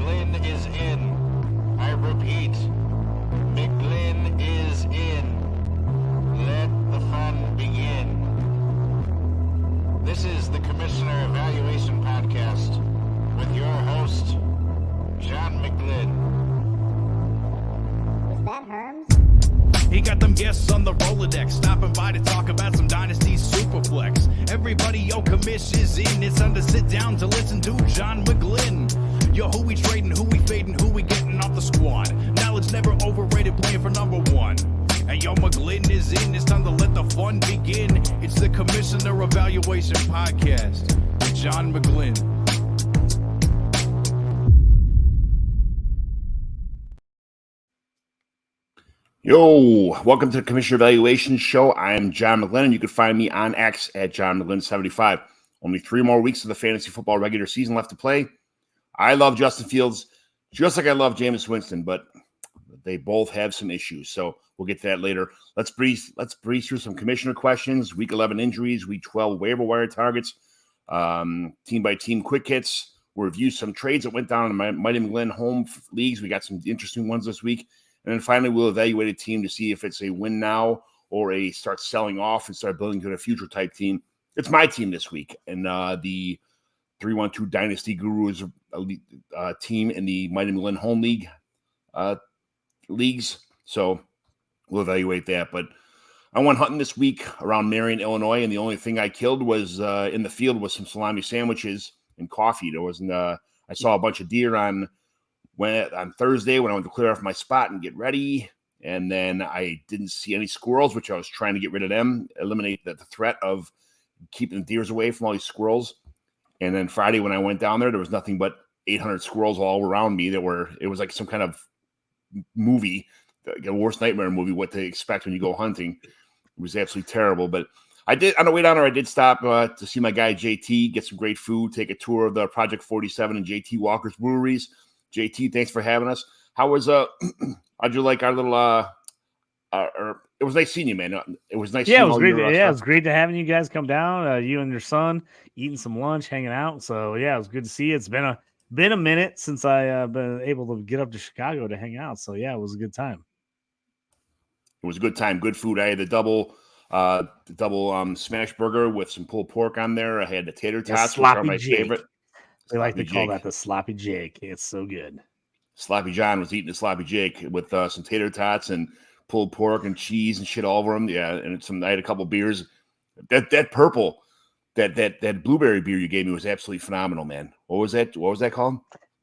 McGlynn is in. I repeat, McGlynn is in. Let the fun begin. This is the Commissioner Evaluation Podcast with your host, John McGlynn. Was that Herms? He got them guests on the Rolodex, stopping by to talk about some Dynasty Superflex. Everybody, yo, commish is in. It's time to sit down to listen to John McGlynn. Yo, who we trading, who we fading, who we getting off the squad. Knowledge never overrated, playing for number one. And yo, McGlynn is in. It's time to let the fun begin. It's the Commissioner Evaluation Podcast with John McGlynn. Yo, welcome to the Commissioner Evaluation Show. I am John McGlynn, and you can find me on X at John McGlynn75. Only 3 more weeks of the fantasy football regular season left to play. I love Justin Fields just like I love Jameis Winston, but they both have some issues, so we'll get to that later. Let's breeze through some commissioner questions, Week 11 injuries, Week 12 waiver wire targets, team-by-team quick hits. We'll review some trades that went down in my Mighty McGlynn home leagues. We got some interesting ones this week. And then finally, we'll evaluate a team to see if it's a win now or a start selling off and start building to a future type team. It's my team this week. And the 312 Dynasty Gurus team in the Mighty McGlynn home league leagues. So we'll evaluate that. But I went hunting this week around Marion, Illinois, and the only thing I killed was in the field was some salami sandwiches and coffee. There wasn't. I saw a bunch of deer on Thursday when I went to clear off my spot and get ready, and then I didn't see any squirrels, which I was trying to get rid of them, eliminate the threat of keeping the deers away from all these squirrels. And then Friday when I went down there was nothing but 800 squirrels all around me it was like some kind of movie, the worst nightmare movie, what to expect when you go hunting. It was absolutely terrible. But I did, on the way down there, I did stop to see my guy JT, get some great food, take a tour of the Project 47 and JT Walker's breweries. JT, thanks for having us. How was how'd you like our little it was nice seeing you, man. It was nice. Yeah, it was great. It was great to having you guys come down. You and your son eating some lunch, hanging out. So yeah, it was good to see you. It's been a minute since I been able to get up to Chicago to hang out. So yeah, it was a good time. It was a good time, good food. I had the double smash burger with some pulled pork on there. I had the tater tots, which are my favorite. They like to call that the sloppy Jake. It's so good. Sloppy John was eating the sloppy Jake with some tater tots and pulled pork and cheese and shit all over them. Yeah, and I had a couple beers. That purple, that blueberry beer you gave me was absolutely phenomenal, man. What was that? What was that called?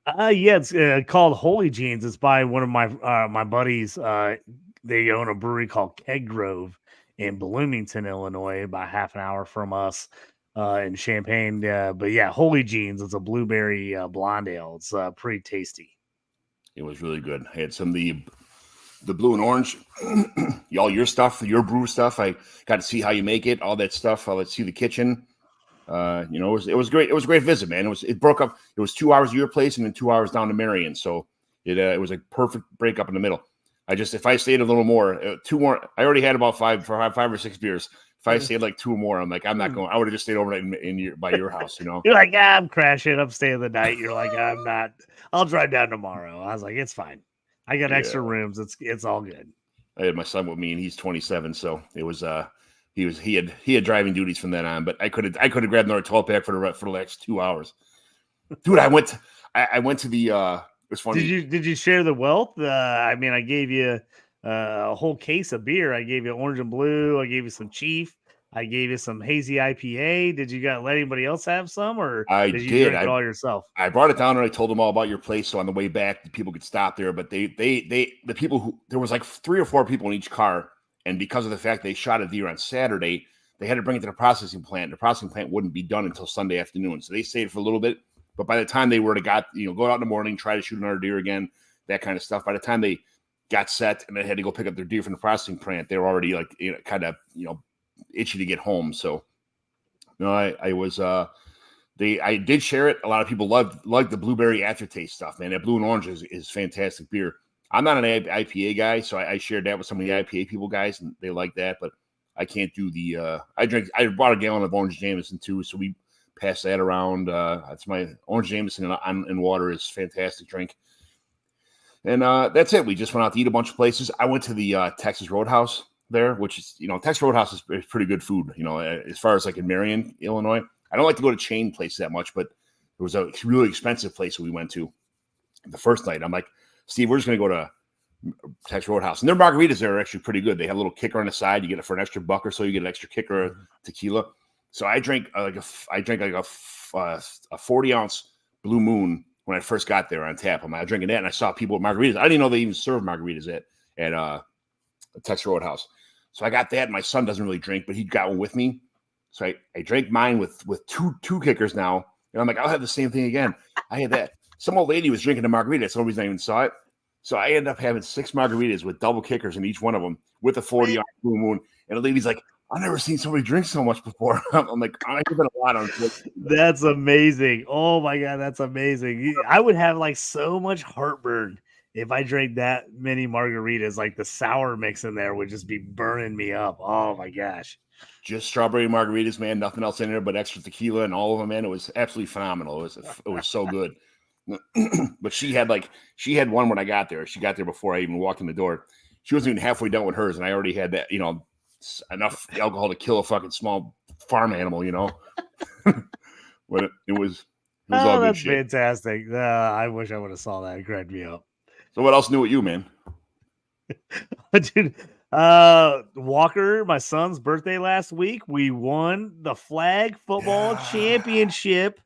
Yeah, it's called Holy Jeans. It's by one of my buddies. They own a brewery called Keg Grove in Bloomington, Illinois, about half an hour from us. In Champaign, but yeah, Holy Jeans. It's a blueberry blonde ale. It's pretty tasty. It was really good. I had some of the blue and orange, all your stuff, your brew stuff. I got to see how you make it, all that stuff. Let's see the kitchen. It was great. It was a great visit, man. It broke up. It was 2 hours to your place and then 2 hours down to Marion. So it was a perfect break up in the middle. If I stayed a little more, 2 more. I already had about five or six beers. If I stayed like 2 or more, I'm like, I'm not going. I would have just stayed overnight by your house, you know. You're like, I'm crashing. I'm staying the night. You're like, I'm not. I'll drive down tomorrow. I was like, it's fine. I got extra rooms. It's all good. I had my son with me, and he's 27, so it was he had driving duties from then on. But I could have grabbed another 12-pack for the next 2 hours. Dude, I went to the. It was funny. Did you share the wealth? I mean, I gave you a whole case of beer. I gave you orange and blue. I gave you some Chief. I gave you some hazy IPA. Did you let anybody else have some, or did you drink it all yourself? I brought it down and I told them all about your place, so on the way back, the people could stop there. But the people there was like 3 or 4 people in each car, and because of the fact they shot a deer on Saturday, they had to bring it to the processing plant. The processing plant wouldn't be done until Sunday afternoon, so they stayed for a little bit. But by the time they were to go out in the morning, try to shoot another deer again, that kind of stuff. By the time they got set and they had to go pick up their deer from the processing plant, they were already kind of itchy to get home. So I did share it. A lot of people loved the blueberry aftertaste stuff, man. That blue and orange is fantastic beer. I'm not an IPA guy, so I shared that with some of the IPA people guys, and they like that. But I can't do the. I bought a gallon of orange Jameson too, so we pass that around. That's my orange Jameson in water is fantastic drink. And that's it. We just went out to eat a bunch of places. I went to the Texas Roadhouse there, which is, Texas Roadhouse is pretty good food, as far as like in Marion, Illinois. I don't like to go to chain places that much, but it was a really expensive place we went to the first night. I'm like, Steve, we're just going to go to Texas Roadhouse. And their margaritas there are actually pretty good. They have a little kicker on the side. You get it for an extra $1 or so. You get an extra kicker of tequila. So I drank like a 40-ounce Blue Moon when I first got there on tap. I'm drinking that, and I saw people with margaritas. I didn't even know they even serve margaritas at Texas Roadhouse. So I got that. And my son doesn't really drink, but he got one with me. So I drank mine with two kickers now. And I'm like, I'll have the same thing again. I had that. Some old lady was drinking a margarita. That's the only reason I even saw it. So I ended up having 6 margaritas with double kickers in each one of them with a 40-ounce Blue Moon. And the lady's like, I've never seen somebody drink so much before. I'm like, I've been a lot on Twitter. That's amazing. Oh my God, that's amazing. I would have like so much heartburn if I drank that many margaritas. Like the sour mix in there would just be burning me up. Oh my gosh. Just strawberry margaritas, man. Nothing else in there but extra tequila and all of them, man. It was absolutely phenomenal. It was so good. But she had one when I got there. She got there before I even walked in the door. She wasn't even halfway done with hers, and I already had that, enough alcohol to kill a fucking small farm animal, But it was all good that's shit. Fantastic. I wish I would have saw that. It cracked me up. So what else new with you, man? Dude, Walker, my son's birthday last week. We won the flag football championship.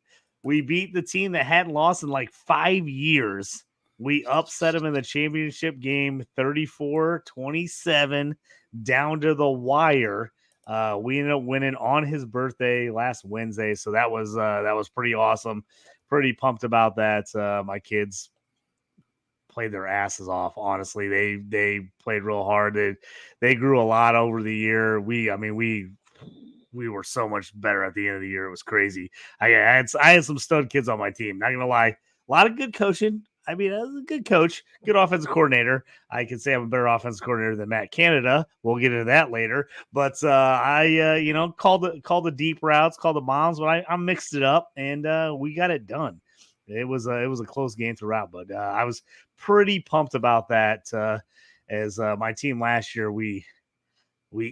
We beat the team that hadn't lost in like 5 years. We upset them in the championship game 34-27 down to the wire. We ended up winning on his birthday last Wednesday. So that was pretty awesome. Pretty pumped about that. My kids played their asses off. Honestly, they played real hard. They grew a lot over the year. We were so much better at the end of the year. It was crazy. I had some stud kids on my team. Not gonna lie, a lot of good coaching. I mean, I was a good coach, good offensive coordinator. I can say I'm a better offensive coordinator than Matt Canada. We'll get into that later. But I called the deep routes, called the bombs, but I mixed it up and we got it done. It was a close game throughout, but I was pretty pumped about that. As my team last year, we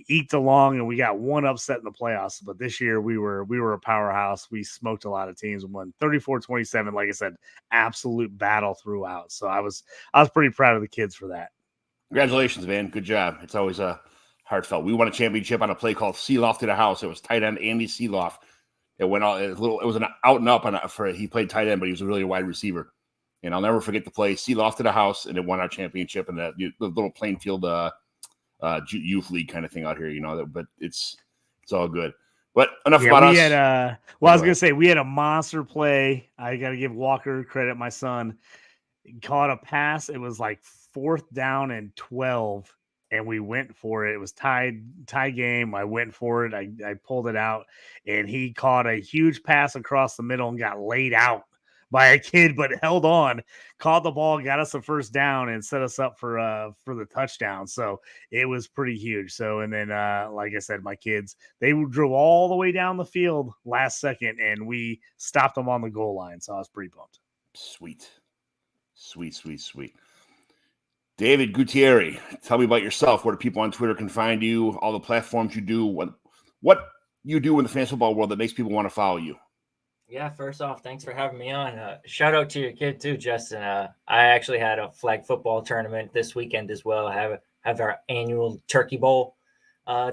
eked along and we got one upset in the playoffs, but this year we were a powerhouse. We smoked a lot of teams and won 34-27. Like I said, absolute battle throughout. So I was pretty proud of the kids for that. Congratulations, man. Good job. It's always heartfelt. We won a championship on a play called Seeloff to the house. It was tight end Andy Seeloff. It went out. It was an out and up he played tight end, but he was a really wide receiver. And I'll never forget the play. Seeloff to the house, and it won our championship in the little Plainfield youth league kind of thing out here, but it's all good. But enough about us. I was gonna say we had a monster play. I got to give Walker credit. My son caught a pass. It was like 4th down and 12, and we went for it. It was tie game. I went for it. I pulled it out, and he caught a huge pass across the middle and got laid out by a kid, but held on, caught the ball, got us a first down, and set us up for the touchdown. So it was pretty huge. So, and then, like I said, my kids, they drove all the way down the field last second, and we stopped them on the goal line. So I was pretty pumped. Sweet. David Gautieri, tell me about yourself. Where do people on Twitter can find you? All the platforms you do. What you do in the fantasy football world that makes people want to follow you? Yeah, first off, thanks for having me on. Shout out to your kid too, Justin. I actually had a flag football tournament this weekend as well. Have our annual Turkey Bowl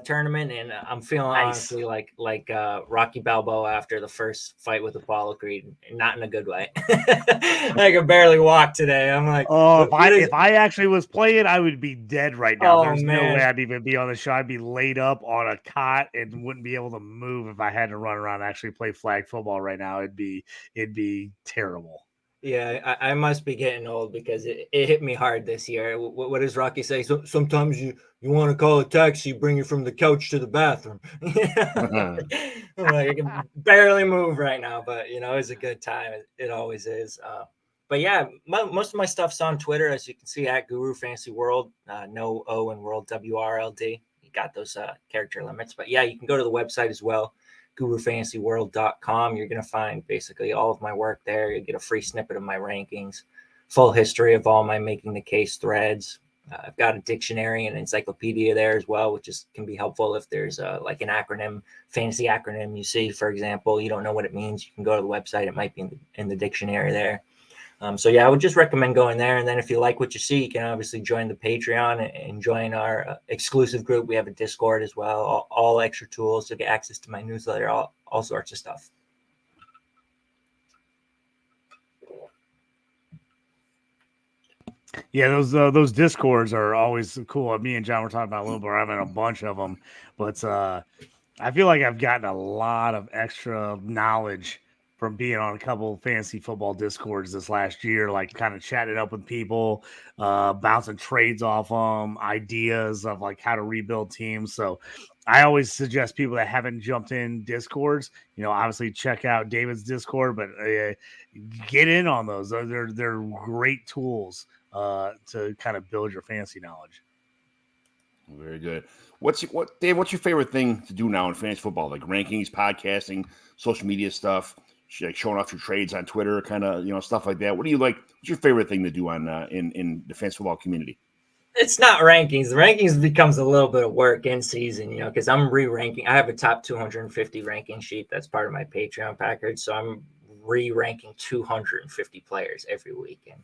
tournament, and I'm feeling honestly like Rocky Balboa after the first fight with Apollo Creed, not in a good way. I could barely walk today. I'm like, if I actually was playing, I would be dead right now. There's no way I'd even be on the show. I'd be laid up on a cot and wouldn't be able to move if I had to run around and actually play flag football right now. It'd be terrible. Yeah, I must be getting old because it hit me hard this year. What does Rocky say? So, sometimes you want to call a taxi, bring you from the couch to the bathroom. I'm like, I can barely move right now, but it's a good time. It always is. But yeah, most of my stuff's on Twitter, as you can see, at Guru Fantasy World. No O in World, WRLD. You got those character limits. But yeah, you can go to the website as well, gurufantasyworld.com. You're going to find basically all of my work there. You get a free snippet of my rankings, full history of all my making the case threads. I've got a dictionary and encyclopedia there as well, which can be helpful if there's like an acronym, fantasy acronym you see, for example, you don't know what it means. You can go to the website. It might be in the dictionary there. So yeah, I would just recommend going there. And then if you like what you see, you can obviously join the Patreon and join our exclusive group. We have a Discord as well, all extra tools to get access to my newsletter, all sorts of stuff. Yeah, those Discords are always cool. Me and John were talking about a little bit. I'm in a bunch of them, but I feel like I've gotten a lot of extra knowledge from being on a couple of fantasy football Discords this last year, like kind of chatting up with people, bouncing trades off them, ideas of like how to rebuild teams. So I always suggest people that haven't jumped in Discords, obviously check out David's Discord, but get in on those. They're great tools to kind of build your fantasy knowledge. Very good. Dave, what's your favorite thing to do now in fantasy football? Like rankings, podcasting, social media stuff, like showing off your trades on Twitter, kind of, stuff like that. What do you like? What's your favorite thing to do on in the fantasy football community? It's not rankings. The rankings becomes a little bit of work in season, because I'm re-ranking. I have a top 250 ranking sheet that's part of my Patreon package. So I'm re-ranking 250 players every week. And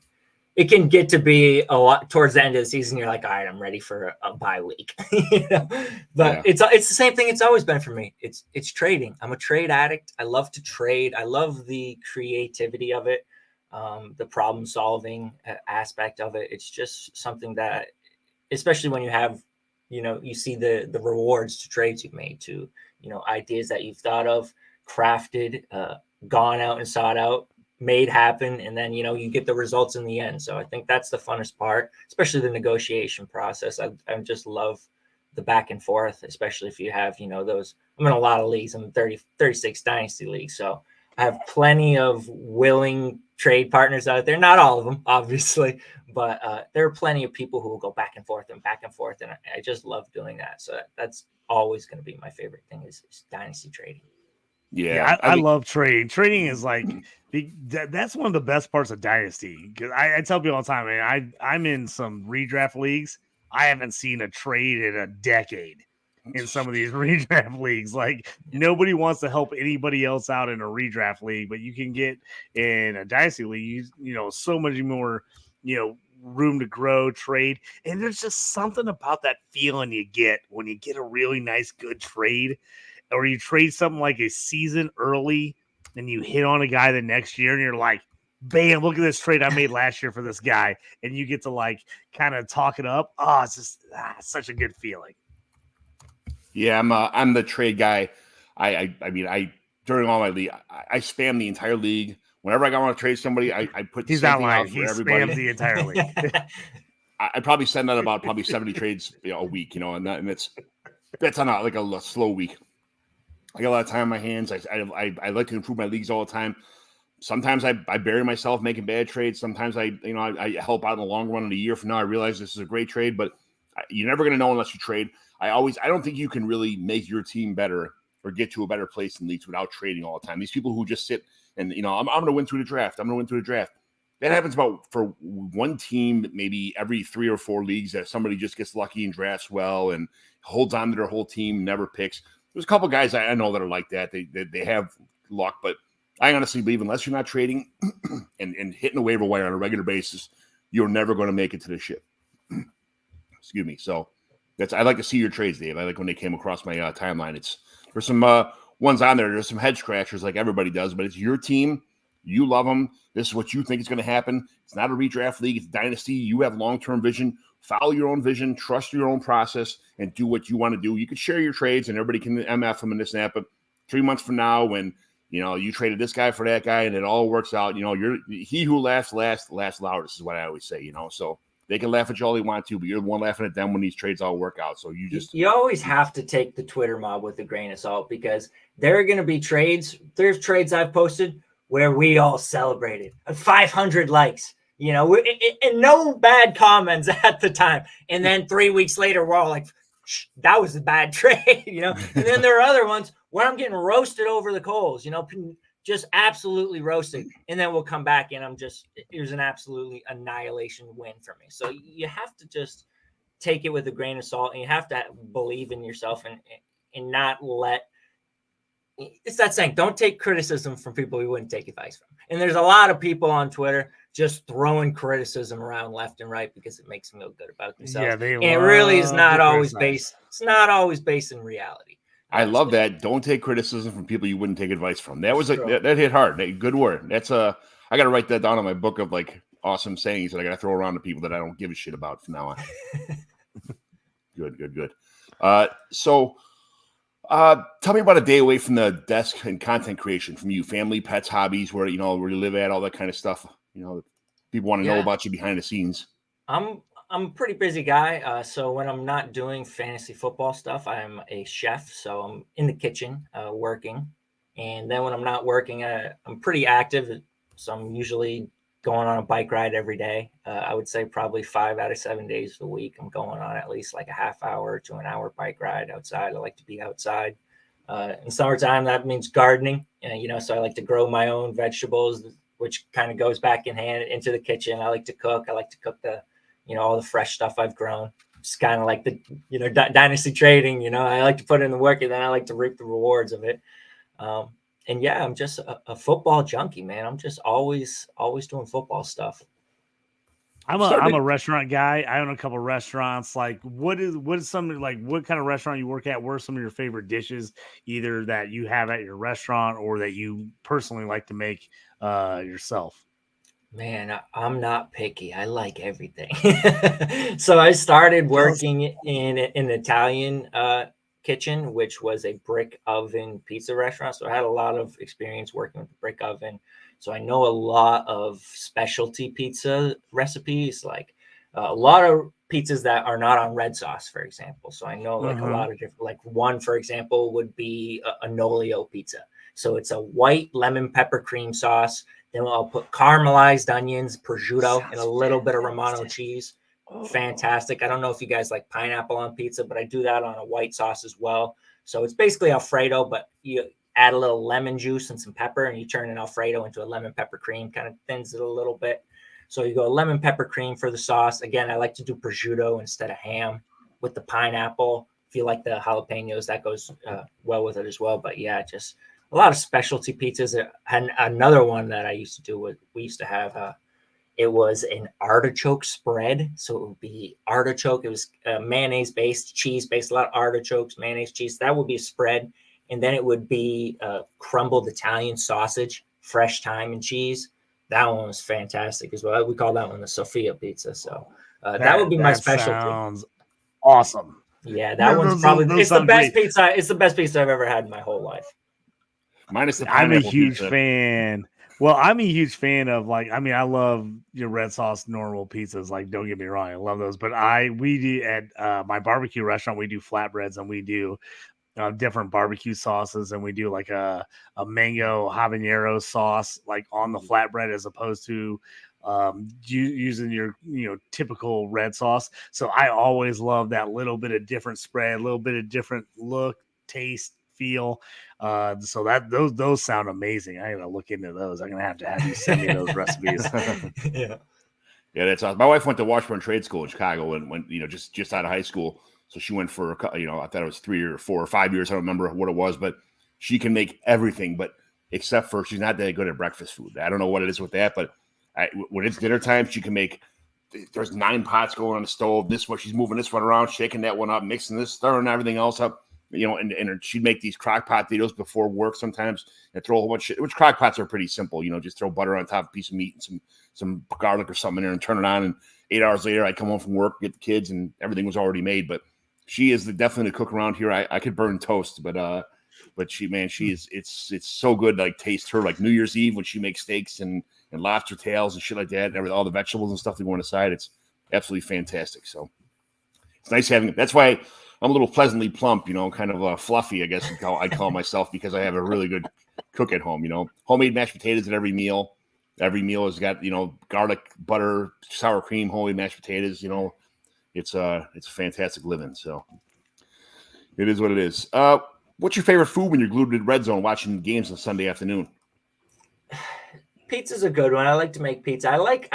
it can get to be a lot towards the end of the season. You're like, all right, I'm ready for a bye week. But it's the same thing it's always been for me. It's trading. I'm a trade addict. I love to trade. I love the creativity of it, the problem solving aspect of it. It's just something that, especially when you have, you see the rewards to trades you've made, to, ideas that you've thought of, crafted, gone out and sought out, made happen, and then you get the results in the end. So I think that's the funnest part, especially the negotiation process. I just love the back and forth, especially if you have those. I'm in a lot of leagues. I'm in 36 dynasty leagues, so I have plenty of willing trade partners out there. Not all of them, obviously, but there are plenty of people who will go back and forth, and I just love doing that. So that's always going to be my favorite thing is dynasty trading. Yeah, I love trading. Trading is like that's one of the best parts of Dynasty, because I tell people all the time, man, I'm in some redraft leagues. I haven't seen a trade in a decade in some of these redraft leagues. Like nobody wants to help anybody else out in a redraft league, but you can get in a Dynasty league, so much more, room to grow, trade. And there's just something about that feeling you get when you get a really nice, good trade. Or you trade something like a season early and you hit on a guy the next year and you're like, bam, look at this trade I made last year for this guy. And you get to like kind of talk it up. Oh, it's just such a good feeling. Yeah, I'm the trade guy. I mean, during all my league, I spam the entire league. Whenever I want to trade somebody, I put he's the same not thing lying. out for He everybody. spams the entire league. I probably send out about 70 trades a week, and that's on a slow week. I got a lot of time on my hands. I like to improve my leagues all the time. Sometimes I bury myself making bad trades. Sometimes I help out in the long run. In a year from now, I realize this is a great trade, but you're never going to know unless you trade. I don't think you can really make your team better or get to a better place in leagues without trading all the time. These people who just sit and I'm going to win through the draft. I'm going to win through the draft. That happens for one team, maybe every 3 or 4 leagues, that somebody just gets lucky and drafts well and holds on to their whole team, never picks. There's a couple guys I know that are like that. They have luck, but I honestly believe unless you're not trading and hitting the waiver wire on a regular basis, you're never going to make it to the ship. Excuse me. So I like to see your trades, Dave. I like when they came across my timeline. There's some ones on there. There's some head scratchers like everybody does, but it's your team. You love them. This is what you think is going to happen. It's not a redraft league. It's dynasty. You have long-term vision. Follow your own vision. Trust your own process and do what you want to do. You can share your trades and everybody can MF them in this and that, but 3 months from now when, you traded this guy for that guy and it all works out, you're he who laughs loudest is what I always say, so they can laugh at you all they want to, but you're the one laughing at them when these trades all work out. So you always have to take the Twitter mob with a grain of salt, because there are going to be trades. There's trades I've posted where we all celebrated 500 likes, and no bad comments at the time. And then 3 weeks later, we're all like, that was a bad trade, you know. And then there are other ones where I'm getting roasted over the coals, you know, just absolutely roasted. And then we'll come back and it was an absolutely annihilation win for me. So you have to just take it with a grain of salt, and you have to believe in yourself and not let. It's that saying, don't take criticism from people you wouldn't take advice from. And there's a lot of people on Twitter just throwing criticism around left and right because it makes them feel good about themselves. Yeah, and it really is not always based. It's not always based in reality. I love that. Don't take criticism from people you wouldn't take advice from. That was that hit hard. Good word. That's I got to write that down in my book of like awesome sayings that I got to throw around to people that I don't give a shit about from now on. Good. So tell me about a day away from the desk and content creation from you, family, pets, hobbies, where you live at, all that kind of stuff. You know, people want to know about you behind the scenes. I'm a pretty busy guy. So when I'm not doing fantasy football stuff, I'm a chef. So I'm in the kitchen working. And then when I'm not working, I'm pretty active. So I'm usually going on a bike ride every day. I would say probably 5 out of 7 days a week. I'm going on at least like a half hour to an hour bike ride outside. I like to be outside. In summertime, that means gardening. So I like to grow my own vegetables, which kind of goes back in hand into the kitchen. I like to cook. I like to cook all the fresh stuff I've grown. It's kind of like the, dynasty trading, I like to put in the work and then I like to reap the rewards of it. And yeah, I'm just a football junkie, man. I'm just always doing football stuff. I'm a restaurant guy. I own a couple of restaurants. Like, what is something like? What kind of restaurant you work at? What are some of your favorite dishes, either that you have at your restaurant or that you personally like to make yourself? Man, I'm not picky. I like everything. So I started working in an Italian kitchen, which was a brick oven pizza restaurant. So I had a lot of experience working with the brick oven. So I know a lot of specialty pizza recipes, like a lot of pizzas that are not on red sauce, for example. So I know like a lot of different, like one, for example, would be a Nolio pizza. So it's a white lemon pepper cream sauce. Then I'll put caramelized onions, prosciutto, and a little bit of Romano cheese. Fantastic. I don't know if you guys like pineapple on pizza, but I do that on a white sauce as well. So it's basically Alfredo, but you add a little lemon juice and some pepper, and you turn an Alfredo into a lemon pepper cream, kind of thins it a little bit. So you go lemon pepper cream for the sauce. Again, I like to do prosciutto instead of ham with the pineapple. If you like the jalapenos, that goes well with it as well. But yeah, just a lot of specialty pizzas. And another one that I used to do we used to have it was an artichoke spread. So it would be artichoke. It was mayonnaise-based, cheese-based, a lot of artichokes, mayonnaise, cheese. That would be a spread. And then it would be crumbled Italian sausage, fresh thyme and cheese. That one was fantastic as well. We call that one the Sofia pizza. So that would be my specialty. Sounds awesome. Yeah, that one's probably it's the best pizza. It's the best pizza I've ever had in my whole life. Minus the I'm a huge pizza. fan. Well, I'm a huge fan of I love your red sauce normal pizzas. Like, don't get me wrong, I love those. But we do at my barbecue restaurant, we do flatbreads and we do different barbecue sauces, and we do like a mango habanero sauce like on the flatbread as opposed to using your typical red sauce. So I always love that little bit of different spread, a little bit of different look, taste, feel. So that those sound amazing. I gotta look into those. I'm gonna have to have you send me those recipes. Yeah, that's awesome. My wife went to Washburn Trade School in Chicago and went just out of high school. So she went for I thought it was 3 or 4 or 5 years. I don't remember what it was, but she can make everything, but except for she's not that good at breakfast food. I don't know what it is with that, but when it's dinner time, she can make. There's 9 pots going on the stove. This one, she's moving this one around, shaking that one up, mixing this, stirring everything else up. And she'd make these crock pot potatoes before work sometimes and throw a whole bunch of shit, which crock pots are pretty simple. Just throw butter on top, a piece of meat and some garlic or something in there and turn it on. And 8 hours later, I'd come home from work, get the kids, and everything was already made. But she is definitely the cook around here. I could burn toast, but she is, it's so good. Like taste her like New Year's Eve when she makes steaks and lobster tails and shit like that, and all the vegetables and stuff they go on the side. It's absolutely fantastic. So it's nice having it. That's why I'm a little pleasantly plump, kind of fluffy, I guess I call myself, because I have a really good cook at home. Homemade mashed potatoes at every meal. Every meal has got garlic, butter, sour cream, homemade mashed potatoes. It's a fantastic living. So It is what it is. What's your favorite food when you're glued to the red zone watching games on Sunday afternoon? Pizza's a good one. I like to make pizza. I like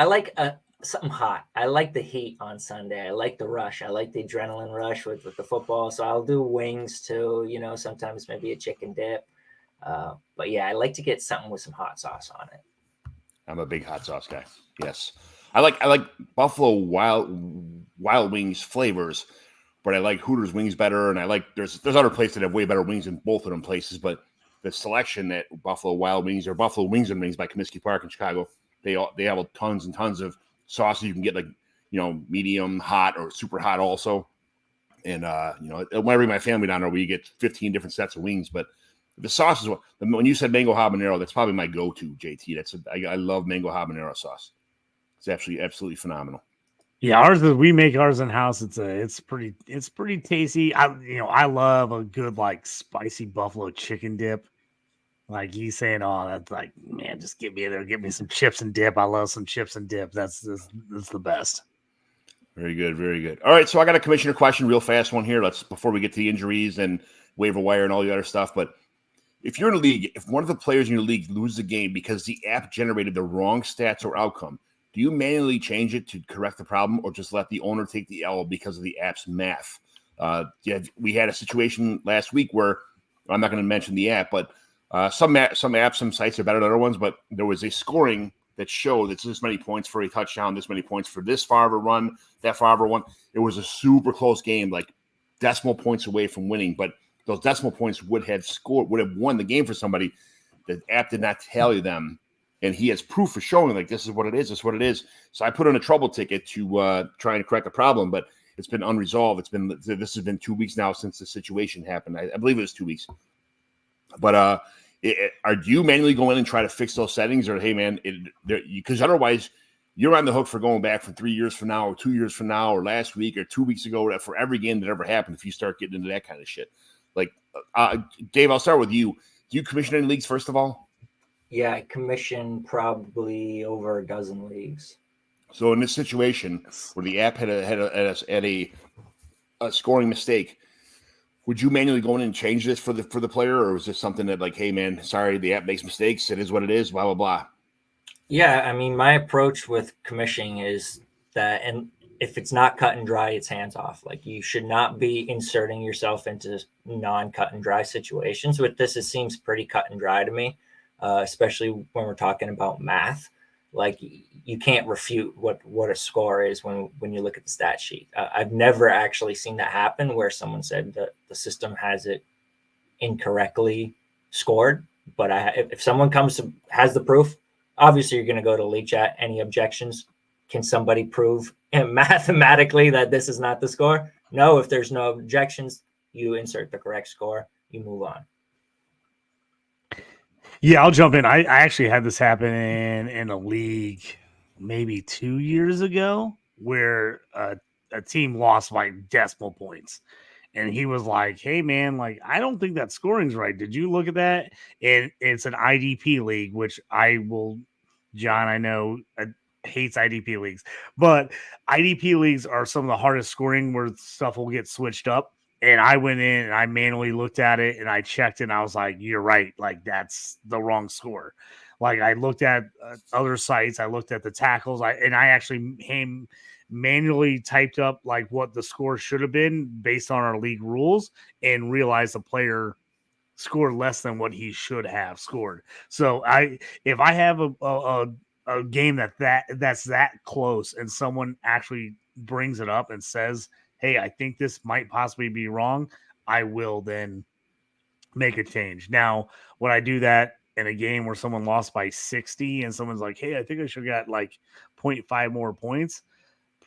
something hot. I like the heat on Sunday. I like the rush. I like the adrenaline rush with the football. So I'll do wings too. You know, sometimes maybe a chicken dip. But yeah, I like to get something with some hot sauce on it. I'm a big hot sauce guy. Yes, I like Buffalo Wild Wings flavors, but I like Hooters wings better. And I like there's other places that have way better wings than both of them places, but the selection at Buffalo Wild Wings or Buffalo Wings and Rings by Comiskey Park in Chicago, they have tons and tons of sauces. You can get like, you know, medium, hot, or super hot also. And you know, when I bring my family down there, we get 15 different sets of wings. But the sauce is when you said mango habanero, that's probably my go-to, JT. I love mango habanero sauce. It's absolutely phenomenal. Yeah, we make ours in house. It's pretty tasty. I love a good like spicy buffalo chicken dip. Like he's saying, oh, that's like, man, just get me some chips and dip. I love some chips and dip. That's the best. Very good, very good. All right, so I got a commissioner question, real fast one here. Before we get to the injuries and waiver wire and all the other stuff. But if you're in a league, if one of the players in your league loses a game because the app generated the wrong stats or outcome, do you manually change it to correct the problem, or just let the owner take the L because of the app's math? We had a situation last week where I'm not going to mention the app, but some apps, some sites are better than other ones. But there was a scoring that showed it's this many points for a touchdown, this many points for this far of a run, that far of a run. It was a super close game, like decimal points away from winning. But those decimal points would have won the game for somebody. The app did not tally them. And he has proof for showing, like, this is what it is, this is what it is. So I put in a trouble ticket to try and correct the problem, but it's been unresolved. This has been 2 weeks now since the situation happened. I believe it was 2 weeks. But do you manually go in and try to fix those settings, or hey, man, because otherwise you're on the hook for going back from 3 years from now, or 2 years from now, or last week, or 2 weeks ago, for every game that ever happened. If you start getting into that kind of shit, like Dave, I'll start with you. Do you commission any leagues first of all? Yeah, I commission probably over a dozen leagues. So in this situation where the app had a scoring mistake, would you manually go in and change this for the player, or was this something that, like, hey man, sorry, the app makes mistakes, it is what it is, blah blah blah? Yeah, I mean, my approach with commissioning is that, and if it's not cut and dry, it's hands off. Like, you should not be inserting yourself into non-cut and dry situations. With this, it seems pretty cut and dry to me. Especially when we're talking about math. Like, you can't refute what a score is when you look at the stat sheet. I've never actually seen that happen where someone said that the system has it incorrectly scored. But if someone has the proof, obviously you're going to go to league chat. Any objections? Can somebody prove mathematically that this is not the score? No. If there's no objections, you insert the correct score. You move on. Yeah, I'll jump in. I actually had this happen in a league maybe 2 years ago where a team lost by decimal points. And he was like, hey, man, like, I don't think that scoring's right. Did you look at that? And it's an IDP league, which John, I know hates IDP leagues. But IDP leagues are some of the hardest scoring where stuff will get switched up. And I went in and I manually looked at it and I checked it and I was like, you're right. Like, that's the wrong score. Like, I looked at other sites. I looked at the tackles. I actually manually typed up like what the score should have been based on our league rules and realized the player scored less than what he should have scored. So if I have a game that's that close and someone actually brings it up and says, hey, I think this might possibly be wrong, I will then make a change. Now, would I do that in a game where someone lost by 60 and someone's like, hey, I think I should have got like 0.5 more points?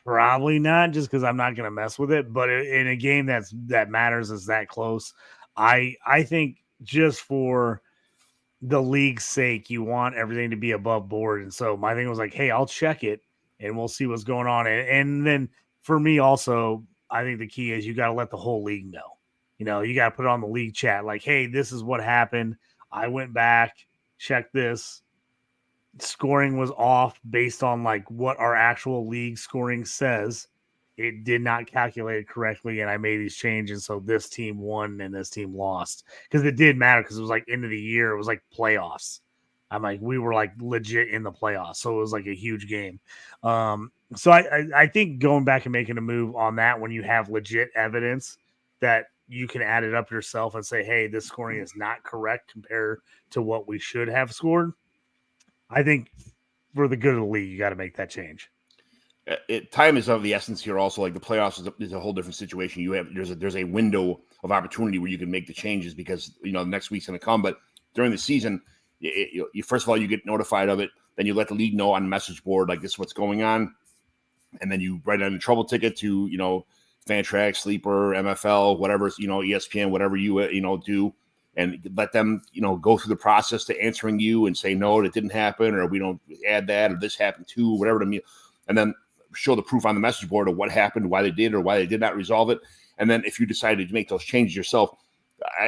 Probably not, just because I'm not going to mess with it. But in a game that matters, is that close, I think just for the league's sake, you want everything to be above board. And so my thing was like, hey, I'll check it and we'll see what's going on. And then for me also, I think the key is you got to let the whole league know. You know, you got to put it on the league chat like, hey, this is what happened. I went back, checked this. Scoring was off based on like what our actual league scoring says. it did not calculate it correctly, and I made these changes, so this team won and this team lost. Because it did matter, because it was like end of the year, it was like playoffs. I'm like, we were like legit in the playoffs, so it was like a huge game. So I think going back and making a move on that when you have legit evidence that you can add it up yourself and say, hey, this scoring is not correct compared to what we should have scored. I think for the good of the league, you got to make that change. Time is of the essence here. Also, like the playoffs is a whole different situation. There's a window of opportunity where you can make the changes, because the next week's going to come. But during the season, you first of all, you get notified of it, then you let the league know on the message board, like, this is what's going on, and then you write on a trouble ticket to Fantrax, Sleeper, MFL, whatever, ESPN, whatever you do, and let them go through the process to answering you and say, no, it didn't happen, or we don't add that, or this happened too, whatever to me, and then show the proof on the message board of what happened, why they did or why they did not resolve it. And then if you decided to make those changes yourself,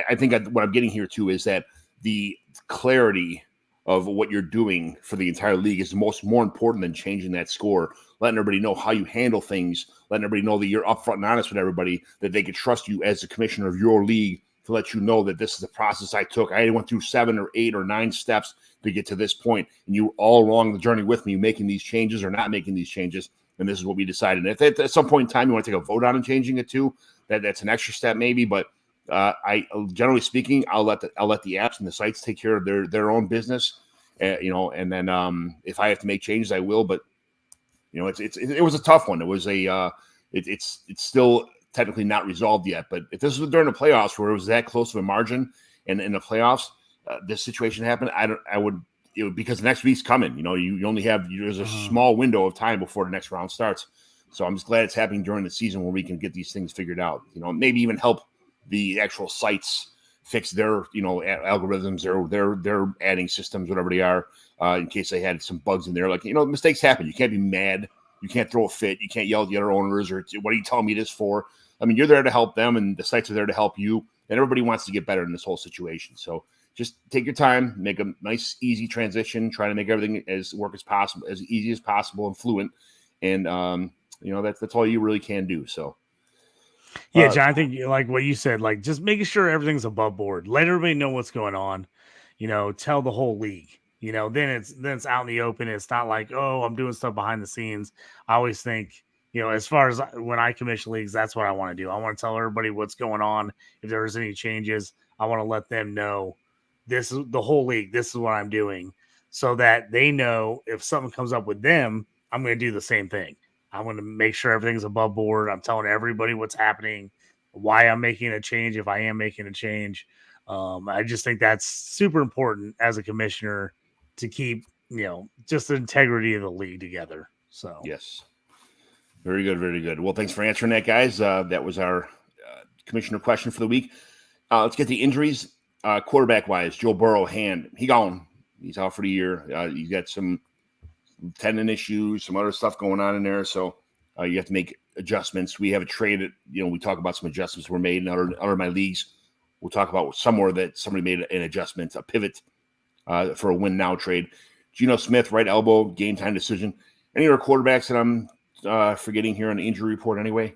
I think what I'm getting here too is that the clarity of what you're doing for the entire league is more important than changing that score. Letting everybody know how you handle things, letting everybody know that you're upfront and honest with everybody, that they can trust you as the commissioner of your league to let you know that this is the process I took. I went through 7 or 8 or 9 steps to get to this point, and you were all along the journey with me, making these changes or not making these changes, and this is what we decided. And if at some point in time you want to take a vote on and changing it too, that's an extra step maybe, but I generally speaking, I'll let the apps and the sites take care of their own business, and then if I have to make changes, I will. But it was a tough one. It was it's still technically not resolved yet. But if this was during the playoffs where it was that close of a margin, and in the playoffs, this situation happened, I would because the next week's coming. You only have there's a small window of time before the next round starts. So I'm just glad it's happening during the season where we can get these things figured out. Maybe even help the actual sites fix their algorithms or their adding systems, whatever they are, in case they had some bugs in there. Like, mistakes happen. You can't be mad. You can't throw a fit. You can't yell at the other owners or, what are you telling me this for? I mean, you're there to help them, and the sites are there to help you, and everybody wants to get better in this whole situation. So just take your time, make a nice, easy transition, try to make everything as easy as possible and fluent. And, that's all you really can do. So, yeah, John, I think like what you said, like just making sure everything's above board, let everybody know what's going on, tell the whole league, then it's out in the open. It's not like, oh, I'm doing stuff behind the scenes. I always think, as far as when I commission leagues, that's what I want to do. I want to tell everybody what's going on. If there's any changes, I want to let them know this is the whole league. This is what I'm doing, so that they know if something comes up with them, I'm going to do the same thing. I want to make sure everything's above board. I'm telling everybody what's happening, why I'm making a change if I am making a change. I just think that's super important as a commissioner to keep, just the integrity of the league together. So yes, very good, very good. Well, thanks for answering that, guys. That was our commissioner question for the week. Let's get the injuries. Quarterback wise, Joe Burrow, hand, he gone. He's out for the year. He's got some tendon issues, some other stuff going on in there. So you have to make adjustments. We have a trade. We talk about some adjustments were made in other of my leagues. We'll talk about somewhere that somebody made an adjustment, a pivot for a win now trade. Geno Smith, right elbow, game time decision. Any other quarterbacks that I'm forgetting here on the injury report anyway?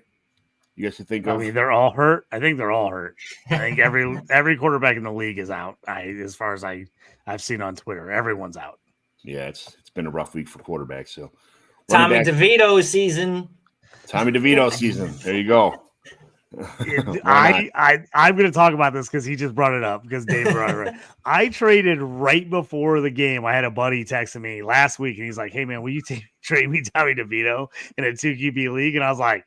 You guys can think of? I mean, they're all hurt. I think they're all hurt. I think every quarterback in the league is out. As far as I've seen on Twitter, everyone's out. Yeah, it's been a rough week for quarterbacks. So Tommy DeVito season. Tommy DeVito season. There you go. I'm going to talk about this because he just brought it up, because Dave brought it up. I traded right before the game. I had a buddy texting me last week, and he's like, hey, man, will you trade me Tommy DeVito in a 2QB league? And I was like,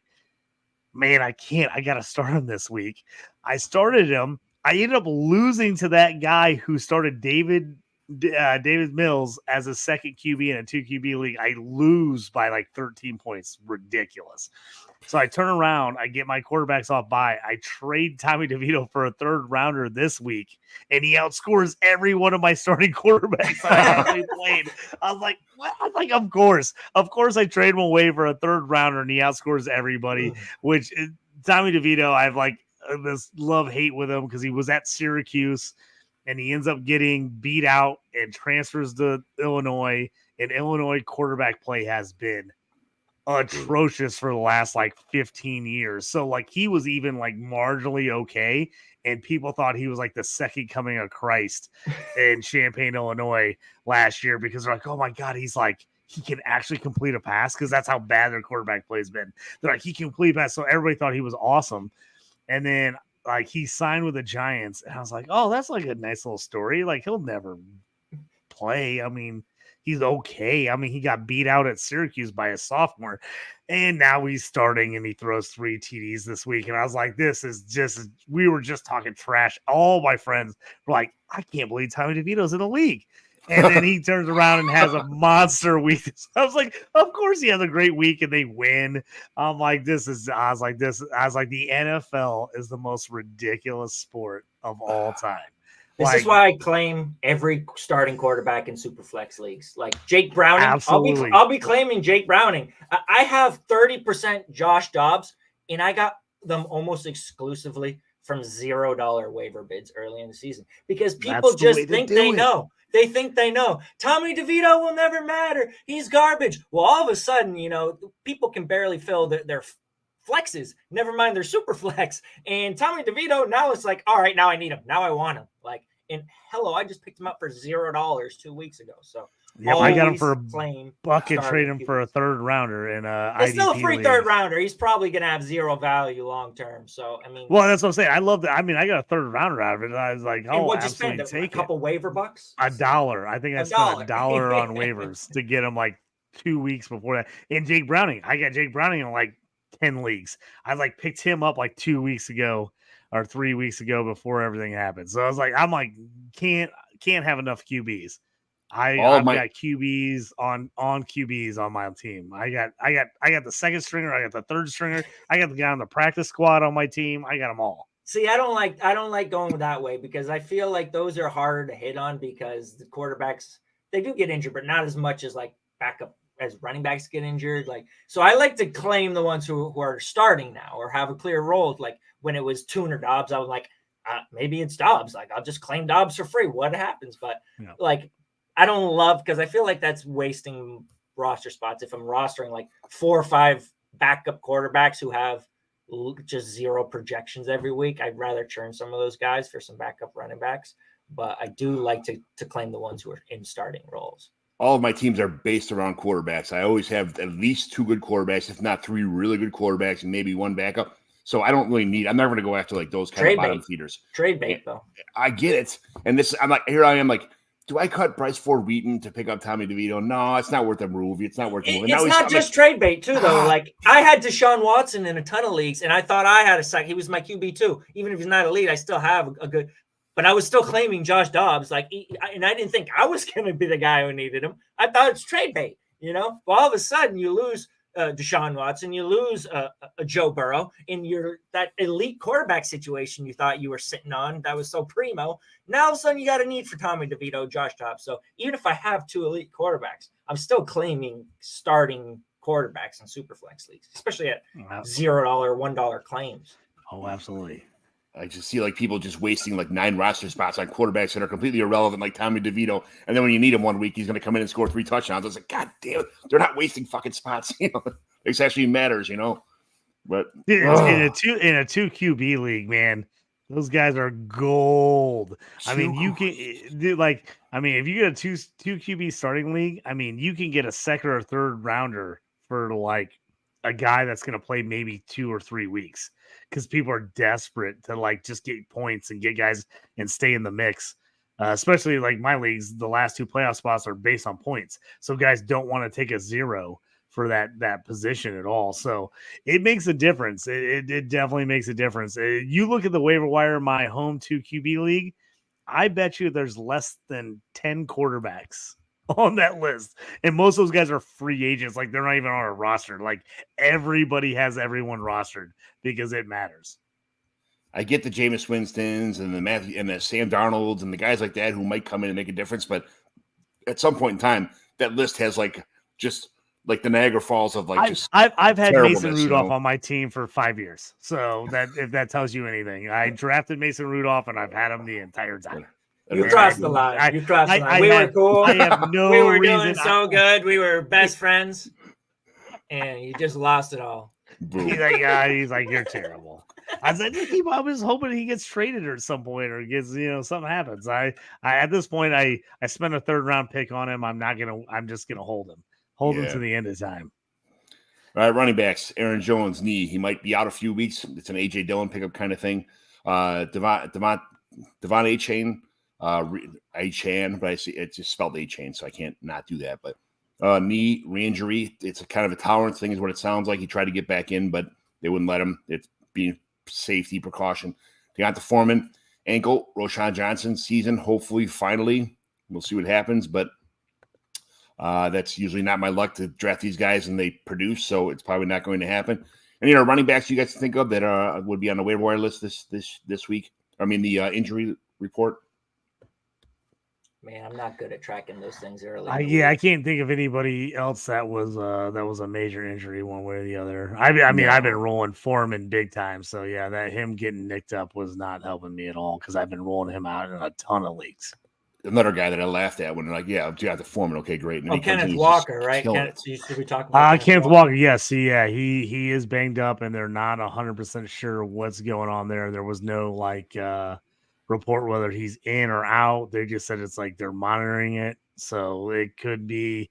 man, I can't. I got to start him this week. I started him. I ended up losing to that guy who started David Mills as a second QB in a 2QB league. I lose by like 13 points. Ridiculous. So I turn around, I get my quarterbacks off bye. I trade Tommy DeVito for a third rounder this week, and he outscores every one of my starting quarterbacks I actually played. I was like, what? I was like, of course I trade him away for a third rounder, and he outscores everybody, which Tommy DeVito, I have like this love-hate with him because he was at Syracuse, and he ends up getting beat out and transfers to Illinois, and Illinois quarterback play has been atrocious for the last like 15 years. So like he was even like marginally okay, and people thought he was like the second coming of Christ in Champaign, Illinois last year, because they're like, oh my God, he's like, he can actually complete a pass, because that's how bad their quarterback play has been. They're like, he can complete a pass. So everybody thought he was awesome. And then like he signed with the Giants, and I was like, oh, that's like a nice little story. Like he'll never play. I mean, he's okay. I mean, he got beat out at Syracuse by a sophomore, and now he's starting and he throws 3 TDs this week. And I was like, this is just, we were just talking trash. All my friends were like, I can't believe Tommy DeVito's in the league. And then he turns around and has a monster week. So I was like, of course he has a great week and they win. I was like, the NFL is the most ridiculous sport of all time. This is why I claim every starting quarterback in Superflex leagues. Like Jake Browning. Absolutely. I'll be claiming Jake Browning. I have 30% Josh Dobbs, and I got them almost exclusively from $0 waiver bids early in the season, because people just think they know. They think they know. Tommy DeVito will never matter. He's garbage. Well, all of a sudden, people can barely fill their flexes, never mind their super flex. And Tommy DeVito, now it's like, all right, now I need him. Now I want him. Like, and hello, I just picked him up for $0 2 weeks ago. So yeah, I got him for a buck and trade him for a third rounder in it's IDP still a free league. Third rounder. He's probably gonna have zero value long term. So I mean, well, that's what I'm saying. I love that. I mean, I got a third rounder out of it. I was like, oh, what'd you spend? A couple waiver bucks? $1. I think I spent $1 on waivers to get him like 2 weeks before that. And Jake Browning, I got Jake Browning in like 10 leagues. I like picked him up like 2 weeks ago or 3 weeks ago before everything happened. So I was like, can't have enough QBs. I've got QBs on QBs on my team. I got the second stringer. I got the third stringer. I got the guy on the practice squad on my team. I got them all. See, I don't like going that way, because I feel like those are harder to hit on, because the quarterbacks, they do get injured, but not as much as like backup as running backs get injured. Like, so I like to claim the ones who are starting now or have a clear role. Like when it was Tune or Dobbs, I was like, maybe it's Dobbs. Like I'll just claim Dobbs for free. What happens? But like, I don't love, because I feel like that's wasting roster spots. If I'm rostering like 4 or 5 backup quarterbacks who have just zero projections every week, I'd rather churn some of those guys for some backup running backs. But I do like to claim the ones who are in starting roles. All of my teams are based around quarterbacks. I always have at least 2 good quarterbacks, if not 3 really good quarterbacks, and maybe 1 backup. So I don't really need. I'm never going to go after like those kind of bottom feeders. Trade bait, though. I get it, and this. I'm like, here I am, like, do I cut Bryce Ford Wheaton to pick up Tommy DeVito? No, it's not worth the move. It's not worth the move. It's not just trade bait, too, though. Like, I had Deshaun Watson in a ton of leagues, and I thought I had a second. He was my QB, too. Even if he's not elite, I still have a good. But I was still claiming Josh Dobbs. Like, and I didn't think I was going to be the guy who needed him. I thought it's trade bait, Well, all of a sudden, you lose Deshaun Watson, you lose a Joe Burrow in that elite quarterback situation you thought you were sitting on. That was so primo. Now all of a sudden you got a need for Tommy DeVito, Josh Dobbs. So even if I have 2 elite quarterbacks, I'm still claiming starting quarterbacks in Superflex leagues, especially at $0, $1 claims. Oh, absolutely. I just see like people just wasting like 9 roster spots on quarterbacks that are completely irrelevant, like Tommy DeVito. And then when you need him one week, he's going to come in and score 3 touchdowns. I was like, God damn it, they're not wasting fucking spots. It actually matters, But in a 2 QB league, man, those guys are gold. I mean, you can if you get a 2 QB starting league, I mean, you can get a second or third rounder for like a guy that's going to play maybe 2 or 3 weeks, because people are desperate to like just get points and get guys and stay in the mix. Especially like my leagues, the last 2 playoff spots are based on points. So guys don't want to take a 0 for that position at all. So it makes a difference. It definitely makes a difference. You look at the waiver wire, my home 2 QB league, I bet you there's less than 10 quarterbacks on that list. And most of those guys are free agents. Like they're not even on a roster. Like everybody has everyone rostered because it matters. I get the Jameis Winstons and the Sam Darnolds and the guys like that who might come in and make a difference. But at some point in time, that list has like just like the Niagara Falls of like I've had Mason Rudolph on my team for 5 years. So that if that tells you anything, I drafted Mason Rudolph and I've had him the entire time. You crossed the line. You crossed the line. We were cool. I have no we were reason. doing so good. We were best friends. and you just lost it all. He's like, you're terrible. I said, I was hoping he gets traded or at some point or gets, something happens. I at this point, I spent a 3rd round pick on him. I'm just gonna hold him to the end of time. All right, running backs. Aaron Jones, knee. He might be out a few weeks. It's an A.J. Dillon pickup kind of thing. Devon A-Chain, A-Chan, but I see it's just spelled A-Chain, so I can't not do that. But knee re-injury. It's a kind of a tolerance thing is what it sounds like. He tried to get back in, but they wouldn't let him. It's being safety precaution. Deonta Foreman, ankle. Roshan Johnson, season. Hopefully, finally. We'll see what happens, but that's usually not my luck to draft these guys and they produce, so it's probably not going to happen. Any running backs you guys think of that would be on the waiver wire list this week? I mean, the injury report. Man, I'm not good at tracking those things early. I can't think of anybody else that was a major injury one way or the other. I mean, I've been rolling Foreman big time, so yeah, that him getting nicked up was not helping me at all because I've been rolling him out in a ton of leagues. Another guy that I laughed at when they're like, yeah, Deonta Foreman, okay, great. And Kenneth Walker, right? Should we talk about Kenneth Walker? Yes, he is banged up, and they're not 100% sure what's going on there. There was no report whether he's in or out. They just said it's like they're monitoring it, so it could be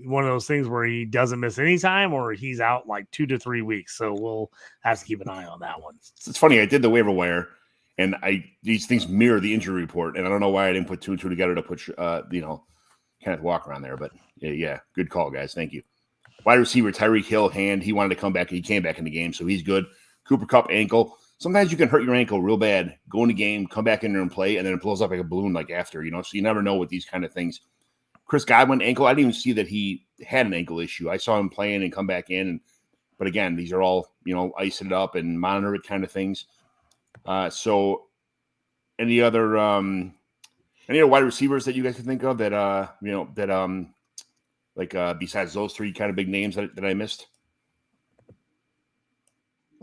one of those things where he doesn't miss any time, or he's out like 2 to 3 weeks. So we'll have to keep an eye on that one. It's funny. I did the waiver wire. And these things mirror the injury report, and I don't know why I didn't put 2 and 2 together to put Kenneth Walker on there. But yeah, good call, guys. Thank you. Wide receiver Tyreek Hill, hand. He wanted to come back, and he came back in the game, so he's good. Cooper Kupp, ankle. Sometimes you can hurt your ankle real bad, go in the game, come back in there and play, and then it blows up like a balloon after. So you never know with these kind of things. Chris Godwin, ankle. I didn't even see that he had an ankle issue. I saw him playing and come back in, but again, these are all icing it up and monitor it kind of things. So any other wide receivers that you guys can think of that besides those 3 kind of big names that I missed?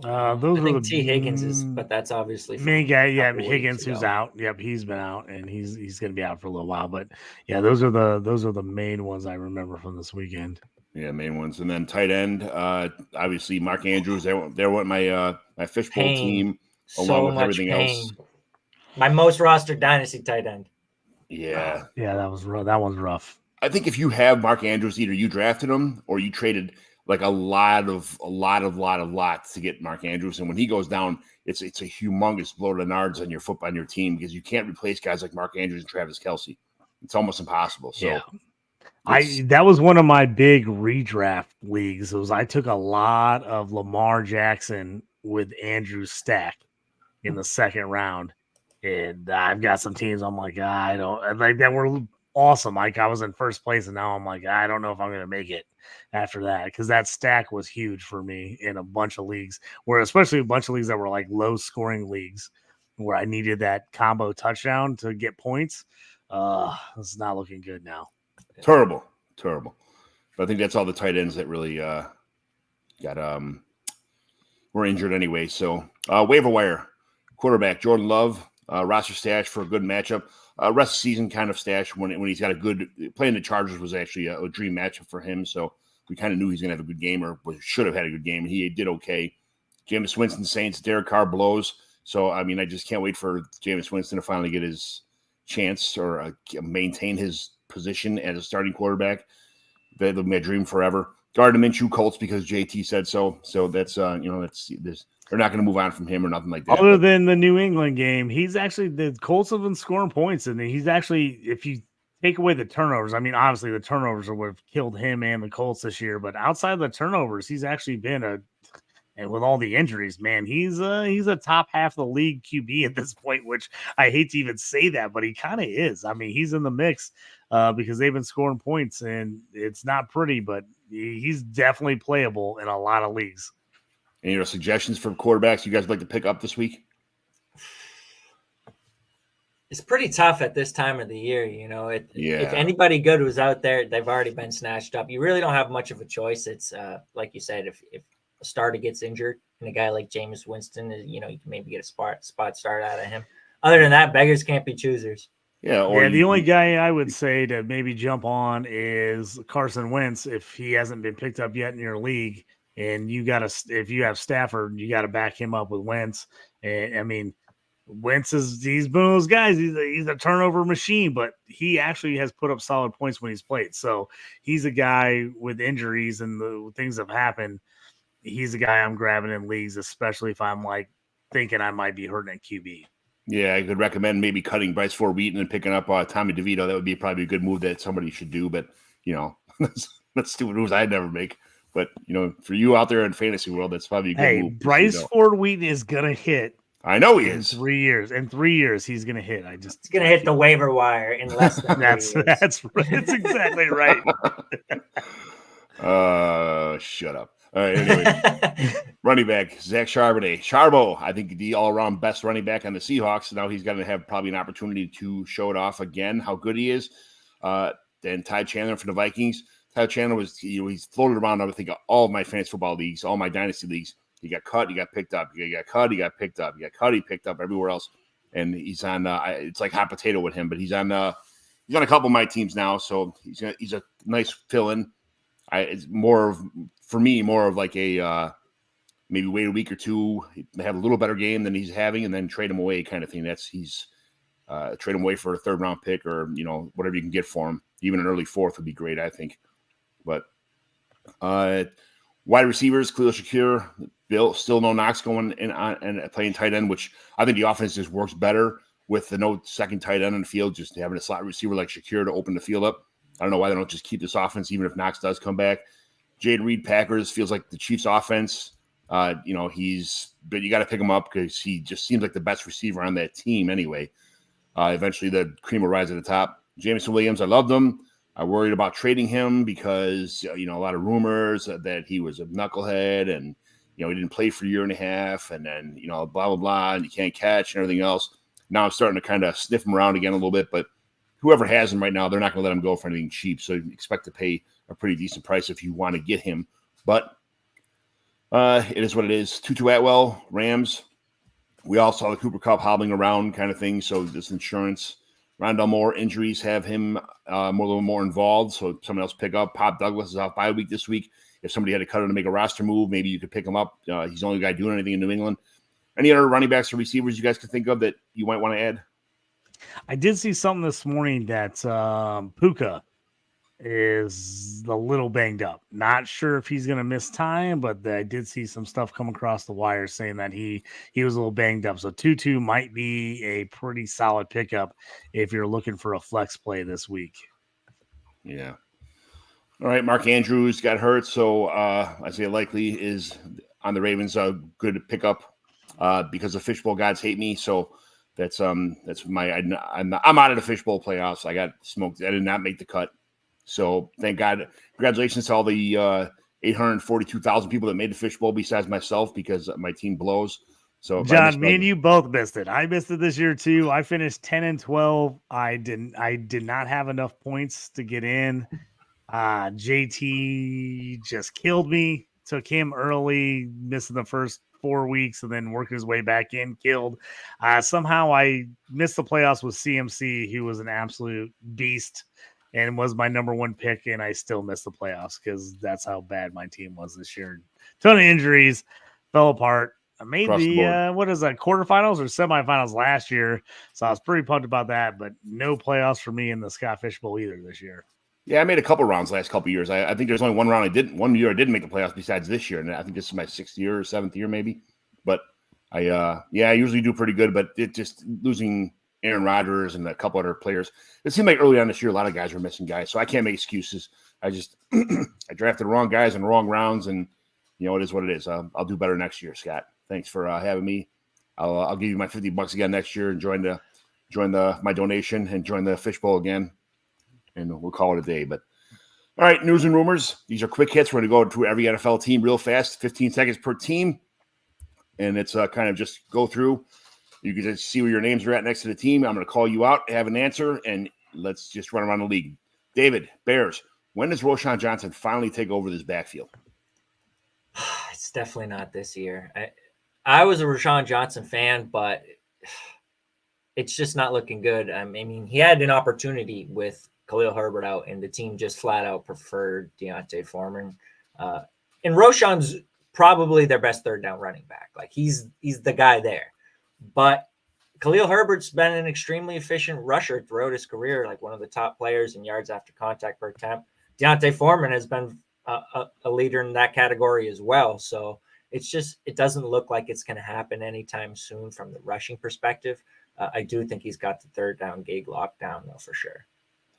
Those I are think the T. Higgins is, but that's obviously main guy. Yeah, Higgins who's out. Yep, he's been out and he's going to be out for a little while. But yeah, those are the main ones I remember from this weekend. Yeah, main ones. And then tight end, obviously Mark Andrews. There went my fishbowl team. Along with everything else. My most rostered dynasty tight end. Yeah. That was rough. That one's rough. I think if you have Mark Andrews, either you drafted him or you traded like a lot to get Mark Andrews. And when he goes down, it's a humongous blow to the nards on your team because you can't replace guys like Mark Andrews and Travis Kelce. It's almost impossible. So that was one of my big redraft leagues. I took a lot of Lamar Jackson with Andrew stack in the 2nd round. And I've got some teams I'm like, I don't like that were awesome. Like I was in first place and now I'm like, I don't know if I'm going to make it after that. Cause that stack was huge for me in a bunch of leagues especially a bunch of leagues that were like low scoring leagues where I needed that combo touchdown to get points. It's not looking good now. Terrible. But I think that's all the tight ends that really were injured anyway. So waiver wire, quarterback Jordan Love, roster stash for a good matchup. Rest of season kind of stash when he's got a good playing the Chargers was actually a dream matchup for him. So we kind of knew he's going to have a good game or should have had a good game. He did okay. Jameis Winston Saints, Derek Carr blows. So I mean, I just can't wait for Jameis Winston to finally get his chance or maintain his position as a starting quarterback. That'll be a dream forever. Gardner Minshew, Colts because JT said so. So that's they're not going to move on from him or nothing like that. Other than the New England game, the Colts have been scoring points, and he's actually, if you take away the turnovers, I mean, obviously the turnovers would have killed him and the Colts this year, but outside of the turnovers, he's actually been and with all the injuries, man, he's a top half of the league QB at this point, which I hate to even say that, but he kind of is. I mean, he's in the mix because they've been scoring points, and it's not pretty, but he's definitely playable in a lot of leagues. Any suggestions for quarterbacks you guys would like to pick up this week? It's pretty tough at this time of the year. If anybody good was out there, they've already been snatched up. You really don't have much of a choice. It's like you said, if a starter gets injured and a guy like Jameis Winston, you can maybe get a spot start out of him. Other than that, beggars can't be choosers. Yeah. Or Yeah, the only guy I would say to maybe jump on is Carson Wentz if he hasn't been picked up yet in your league, and if you have Stafford, you got to back him up with Wentz. And I mean, he's one of those guys. He's a turnover machine, but he actually has put up solid points when he's played. So he's a guy with injuries and the things have happened. He's a guy I'm grabbing in leagues, especially if I'm like thinking I might be hurting at QB. Yeah, I could recommend maybe cutting Bryce Ford Wheaton and picking up Tommy DeVito. That would be probably a good move that somebody should do. But, that's stupid moves I'd never make. But, for you out there in fantasy world, that's probably a good move. Bryce Ford Wheaton is going to hit. I know he is. 3 years. In 3 years, he's going to hit. He's going to hit the waiver wire in less than 3 years. That's exactly right. Shut up. All right, anyway. Running back, Zach Charbonnet. Charbo, I think the all-around best running back on the Seahawks. Now he's going to have probably an opportunity to show it off again, how good he is. Then Ty Chandler for the Vikings. Ty Chandler was, he's floated around, I think, all of my fantasy football leagues, all my dynasty leagues. He got cut, he got picked up. He got cut, he got picked up. He got cut, he picked up everywhere else. And he's on, it's like hot potato with him, but he's on a couple of my teams now, so he's a nice fill-in. It's more of like a maybe wait a week or two, have a little better game than he's having, and then trade him away kind of thing. Trade him away for a third round pick or whatever you can get for him. Even an early fourth would be great, I think. But wide receivers, Khalil Shakir, Bill, still no Knox going in and playing tight end, which I think the offense just works better with the no second tight end in the field, just having a slot receiver like Shakir to open the field up. I don't know why they don't just keep this offense, even if Knox does come back. Jade Reed, Packers, feels like the Chiefs' offense. But you got to pick him up because he just seems like the best receiver on that team anyway. Eventually, the cream will rise to the top. Jameson Williams, I loved him. I worried about trading him because, a lot of rumors that he was a knucklehead and, he didn't play for a year and a half and then, blah, blah, blah, and you can't catch and everything else. Now I'm starting to kind of sniff him around again a little bit, but whoever has him right now, they're not going to let him go for anything cheap. So you expect to pay a pretty decent price if you want to get him. But it is what it is. Tutu Atwell, Rams. We all saw the Cooper Kupp hobbling around kind of thing. So this insurance. Rondell Moore injuries have him a little more involved. So someone else pick up. Pop Douglas is off bye week this week. If somebody had to cut him to make a roster move, maybe you could pick him up. He's the only guy doing anything in New England. Any other running backs or receivers you guys could think of that you might want to add? I did see something this morning that Puka is a little banged up. Not sure if he's going to miss time, but I did see some stuff come across the wire saying that he was a little banged up. So Tutu might be a pretty solid pickup if you're looking for a flex play this week. Yeah. All right. Mark Andrews got hurt. So Isaiah Likely is on the Ravens. A good pickup because the fishbowl gods hate me. So that's I'm out of the fishbowl playoffs. I got smoked. I did not make the cut. So thank God. Congratulations to all the 842,000 people that made the fishbowl besides myself because my team blows. So John, me and you both missed it. I missed it this year too. I finished 10-12. I did not have enough points to get in. JT just killed me. Took him early, missing the first 4 weeks, and then working his way back in, killed. Somehow I missed the playoffs with CMC, who was an absolute beast and was my number one pick, and I still missed the playoffs because that's how bad my team was this year. Ton of injuries, fell apart. I made quarterfinals or semifinals last year, so I was pretty pumped about that, but no playoffs for me in the Scott Fish Bowl either this year. Yeah, I made a couple rounds last couple of years. I think there's only one year I didn't make the playoffs besides this year, and I think this is my 6th year or 7th year maybe. But I usually do pretty good, but it just losing Aaron Rodgers and a couple other players. It seemed like early on this year a lot of guys were missing guys, so I can't make excuses. I drafted the wrong guys in the wrong rounds, and it is what it is. I'll do better next year, Scott. Thanks for having me. I'll give you my $50 again next year and join my donation and join the fishbowl again. And we'll call it a day. But all right, news and rumors. These are quick hits. We're going to go through every NFL team real fast, 15 seconds per team. And it's kind of just go through. You can just see where your names are at next to the team. I'm going to call you out, have an answer, and let's just run around the league. David, Bears, when does Roschon Johnson finally take over this backfield? It's definitely not this year. I was a Roschon Johnson fan, but it's just not looking good. I mean, he had an opportunity with Khalil Herbert out, and the team just flat out preferred Deontay Foreman. And Roshan's probably their best third down running back. Like he's the guy there. But Khalil Herbert's been an extremely efficient rusher throughout his career, like one of the top players in yards after contact per attempt. Deontay Foreman has been a leader in that category as well. So it doesn't look like it's going to happen anytime soon from the rushing perspective. I do think he's got the third down gig locked down, though, for sure.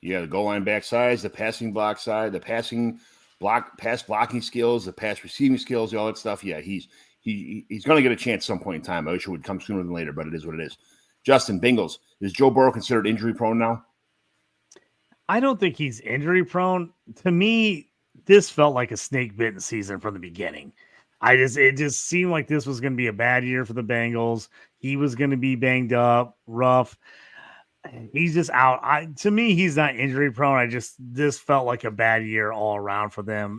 Yeah, the goal line back size, the passing block side, the pass blocking skills, the pass receiving skills, all that stuff. Yeah, he's going to get a chance at some point in time. I wish it would come sooner than later, but it is what it is. Justin, Bengals, is Joe Burrow considered injury prone now? I don't think he's injury prone. To me, this felt like a snake bitten season from the beginning. It just seemed like this was going to be a bad year for the Bengals. He was going to be banged up, rough. He's just out. To me, he's not injury prone. This felt like a bad year all around for them.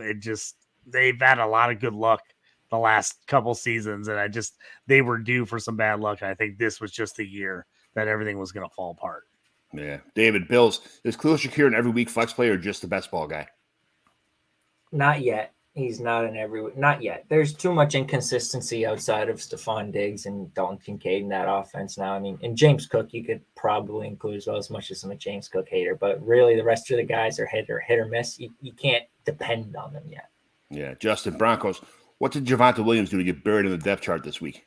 They've had a lot of good luck the last couple seasons, and they were due for some bad luck. And I think this was just the year that everything was going to fall apart. Yeah. David, Bills, is Khalil Shakir an every week flex player or just the best ball guy? Not yet. He's not not yet. There's too much inconsistency outside of Stephon Diggs and Dalton Kincaid in that offense now. I mean, and James Cook, you could probably include as well, as much as I'm a James Cook hater, but really the rest of the guys are hit or miss. You can't depend on them yet. Yeah. Justin, Broncos, what did Javonte Williams do to get buried in the depth chart this week?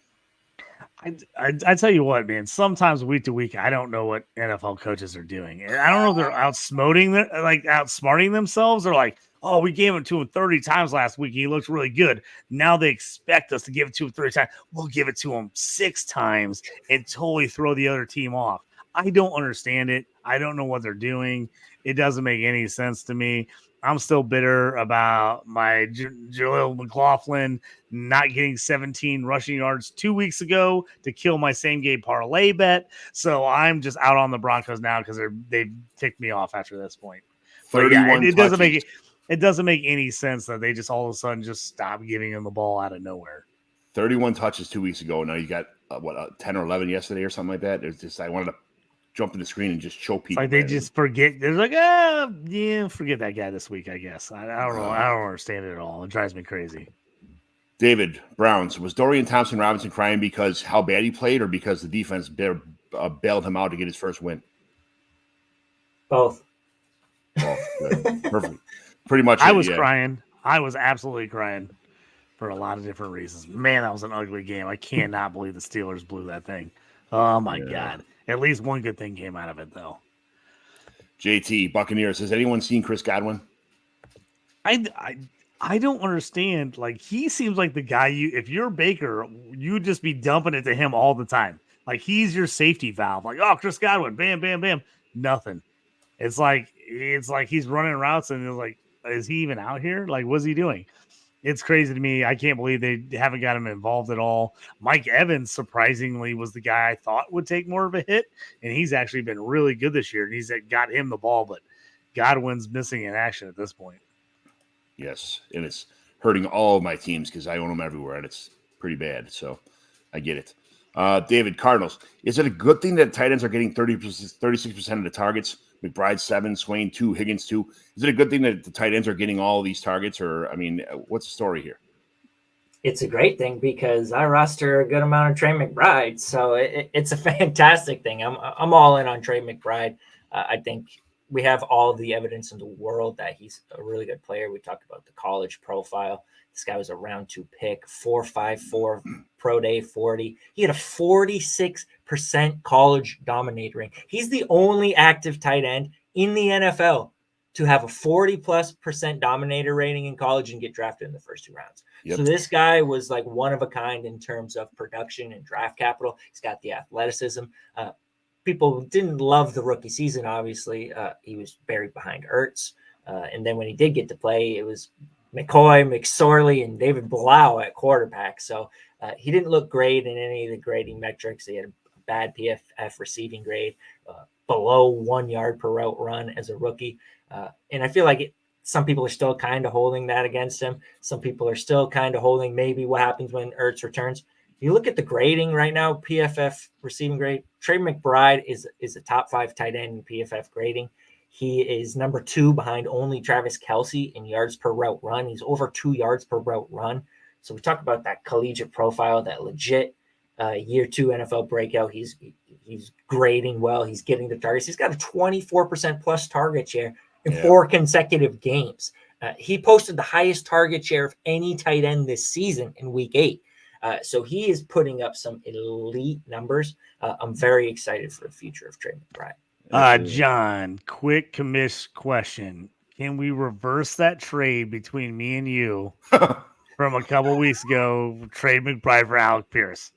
I tell you what, man, sometimes week to week, I don't know what NFL coaches are doing. I don't know if they're outsmarting themselves or like, oh, we gave it to him 30 times last week. He looks really good. Now they expect us to give it to him 30 times. We'll give it to him 6 times and totally throw the other team off. I don't understand it. I don't know what they're doing. It doesn't make any sense to me. I'm still bitter about my Jaleel McLaughlin not getting 17 rushing yards 2 weeks ago to kill my same game parlay bet. So I'm just out on the Broncos now because they've ticked me off after this point. 31 it doesn't make any sense that they just all of a sudden just stop giving him the ball out of nowhere. 31 touches 2 weeks ago. Now you got 10 or 11 yesterday or something like that. It's just I wanted to jump in the screen and just choke people. It's like they just forget. They're like, forget that guy this week, I guess. I don't know. I don't understand it at all. It drives me crazy. David, Browns, was Dorian Thompson-Robinson crying because how bad he played or because the defense bailed him out to get his first win? Both. Oh, good. Perfect. Pretty much. I was crying. I was absolutely crying for a lot of different reasons. Man, that was an ugly game. I cannot believe the Steelers blew that thing. Oh, my God. At least one good thing came out of it, though. JT, Buccaneers, has anyone seen Chris Godwin? I don't understand. Like, he seems like the guy if you're Baker, you'd just be dumping it to him all the time. Like, he's your safety valve. Like, oh, Chris Godwin, bam, bam, bam. Nothing. It's like he's running routes and it's like, is he even out here? Like, what's he doing? It's crazy to me. I can't believe they haven't got him involved at all. Mike Evans, surprisingly, was the guy I thought would take more of a hit, and he's actually been really good this year, and he's got him the ball, but Godwin's missing in action at this point. Yes, and it's hurting all of my teams because I own them everywhere, and it's pretty bad, so I get it. David, Cardinals, is it a good thing that tight ends are getting 36% of the targets? McBride 7, Swain 2, Higgins 2. Is it a good thing that the tight ends are getting all of these targets? Or, I mean, what's the story here? It's a great thing because I roster a good amount of Trey McBride. So it's a fantastic thing. I'm all in on Trey McBride. I think we have all the evidence in the world that he's a really good player. We talked about the college profile. This guy was a round 2 pick, 4.54 pro day 40. He had a 46% college dominator rate. He's the only active tight end in the NFL to have a 40+% dominator rating in college and get drafted in the first 2 rounds. Yep. So this guy was like one of a kind in terms of production and draft capital. He's got the athleticism. People didn't love the rookie season, obviously. He was buried behind Ertz. And then when he did get to play, it was McCoy, McSorley, and David Blau at quarterback. So he didn't look great in any of the grading metrics. He had a bad PFF receiving grade, below 1 yard per route run as a rookie. And I feel like some people are still kind of holding that against him. Some people are still kind of holding maybe what happens when Ertz returns. You look at the grading right now, PFF receiving grade. Trey McBride is a top 5 tight end in PFF grading. He is number 2 behind only Travis Kelce in yards per route run. He's over 2 yards per route run. So we talk about that collegiate profile, that legit year 2 NFL breakout. He's grading well. He's getting the targets. He's got a 24% plus target share in 4 consecutive games. He posted the highest target share of any tight end this season in week 8. So he is putting up some elite numbers. I'm very excited for the future of Trey McBride. John, quick commiss question. Can we reverse that trade between me and you from a couple weeks ago? Trade McBride for Alec Pierce.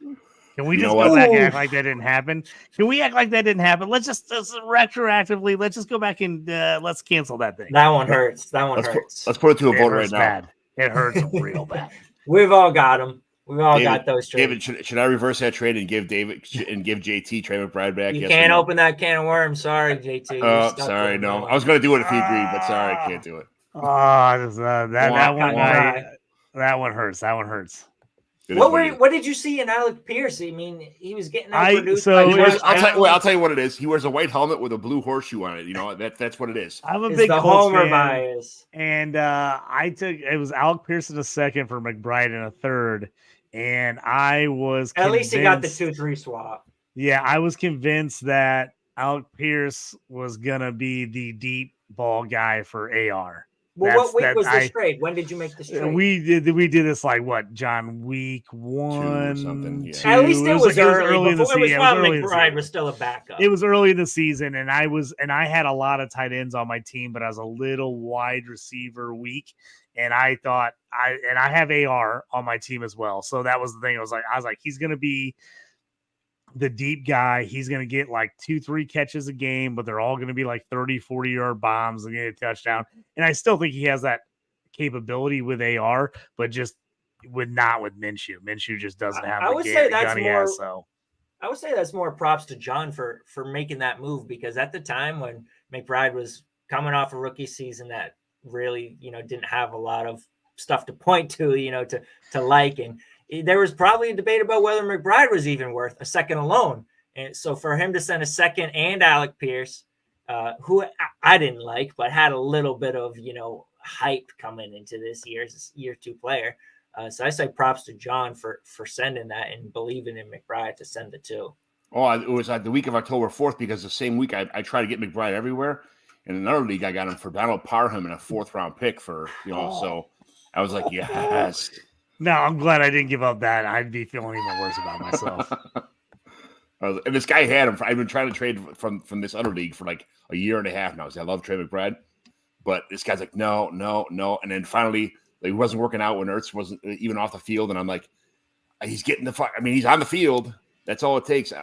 Can we just go back and act like that didn't happen? Can we act like that didn't happen? Let's retroactively, let's just go back and let's cancel that thing. That one hurts. Hurts. Let's put it to a vote right now. Bad. It hurts real bad. We've all got them. We've all got those trades. David, should I reverse that trade and give JT Trey McBride back? You can't open that can of worms. Sorry, JT. Oh, sorry, no. I was going to do it if he agreed, but sorry, I can't do it. That one hurts. That one hurts. What did you see in Alec Pierce? I mean, he was getting outproduced. I'll tell you what it is. He wears a white helmet with a blue horseshoe on it. You know, that's what it is. I'm a big Colts Homer fan, bias. And it was Alec Pierce in a second for McBride in a third. And I was at least he got the 2-3 swap. Yeah, I was convinced that Alec Pierce was gonna be the deep ball guy for AR. Well, what week was this trade? When did you make this trade? We did this like what, John? Week 1, 2 something. Yeah. 2. At least it was early in the season. McBride was still a backup. It was early in the season, and I had a lot of tight ends on my team, but I was a little wide receiver weak. And I thought I have AR on my team as well. So that was the thing. I was like, he's going to be the deep guy. He's going to get like 2-3 catches a game, but they're all going to be like 30, 40-yard bombs and get a touchdown. And I still think he has that capability with AR, but just not with Minshew. Minshew just doesn't have the gun he has. So I would say that's more props to John for making that move, because at the time when McBride was coming off a rookie season that really, didn't have a lot of stuff to point to, to like. And there was probably a debate about whether McBride was even worth a second alone. And so for him to send a second and Alec Pierce, who I didn't like, but had a little bit of, hype coming into this year 2 player. So I say props to John for sending that and believing in McBride to send the 2. Oh, it was the week of October 4th, because the same week I tried to get McBride everywhere. In another league, I got him for Donald Parham in a 4th-round pick so I was like, yes. No, I'm glad I didn't give up that. I'd be feeling even worse about myself. And this guy had him. I've been trying to trade from this other league for like a year and a half now. I love Trey McBride, but this guy's like, no. And then finally, he wasn't working out when Ertz wasn't even off the field. And I'm like, he's getting he's on the field. That's all it takes.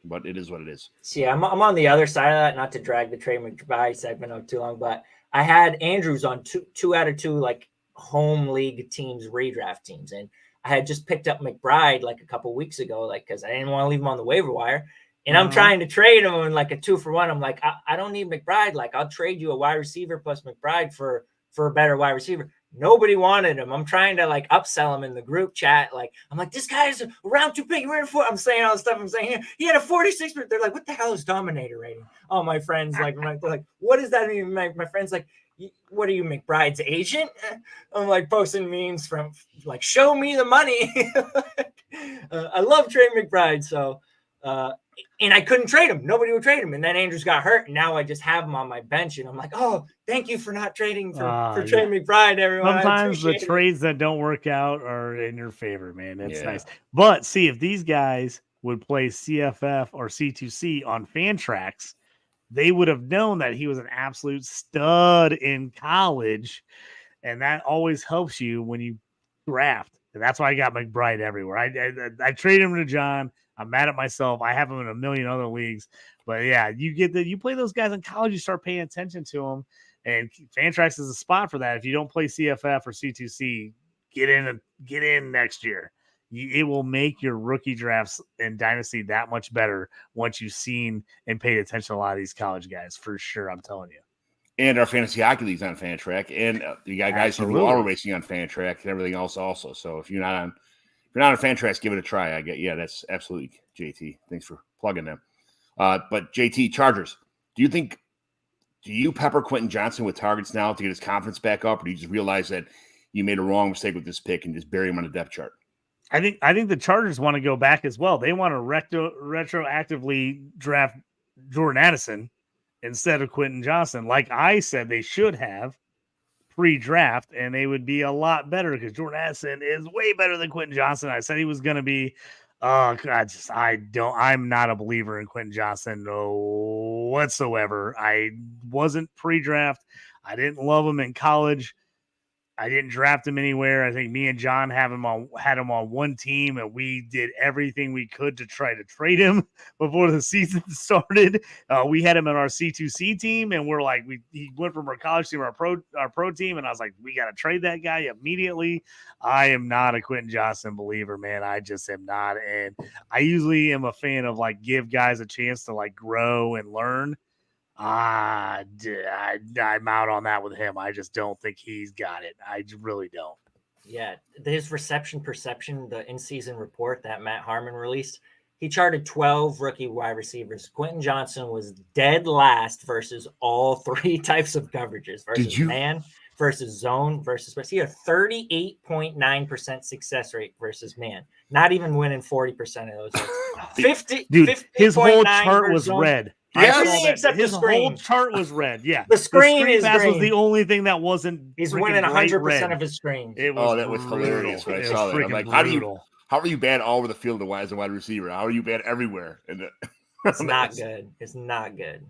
But it is what it is. See, I'm on the other side of that, not to drag the Trey McBride segment out too long, but I had Andrews on two out of 2 like home league teams, redraft teams, and I had just picked up McBride like a couple weeks ago, because I didn't want to leave him on the waiver wire, and I'm trying to trade him in like a 2-for-1. I'm like, I don't need McBride. I'll trade you a wide receiver plus McBride for a better wide receiver. Nobody wanted him. I'm trying to upsell him in the group chat. I'm like, this guy's a round 2 pick. I'm saying all the stuff I'm saying here. He had a 46, but they're like, what the hell is Dominator rating? All my friends they're like, what does that mean? My friend's like, what are you, McBride's agent? I'm posting memes from show me the money. I love Trey McBride. So, and I couldn't trade him. Nobody would trade him. And then Andrews got hurt. And now I just have him on my bench. And I'm like, oh, thank you for not trading for Trey McBride, everyone. Sometimes the trades that don't work out are in your favor, man. It's nice. But see, if these guys would play CFF or C2C on Fantrax, they would have known that he was an absolute stud in college. And that always helps you when you draft. And that's why I got McBride everywhere. I traded him to John. I'm mad at myself. I have him in a million other leagues, but yeah, you play those guys in college, you start paying attention to them, and Fantrax is a spot for that. If you don't play CFF or C2C, get in next year. It will make your rookie drafts and dynasty that much better once you've seen and paid attention to a lot of these college guys, for sure. I'm telling you. And our fantasy hockey league's on Fantrax, and you got guys who are racing on Fantrax and everything else also. So if you're not you're not a Fantrax, give it a try. I get, yeah, that's absolutely JT. Thanks for plugging them. But JT, Chargers, do you pepper Quentin Johnson with targets now to get his confidence back up, or do you just realize that you made a wrong mistake with this pick and just bury him on the depth chart? I think the Chargers want to go back as well. They want to retroactively draft Jordan Addison instead of Quentin Johnson. Like I said, they should have pre-draft, and they would be a lot better because Jordan Addison is way better than Quentin Johnson. I said he was going to be. I'm not a believer in Quentin Johnson whatsoever. I wasn't pre-draft. I didn't love him in college. I didn't draft him anywhere. I think me and John had him on one team, and we did everything we could to try to trade him before the season started. We had him on our C2C team, and we're like, he went from our college team to our pro team, and I was like, we got to trade that guy immediately. I am not a Quentin Johnson believer, man. I just am not, and I usually am a fan of like give guys a chance to like grow and learn. I'm out on that with him. I just don't think he's got it. I really don't. Yeah, his reception perception, the in-season report that Matt Harmon released, he charted 12 rookie wide receivers. Quentin Johnson was dead last versus all three types of coverages versus man, versus zone, versus – he had a 38.9% success rate versus man. Not even winning 40% of those. 50, dude, 50. his whole chart was red. Everything except his the screen. whole chart was red. Yeah, the screen is pass green. Was the only thing that wasn't. He's winning 100% of his screens. That was hilarious. When I saw that, I'm like, how are you bad all over the field as a wide receiver? How are you bad everywhere? It's not good. It's not good.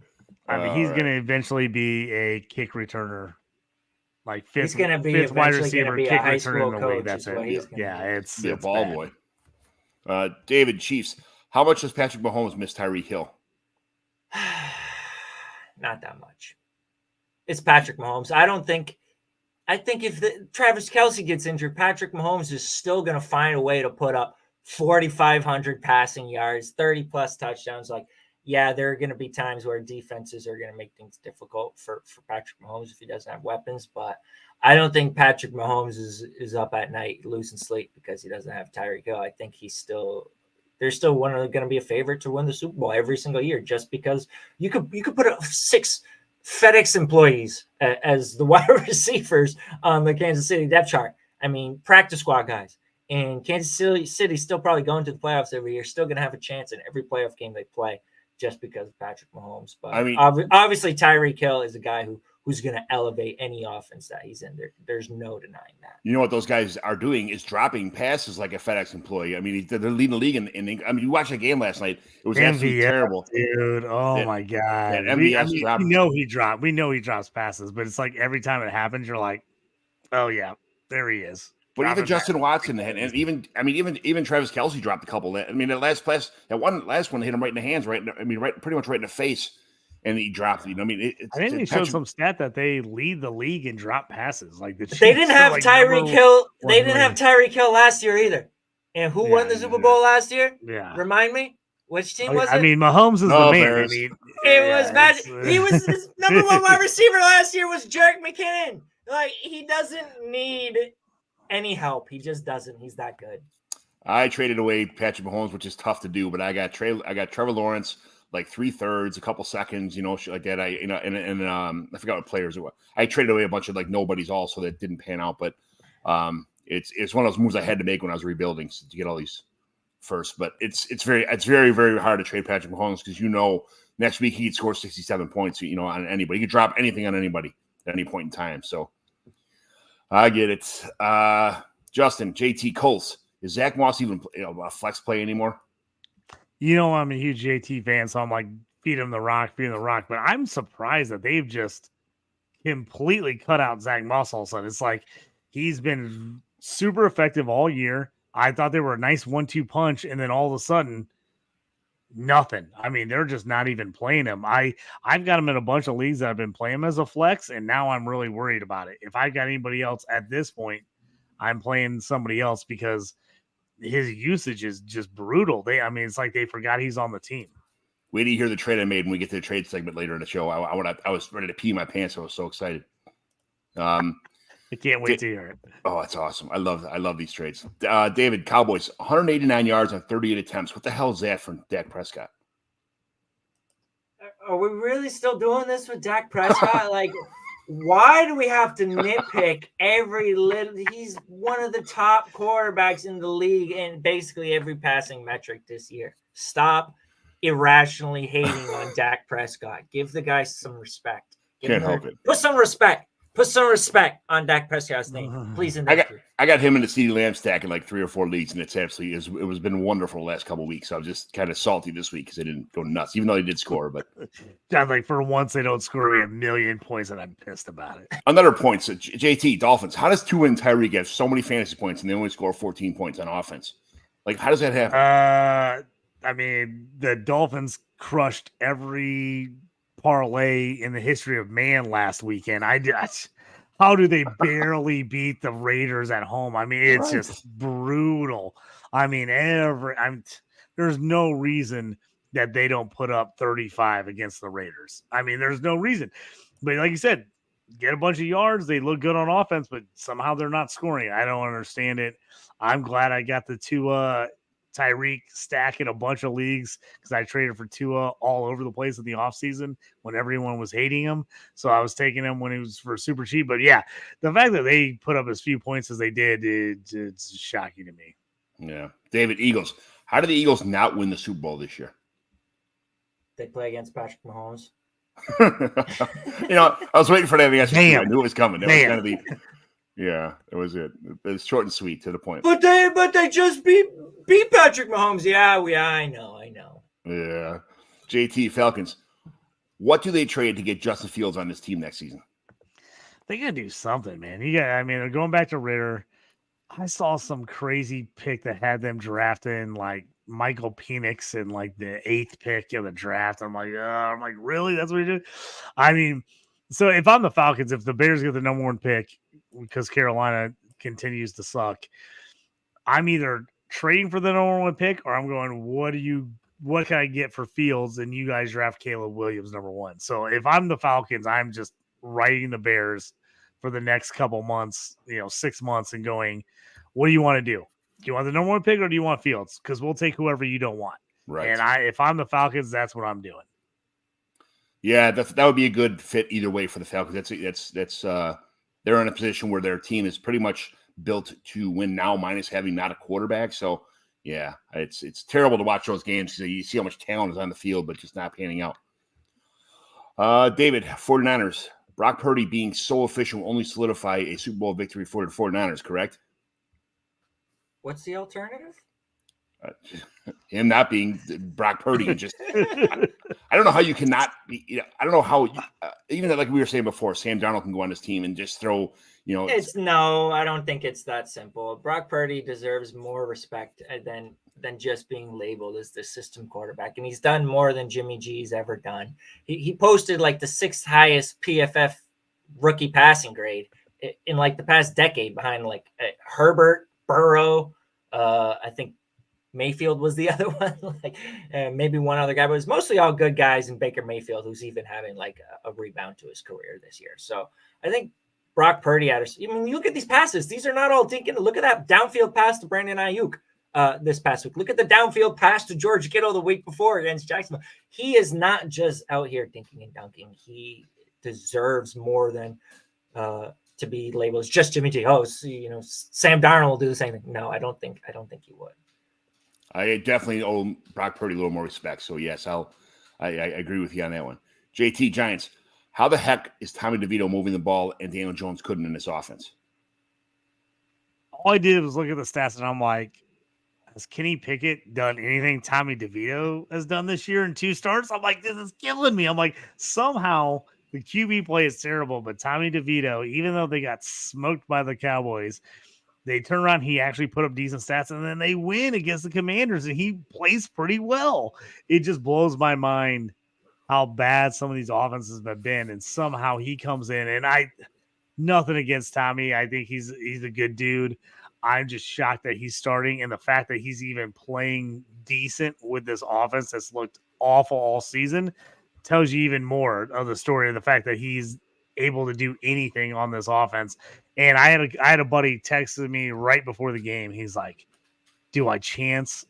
I mean, he's going to eventually be a kick returner, like fifth wide receiver, kick returner in the league. That's it. Yeah, it's a ball boy. David, Chiefs. How much does Patrick Mahomes miss Tyreek Hill? Not that much. It's Patrick Mahomes. I think if Travis Kelce gets injured, Patrick Mahomes is still going to find a way to put up 4,500 passing yards, 30 plus touchdowns. Like, yeah, there are going to be times where defenses are going to make things difficult for Patrick Mahomes if he doesn't have weapons. But I don't think Patrick Mahomes is up at night losing sleep because he doesn't have Tyreek Hill. I think they're still going to be a favorite to win the Super Bowl every single year, just because you could put up 6 FedEx employees as the wide receivers on the Kansas City depth chart. I mean, practice squad guys. And Kansas City still probably going to the playoffs every year, still going to have a chance in every playoff game they play just because of Patrick Mahomes. But I mean, obviously Tyreek Hill is a guy who's going to elevate any offense that he's in there. There's no denying that. You know what those guys are doing is dropping passes like a FedEx employee. I mean, they're leading the league. I mean, you watched the game last night. It was absolutely terrible. Dude, my God. We know he drops passes, but it's like every time it happens, you're like, oh, yeah, there he is. But even Justin Watson and even Travis Kelce dropped a couple. I mean, that last one hit him right in the hands, pretty much right in the face. And he dropped it. I mean, I think they showed some stat that they lead the league in drop passes. Like they didn't have Tyreek Hill. They didn't have Tyreek Hill last year either. And who won the Super Bowl last year? Yeah, remind me. Which team was it? I mean, Mahomes is the man. Bears. I mean, it was magic. He was his number one wide receiver last year was Jerick McKinnon. Like, he doesn't need any help. He just doesn't. He's that good. I traded away Patrick Mahomes, which is tough to do, but I got Trevor Lawrence. Like 3/3, a couple seconds, shit like that. I forgot what players it was. I traded away a bunch of like nobodies also that didn't pan out, but it's one of those moves I had to make when I was rebuilding to get all these first. But it's very, very hard to trade Patrick Mahomes because next week he'd score 67 points, on anybody. He could drop anything on anybody at any point in time. So I get it. Justin, JT Colts, is Zach Moss even a flex play anymore? I'm a huge JT fan, so I'm like, feed him the rock. But I'm surprised that they've just completely cut out Zach Moss all of a sudden. It's like he's been super effective all year. I thought they were a nice 1-2 punch, and then all of a sudden, nothing. I mean, they're just not even playing him. I've got him in a bunch of leagues that I've been playing him as a flex, and now I'm really worried about it. If I've got anybody else at this point, I'm playing somebody else because his usage is just brutal. It's like they forgot he's on the team. Wait till you hear the trade I made when we get to the trade segment later in the show. I was ready to pee my pants. I was so excited. I can't wait to hear it. Oh, that's awesome. I love these trades. David, Cowboys, 189 yards on 38 attempts. What the hell is that from Dak Prescott? Are we really still doing this with Dak Prescott? Like, why do we have to nitpick every little? He's one of the top quarterbacks in the league in basically every passing metric this year. Stop irrationally hating on Dak Prescott. Give the guy some respect. Can't help it. Put some respect. Put some respect on Dak Prescott's name, please. I got him in the CeeDee Lamb stack in like 3 or 4 leagues, and it was been wonderful the last couple of weeks. I was just kind of salty this week because they didn't go nuts, even though they did score. But John, like for once they don't score me 1,000,000 points, and I'm pissed about it. Another point, so JT Dolphins. How does Tua and Tyreek get so many fantasy points and they only score 14 points on offense? Like, how does that happen? I mean, the Dolphins crushed every parlay in the history of man last weekend. How do they barely beat the Raiders at home? I mean, it's just brutal. I mean, there's no reason that they don't put up 35 against the Raiders. I mean, there's no reason. But like you said, get a bunch of yards. They look good on offense, but somehow they're not scoring. I don't understand it. I'm glad I got the Tua Tyreek stack in a bunch of leagues because I traded for Tua all over the place in the offseason when everyone was hating him. So I was taking him when he was for super cheap. But yeah, the fact that they put up as few points as they did, it's shocking to me. Yeah. David, Eagles. How did the Eagles not win the Super Bowl this year? They play against Patrick Mahomes. I was waiting for that answer. I knew it was coming. That was Damn. kind of the yeah, it was it. It's short and sweet to the point. But they just beat Patrick Mahomes. Yeah, I know. Yeah. JT Falcons. What do they trade to get Justin Fields on this team next season? They gotta do something, man. They're going back to Ritter. I saw some crazy pick that had them drafting like Michael Penix in like the 8th pick of the draft. I'm like, really? That's what you do? I mean, so if I'm the Falcons, if the Bears get the number 1 pick because Carolina continues to suck, I'm either trading for the number 1 pick or I'm going, what can I get for Fields? And you guys draft Caleb Williams number 1. So if I'm the Falcons, I'm just writing the Bears for the next couple months, 6 months, and going, what do you want to do? Do you want the number 1 pick or do you want Fields? Because we'll take whoever you don't want. Right. And if I'm the Falcons, that's what I'm doing. Yeah, that would be a good fit either way for the Falcons. That's they're in a position where their team is pretty much built to win now, minus having not a quarterback. So yeah, it's terrible to watch those games because you see how much talent is on the field, but just not panning out. David, 49ers. Brock Purdy being so efficient will only solidify a Super Bowl victory for the 49ers, correct? What's the alternative? Him not being Brock Purdy. Just I don't know how you cannot be. I don't know how even like we were saying before, Sam Darnold can go on his team and just throw. I don't think it's that simple. Brock Purdy deserves more respect than just being labeled as the system quarterback, and he's done more than Jimmy G's ever done. He posted like the 6th highest PFF rookie passing grade in like the past decade, behind like Herbert, Burrow. I think Mayfield was the other one, maybe one other guy, but it's mostly all good guys, and Baker Mayfield, who's even having like a rebound to his career this year. So I think Brock Purdy, you look at these passes. These are not all dinking. Look at that downfield pass to Brandon Ayuk this past week. Look at the downfield pass to George Kittle the week before against Jacksonville. He is not just out here dinking and dunking. He deserves more than to be labeled as just Jimmy G. Sam Darnold will do the same thing. No, I don't think he would. I definitely owe Brock Purdy a little more respect. So yes, I agree with you on that one. JT Giants. How the heck is Tommy DeVito moving the ball and Daniel Jones couldn't in this offense? All I did was look at the stats, and I'm like, has Kenny Pickett done anything Tommy DeVito has done this year in 2 starts? I'm like, this is killing me. I'm like, somehow the QB play is terrible, but Tommy DeVito, even though they got smoked by the Cowboys, they turn around, he actually put up decent stats, and then they win against the Commanders, and he plays pretty well. It just blows my mind how bad some of these offenses have been, and somehow he comes in, and nothing against Tommy. I think he's a good dude. I'm just shocked that he's starting, and the fact that he's even playing decent with this offense that's looked awful all season tells you even more of the story of the fact that he's able to do anything on this offense. And I had a buddy texted me right before the game. He's like, "Do I chance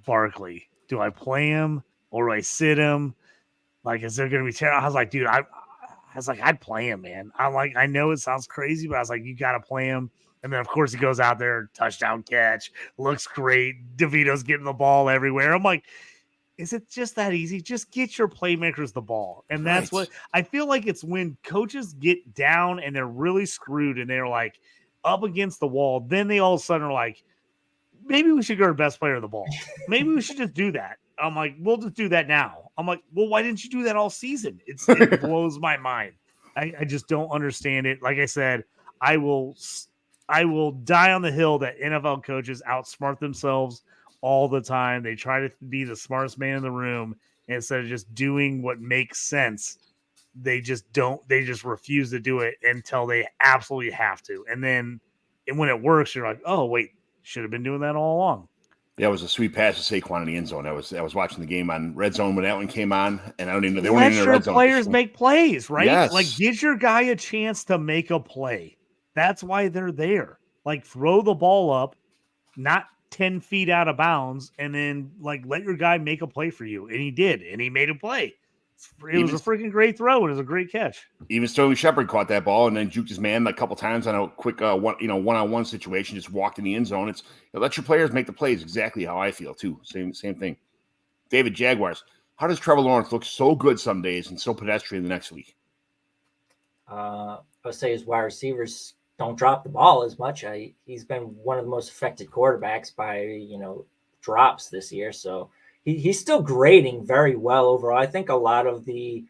Barkley? Do I play him or do I sit him? Like, is there going to be?" I was like, "Dude, I'd play him, man. I know it sounds crazy, but I was like, you got to play him." And then, of course, he goes out there, touchdown catch, looks great. DeVito's getting the ball everywhere. I'm like, is it just that easy? Just get your playmakers the ball. And that's what I feel like. It's when coaches get down and they're really screwed and they're like up against the wall. Then they all of a sudden are like, maybe we should go to best player of the ball. Maybe we should just do that. I'm like, we'll just do that now. I'm like, well, why didn't you do that all season? It blows my mind. I just don't understand it. Like I said, I will die on the hill that NFL coaches outsmart themselves all the time. They try to be the smartest man in the room, and instead of just doing what makes sense, they just refuse to do it until they absolutely have to. And when it works, you're like, oh, wait, should have been doing that all along. That was a sweet pass to Saquon in the end zone. I was watching the game on Red Zone when that one came on, and I don't even know they weren't in the Red Zone. Players make plays, right? Yes. Like, give your guy a chance to make a play. That's why they're there. Like, throw the ball up, not 10 feet out of bounds, and then like let your guy make a play for you. And he did, and he made a play. It was a freaking great throw. It was a great catch. Even Sterling Shepard caught that ball and then juked his man a couple times on a quick one-on-one situation. Just walked in the end zone. It's let your players make the plays. Exactly how I feel too. Same thing. David, Jaguars. How does Trevor Lawrence look so good some days and so pedestrian the next week? I would say his wide receivers don't drop the ball as much. He's been one of the most affected quarterbacks by drops this year. So he's still grading very well overall. I think a lot of the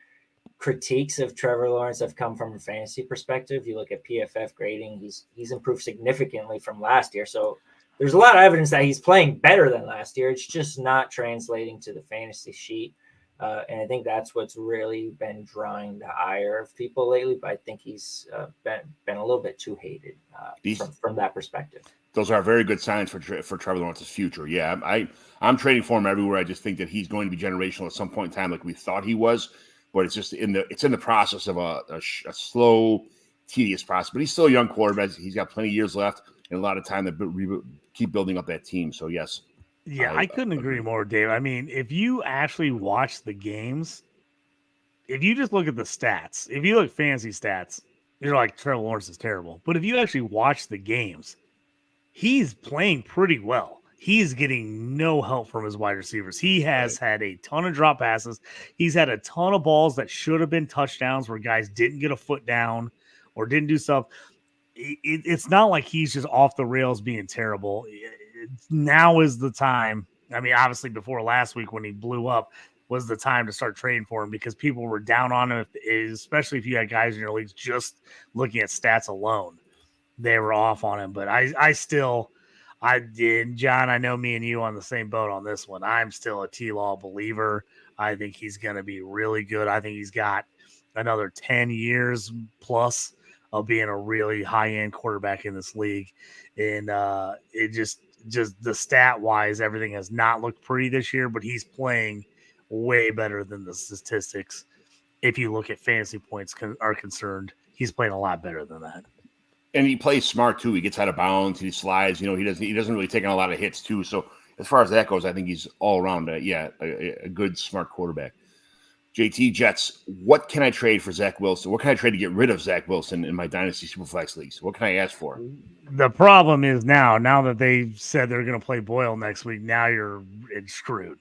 critiques of Trevor Lawrence have come from a fantasy perspective. You look at PFF grading, he's improved significantly from last year. So there's a lot of evidence that he's playing better than last year. It's just not translating to the fantasy sheet. And I think that's what's really been drawing the ire of people lately. But I think he's been a little bit too hated from that perspective. Those are very good signs for Trevor Lawrence's future. Yeah, I'm trading for him everywhere. I just think that he's going to be generational at some point in time, like we thought he was. But it's just in the process of a slow, tedious process. But he's still a young quarterback. He's got plenty of years left and a lot of time to keep building up that team. So yes. Yeah, I couldn't agree more, Dave. I mean, if you actually watch the games, if you just look at the stats, if you look at fantasy stats, you're like, Trevor Lawrence is terrible. But if you actually watch the games, he's playing pretty well. He's getting no help from his wide receivers. He has had a ton of drop passes. He's had a ton of balls that should have been touchdowns where guys didn't get a foot down or didn't do stuff. It's not like he's just off the rails being terrible. Now is the time. I mean, obviously before last week when he blew up was the time to start trading for him because people were down on him, especially if you had guys in your leagues just looking at stats alone. They were off on him. But I did, John, I know me and you on the same boat on this one. I'm still a T-Law believer. I think he's going to be really good. I think he's got another 10 years plus of being a really high-end quarterback in this league. And it just the stat-wise, everything has not looked pretty this year, but he's playing way better than the statistics. If you look at fantasy points are concerned, he's playing a lot better than that. And he plays smart too. He gets out of bounds. He slides. He doesn't really take on a lot of hits too. So as far as that goes, I think he's all around. A good smart quarterback. JT Jets. What can I trade for Zach Wilson? What can I trade to get rid of Zach Wilson in my Dynasty Superflex leagues? What can I ask for? The problem is now that they said they're going to play Boyle next week, now you're screwed.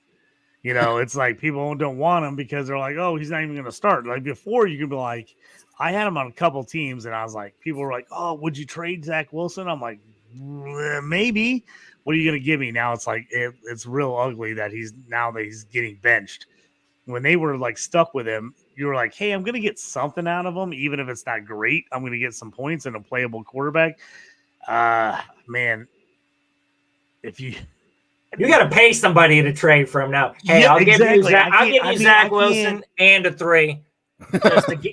It's like people don't want him because they're like, oh, he's not even going to start. Like before, you could be like, I had him on a couple teams, and I was like, people were like, oh, would you trade Zach Wilson? I'm like, maybe. What are you going to give me? Now it's like it's real ugly that he's getting benched. When they were like stuck with him, you were like, hey, I'm going to get something out of him, even if it's not great. I'm going to get some points and a playable quarterback. Man, if you got to pay somebody to trade for him now. Hey, yeah, I'll give you exactly. Zach Wilson and a 3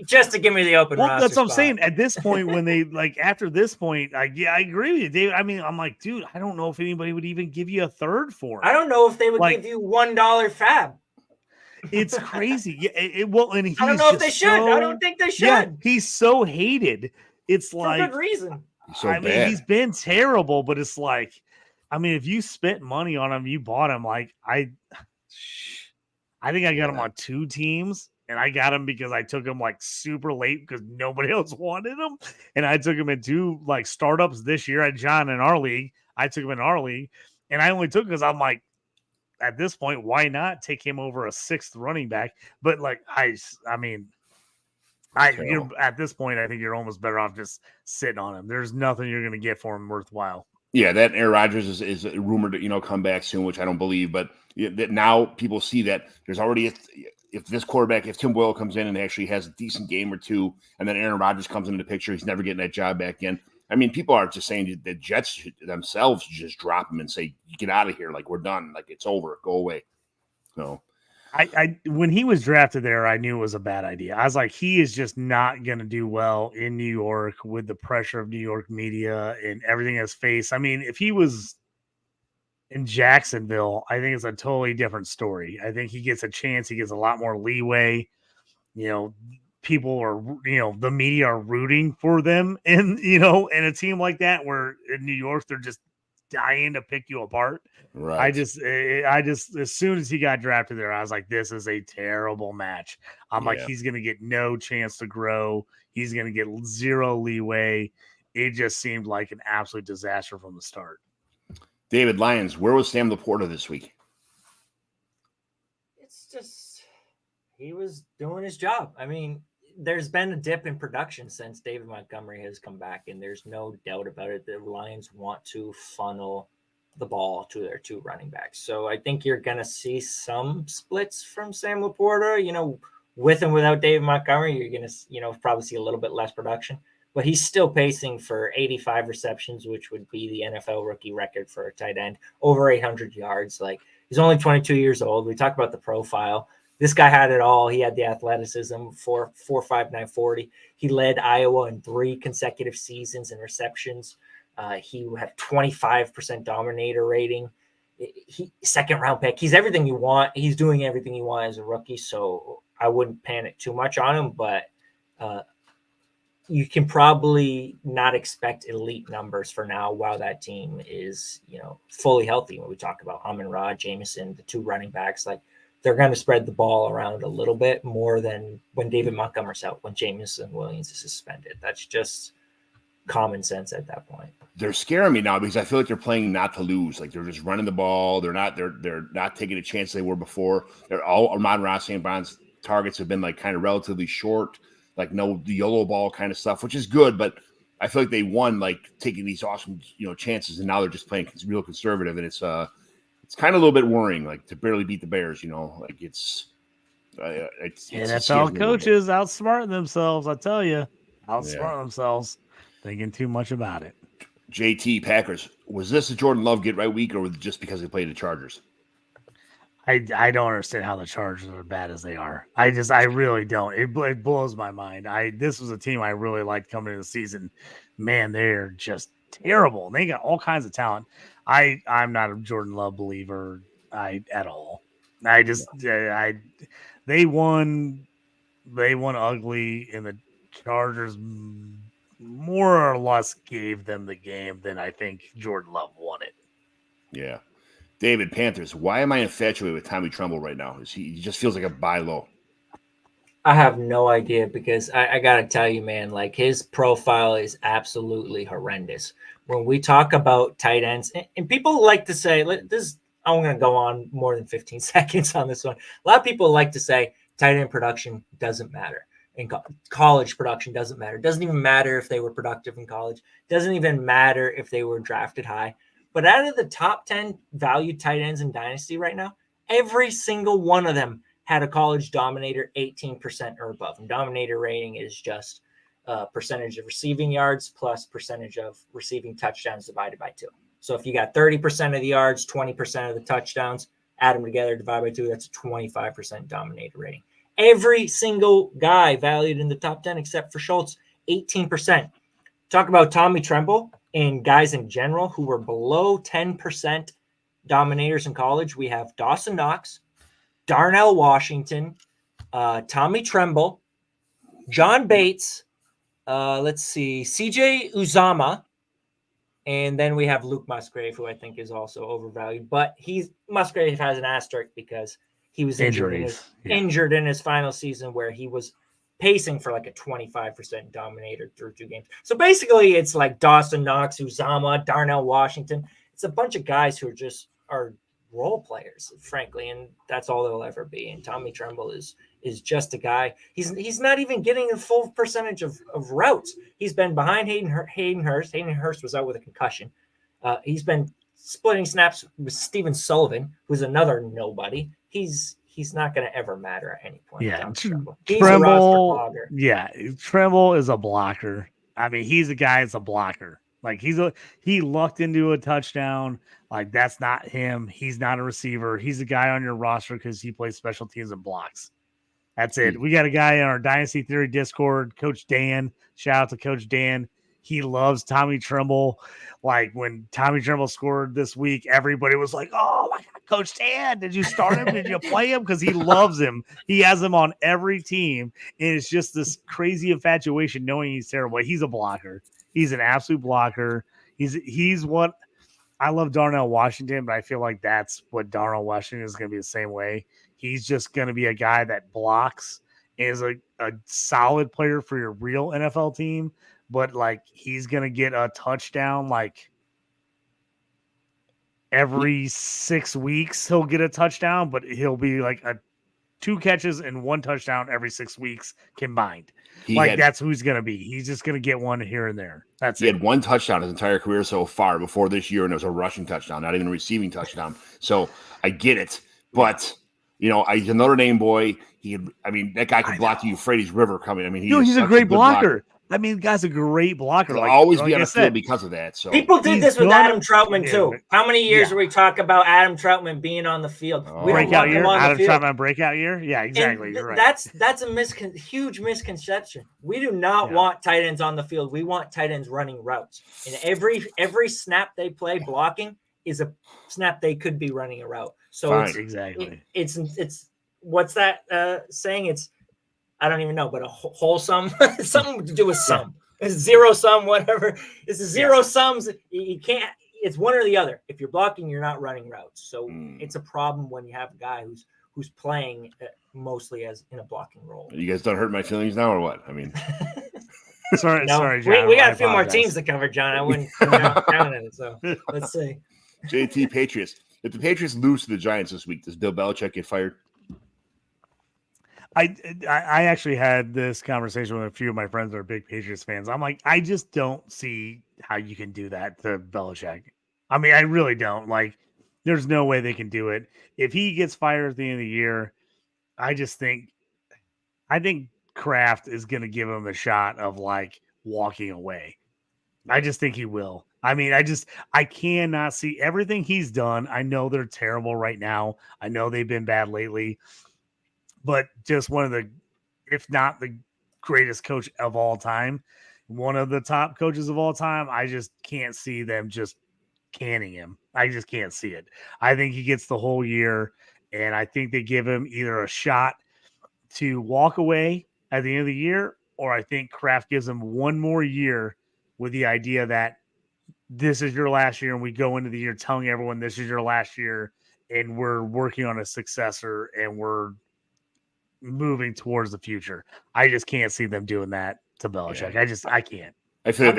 just to give me the open roster. That's what I'm spot. saying. At this point, when they after this point, I agree with you, David. I mean, I'm like, dude, I don't know if anybody would even give you a third for him. I don't know if they would give you $1 fab. It's crazy. Yeah, and he's I don't know if they should. I don't think they should. Yeah, he's so hated. It's for like good reason. He's so I mean, bad. he's been terrible, but it's like, I mean, if you spent money on him, you bought him. Like I think I got him on 2 teams, and I got him because I took him like super late because nobody else wanted him, and I took him in 2 like startups this year. John in our league, I took him in our league, and I only took because I'm like, at this point, why not take him over a 6th running back? But like, I mean. You're at this point, I think you're almost better off just sitting on him. There's nothing you're going to get for him worthwhile. Yeah, that Aaron Rodgers is rumored to come back soon, which I don't believe. But that now people see that there's already if this quarterback, if Tim Boyle comes in and actually has a decent game or 2, and then Aaron Rodgers comes into the picture, he's never getting that job back again. I mean, people are just saying that Jets themselves just drop him and say, "Get out of here! Like we're done! Like it's over! Go away!" So. I when he was drafted there, I knew it was a bad idea. I was like, he is just not going to do well in New York with the pressure of New York media and everything in his face. I mean, if he was in Jacksonville, I think it's a totally different story. I think he gets a chance. He gets a lot more leeway. People are, the media are rooting for them. And, in a team like that, where in New York, they're just dying to pick you apart. Right. I just, as soon as he got drafted there, I was like, this is a terrible match. I'm like, he's going to get no chance to grow. He's going to get 0 leeway. It just seemed like an absolute disaster from the start. David Lyons, where was Sam Laporta this week? It's just, he was doing his job. I mean, there's been a dip in production since David Montgomery has come back, and there's no doubt about it. The Lions want to funnel the ball to their 2 running backs. So I think you're going to see some splits from Sam Laporta, with and without David Montgomery. You're going to, probably see a little bit less production, but he's still pacing for 85 receptions, which would be the NFL rookie record for a tight end, over 800 yards. Like, he's only 22 years old. We talk about the profile. This guy had it all. He had the athleticism, 4.59 40. He led Iowa in 3 consecutive seasons in receptions. He had 25% dominator rating. He 2nd round pick. He's everything you want. He's doing everything you want as a rookie. So I wouldn't panic too much on him, but you can probably not expect elite numbers for now while that team is, fully healthy. When we talk about Amon-Ra, Jameson, the 2 running backs, like, they're going to spread the ball around a little bit more than when David Montgomery's out, when Jameson Williams is suspended. That's just common sense at that point. They're scaring me now because I feel like they're playing not to lose. Like, they're just running the ball. They're not taking a chance they were before. They're all Amon-Ra St. Brown's targets have been like kind of relatively short, like the YOLO ball kind of stuff, which is good. But I feel like they won like taking these awesome, chances, and now they're just playing real conservative, and it's kind of a little bit worrying, like to barely beat the Bears, like it's NFL coaches outsmarting themselves. I tell you, themselves, thinking too much about it. JT Packers, was this a Jordan Love get right week, or was it just because they played the Chargers? I don't understand how the Chargers are bad as they are. I really don't. It blows my mind. This was a team I really liked coming into the season. Man, they're just terrible. They got all kinds of talent. I'm not a Jordan Love believer at all. They won ugly, and the Chargers more or less gave them the game than I think Jordan Love won it. Yeah. David, Panthers, why am I infatuated with Tommy Tremble right now? He just feels like a buy low. I have no idea, because I got to tell you, man, like, his profile is absolutely horrendous. When we talk about tight ends, and people like to say, this, I'm going to go on more than 15 seconds on this one. A lot of people like to say tight end production doesn't matter. In college production doesn't matter. It doesn't even matter if they were productive in college. It doesn't even matter if they were drafted high. But out of the top 10 valued tight ends in Dynasty right now, every single one of them had a college dominator 18% or above. And dominator rating is just percentage of receiving yards plus percentage of receiving touchdowns divided by 2. So if you got 30% of the yards, 20% of the touchdowns, add them together, divide by 2, that's a 25% dominator rating. Every single guy valued in the top 10 except for Schultz, 18%. Talk about Tommy Tremble and guys in general who were below 10% dominators in college. We have Dawson Knox, Darnell Washington, Tommy Tremble, John Bates, CJ Uzama, And then we have Luke Musgrave, who I think is also overvalued, but Musgrave has an asterisk because he was injured in his final season, where he was pacing for like a 25% dominator through 2 games. So basically it's like Dawson Knox, Uzama, Darnell Washington. It's a bunch of guys who are role players, frankly, and that's all they'll ever be. And Tommy Tremble is just a guy. He's not even getting a full percentage of routes. He's been behind Hayden Hurst. Hayden Hurst was out with a concussion. He's been splitting snaps with Steven Sullivan, who's another nobody. He's not going to ever matter at any point. Yeah, Tremble. Tremble is a blocker. I mean, he's a guy that's a blocker. Like he lucked into a touchdown. Like that's not him. He's not a receiver. He's a guy on your roster because he plays special teams and blocks. That's it. We got a guy in our Dynasty Theory Discord, Coach Dan. Shout out to Coach Dan. He loves Tommy Tremble. Like when Tommy Tremble scored this week, everybody was like, "Oh my God, Coach Dan, did you start him? Did you play him?" Because he loves him. He has him on every team, and it's just this crazy infatuation knowing he's terrible. He's a blocker. He's an absolute blocker. He's what I love Darnell Washington, but I feel like that's what Darnell Washington is going to be the same way. He's just going to be a guy that blocks, is a solid player for your real NFL team, but like he's going to get a touchdown like every 6 weeks. He'll get a touchdown, but he'll be like 2 catches and 1 touchdown every 6 weeks combined. That's who he's going to be. He's just going to get one here and there. He had 1 touchdown his entire career so far before this year, and it was a rushing touchdown, not even a receiving touchdown. So I get it, but he's a Notre Dame boy. That guy could block the Euphrates River coming. I mean, he's a great blocker. I mean, the guy's a great blocker. He'll always be on the field because of that. So people did this with Adam Troutman too. How many years do we talk about Adam Troutman being on the field? Breakout year, Adam Troutman breakout year. Yeah, exactly. You're right. That's a huge misconception. We do not want tight ends on the field. We want tight ends running routes. And every snap they play blocking is a snap they could be running a route. So it's what's that saying? It's I don't even know, but a wholesome something to do with sum. It's zero sum, whatever. It's a zero sums. You can't. It's one or the other. If you're blocking, you're not running routes. So it's a problem when you have a guy who's playing mostly as in a blocking role. You guys don't hurt my feelings now, or what? I mean, sorry, John. We got a few more teams to cover, John. I wouldn't count in it. So let's see. JT Patriots. If the Patriots lose to the Giants this week, does Bill Belichick get fired? I actually had this conversation with a few of my friends that are big Patriots fans. I'm like, I just don't see how you can do that to Belichick. I mean, I really don't. Like, there's no way they can do it. If he gets fired at the end of the year, I think Kraft is going to give him a shot of like walking away. I just think he will. I mean, I cannot see everything he's done. I know they're terrible right now. I know they've been bad lately. But just one of the, if not the greatest coach of all time, one of the top coaches of all time, I just can't see them just canning him. I just can't see it. I think he gets the whole year, and I think they give him either a shot to walk away at the end of the year, or I think Kraft gives him one more year with the idea that this is your last year, and we go into the year telling everyone this is your last year, and we're working on a successor, and we're moving towards the future. I just can't see them doing that to Belichick. Yeah. I can't. I feel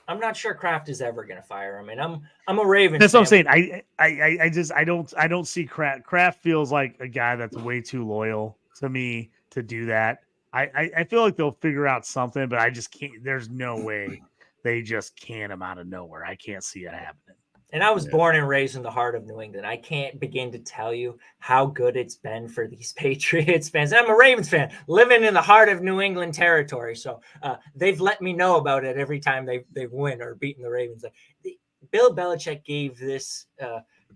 I'm not sure Kraft is ever going to fire him. And I'm a Ravens. That's what I'm saying. I don't see Kraft. Kraft feels like a guy that's way too loyal to me to do that. I feel like they'll figure out something, but I just can't. There's no way they just can him out of nowhere. I can't see it happening. And I was born and raised in the heart of New England. I can't begin to tell you how good it's been for these Patriots fans. I'm a Ravens fan living in the heart of New England territory. So they've let me know about it every time they've win or beaten the Ravens. Bill Belichick gave this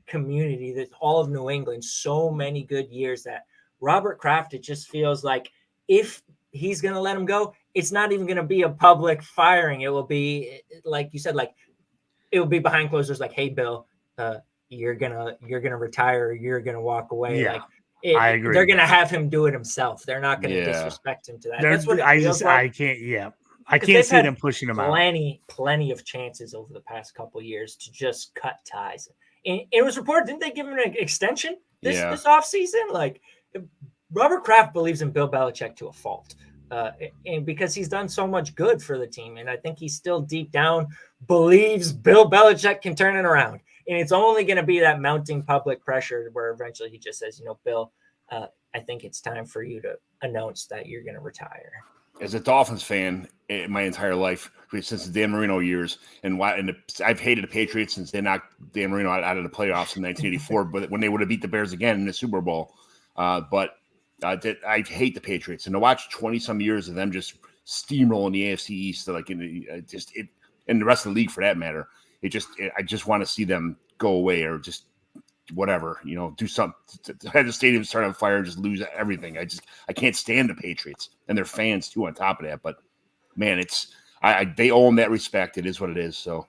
community, that all of New England, so many good years that Robert Kraft, it just feels like if he's going to let him go, it's not even going to be a public firing. It will be, like you said, like, it will be behind closed doors, like, hey, Bill, you're gonna retire, you're gonna walk away. Yeah, like, I agree. They're gonna have him do it himself. They're not gonna disrespect him to that. That's what I can't. Yeah, I can't see them pushing him out. Plenty of chances over the past couple of years to just cut ties. And it was reported, didn't they give him an extension this offseason? Like, Robert Kraft believes in Bill Belichick to a fault. And because he's done so much good for the team. And I think he still deep down believes Bill Belichick can turn it around. And it's only going to be that mounting public pressure where eventually he just says, Bill, I think it's time for you to announce that you're going to retire. As a Dolphins fan my entire life, since the Dan Marino years, I've hated the Patriots since they knocked Dan Marino out of the playoffs in 1984, but when they would have beat the Bears again in the Super Bowl. But I hate the Patriots, and to watch 20-some years of them just steamrolling the AFC East, like and the rest of the league for that matter, I just want to see them go away or just whatever, do something to have the stadium start on fire and just lose everything. I can't stand the Patriots and their fans too on top of that. But man, they owe them that respect. It is what it is. So,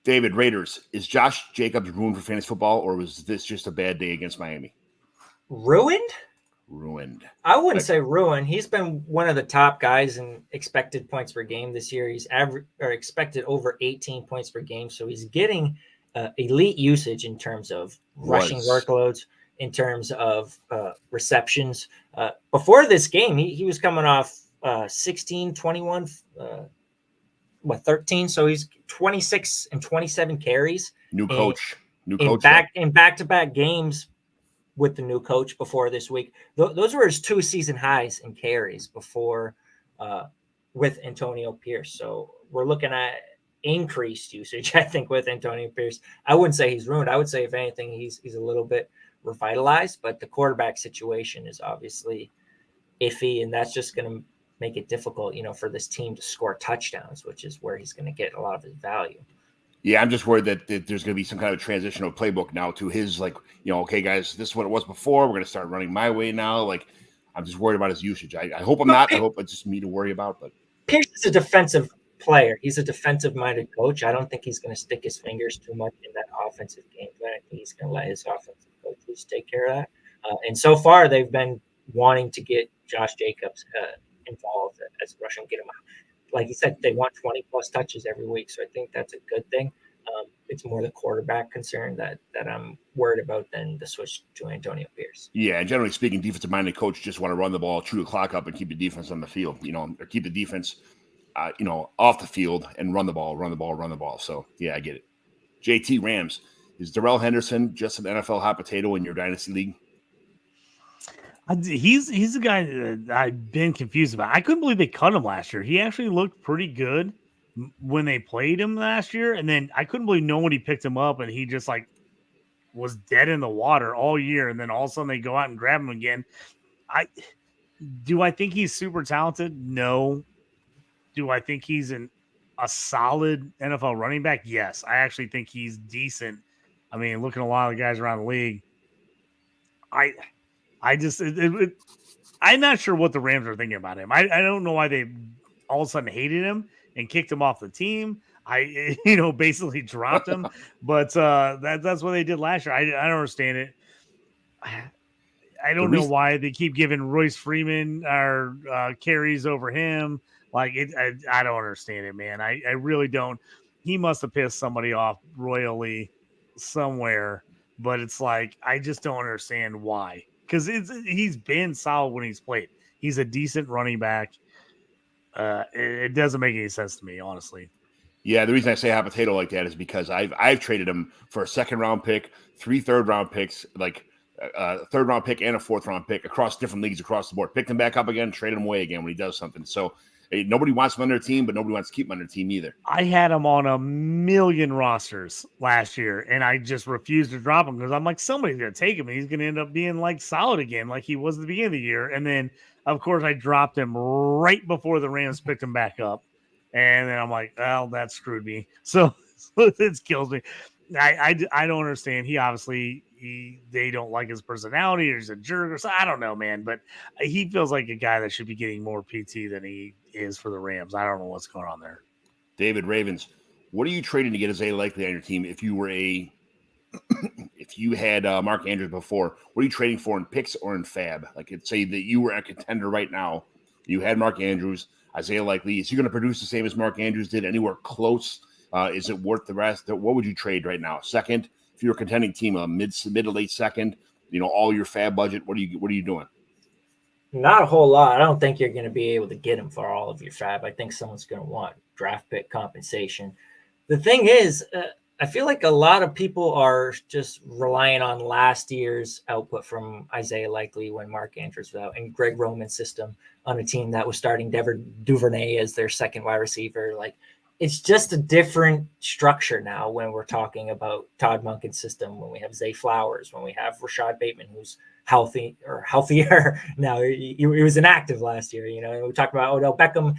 David, Raiders, is Josh Jacobs ruined for fantasy football, or was this just a bad day against Miami? Ruined. I wouldn't say ruined. He's been one of the top guys in expected points per game this year. He's expected over 18 points per game. So he's getting elite usage in terms of rushing workloads, in terms of receptions. Before this game, he was coming off 16, 21, 13. So he's 26 and 27 carries. New coach. In back-to-back games with the new coach before this week. Those were his 2 season highs in carries before with Antonio Pierce. So we're looking at increased usage, I think, with Antonio Pierce. I wouldn't say he's ruined. I would say, if anything, he's a little bit revitalized, but the quarterback situation is obviously iffy, and that's just going to make it difficult, for this team to score touchdowns, which is where he's going to get a lot of his value. Yeah, I'm just worried that there's going to be some kind of transitional playbook now to his, okay, guys, this is what it was before. We're going to start running my way now. I'm just worried about his usage. I hope I'm not. I hope it's just me to worry about. But Pierce is a defensive player. He's a defensive-minded coach. I don't think he's going to stick his fingers too much in that offensive game plan. I think he's going to let his offensive coaches take care of that. And so far, they've been wanting to get Josh Jacobs involved as rush and get him out. Like you said, they want 20-plus touches every week, so I think that's a good thing. It's more the quarterback concern that I'm worried about than the switch to Antonio Pierce. Yeah, and generally speaking, defensive-minded coach just want to run the ball, chew the clock up, and keep the defense on the field, or keep the defense off the field and run the ball. So, yeah, I get it. JT, Rams, is Darrell Henderson just an NFL hot potato in your dynasty league? He's a guy that I've been confused about. I couldn't believe they cut him last year. He actually looked pretty good when they played him last year, and then I couldn't believe nobody picked him up, and he just was dead in the water all year, and then all of a sudden they go out and grab him again. Do I think he's super talented? No. Do I think he's a solid NFL running back? Yes. I actually think he's decent. I mean, looking at a lot of the guys around the league, I'm not sure what the Rams are thinking about him. I don't know why they all of a sudden hated him and kicked him off the team. Basically dropped him. But that's what they did last year. I don't understand it. I don't know why they keep giving Royce Freeman our carries over him. I don't understand it, man. I really don't. He must have pissed somebody off royally somewhere, but it's I just don't understand why. Because he's been solid when he's played. He's a decent running back. It doesn't make any sense to me, honestly. Yeah, the reason I say hot potato like that is because I've traded him for a 2nd-round pick, 3 third-round picks, a 3rd-round pick and a 4th-round pick across different leagues across the board. Picked him back up again, traded him away again when he does something. So nobody wants him on their team, but nobody wants to keep him on their team either. I had him on a million rosters last year, and I just refused to drop him because I'm somebody's going to take him, and he's going to end up being solid again like he was at the beginning of the year. And then, of course, I dropped him right before the Rams picked him back up. And then I'm well, that screwed me. So it kills me. I don't understand. He obviously they don't like his personality, or he's a jerk, or so. I don't know, man. But he feels like a guy that should be getting more PT than he is for the Rams. I don't know what's going on there. David, Ravens, what are you trading to get Isaiah Likely on your team? If you were if you had Mark Andrews before, what are you trading for in picks or in fab? Say that you were a contender right now. You had Mark Andrews, Isaiah Likely. Is he going to produce the same as Mark Andrews did? Anywhere close? Is it worth the rest? What would you trade right now? Second, if you're a contending team, a mid to late second. All your fab budget. What are you doing? Not a whole lot. I don't think you're going to be able to get him for all of your fab. I think someone's going to want draft pick compensation. The thing is, I feel like a lot of people are just relying on last year's output from Isaiah Likely when Mark Andrews was out and Greg Roman's system on a team that was starting Devin Duvernay as their second wide receiver. Like, it's just a different structure now when we're talking about Todd Monken's system, when we have Zay Flowers, when we have Rashad Bateman, who's healthy or healthier now. He was inactive last year. We talked about Odell Beckham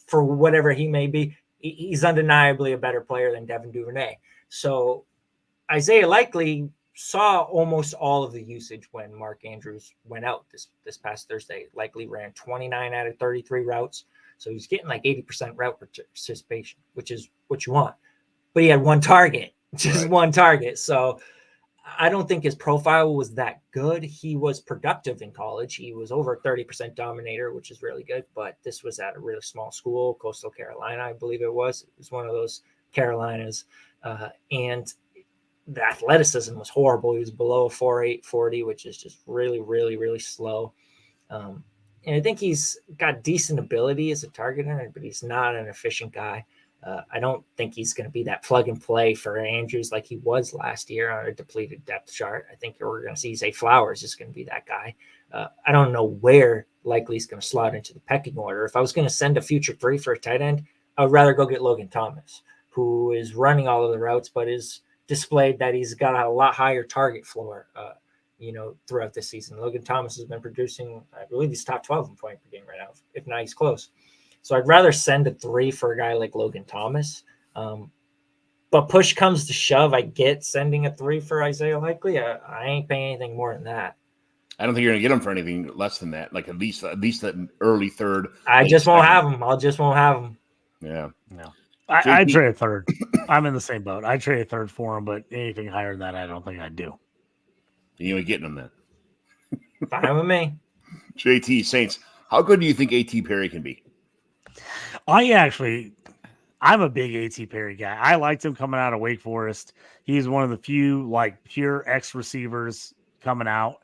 for whatever he may be. He's undeniably a better player than Devin Duvernay. So Isaiah Likely saw almost all of the usage when Mark Andrews went out this past Thursday. Likely ran 29 out of 33 routes. So he's getting like 80% route participation, which is what you want. But he had one target, just one target. So I don't think his profile was that good. He was productive in college. He was over 30% dominator, which is really good. But this was at a really small school, Coastal Carolina, I believe it was. It was one of those Carolinas. And the athleticism was horrible. He was below a 4.8 40, which is just really, really, really slow. And I think he's got decent ability as a targeter, but he's not an efficient guy. I don't think he's going to be that plug and play for Andrews like he was last year on a depleted depth chart. I think we're going to see Zay Flowers is going to be that guy. I don't know where Likely is going to slot into the pecking order. If I was going to send a future 3 for a tight end, I would rather go get Logan Thomas, who is running all of the routes, but is displayed that he's got a lot higher target floor, throughout this season. Logan Thomas has been producing, I believe he's top 12 in point per game right now. If not, he's close. So I'd rather send a 3 for a guy like Logan Thomas. But push comes to shove, I get sending a 3 for Isaiah Likely. I ain't paying anything more than that. I don't think you're going to get him for anything less than that. Like at least that early third. I just won't have him. I just won't have him. Yeah. No. I'd trade a third. I'm in the same boat. I'd trade a third for him, but anything higher than that, I don't think I'd do. You ain't getting him then. Fine with me. JT Saints, how good do you think A.T. Perry can be? I'm a big A.T. Perry guy. I liked him coming out of Wake Forest. He's one of the few pure X receivers coming out.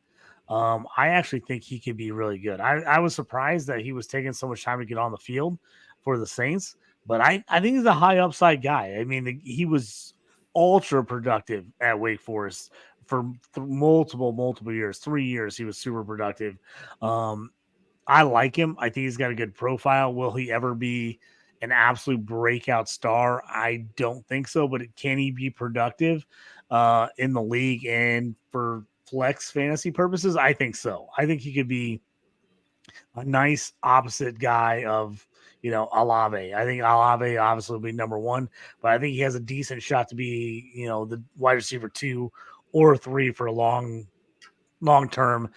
I actually think he could be really good. I was surprised that he was taking so much time to get on the field for the Saints, but I think he's a high upside guy. I mean, he was ultra productive at Wake Forest for multiple years. 3 years, he was super productive. I like him. I think he's got a good profile. Will he ever be an absolute breakout star? I don't think so, but can he be productive in the league and for flex fantasy purposes? I think so. I think he could be a nice opposite guy of, Olave. I think Olave obviously will be number 1, but I think he has a decent shot to be, the wide receiver 2 or 3 for a long term.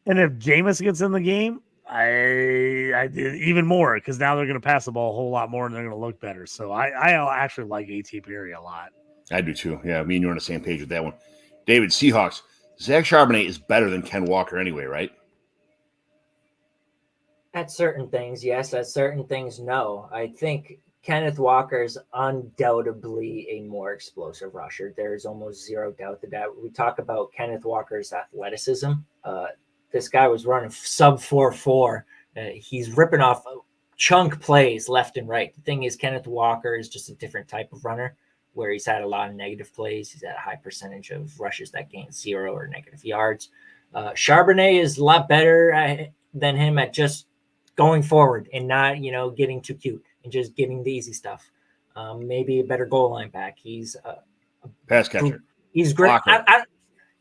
And if Jameis gets in the game, I did even more, because now they're going to pass the ball a whole lot more and they're going to look better. So I actually like A.T. Perry a lot. I do too. Yeah, me and you're on the same page with that one. David, Seahawks. Zach Charbonnet is better than Ken Walker anyway, right? At certain things, yes. At certain things, no. I think Kenneth Walker is undoubtedly a more explosive rusher. There's almost zero doubt that we talk about Kenneth Walker's athleticism. This guy was running sub 4.4. He's ripping off chunk plays left and right. The thing is, Kenneth Walker is just a different type of runner, where he's had a lot of negative plays. He's had a high percentage of rushes that gain 0 or negative yards. Charbonnet is a lot better than him at just going forward and not, getting too cute and just getting the easy stuff. Maybe a better goal line back. He's a pass catcher. He's great.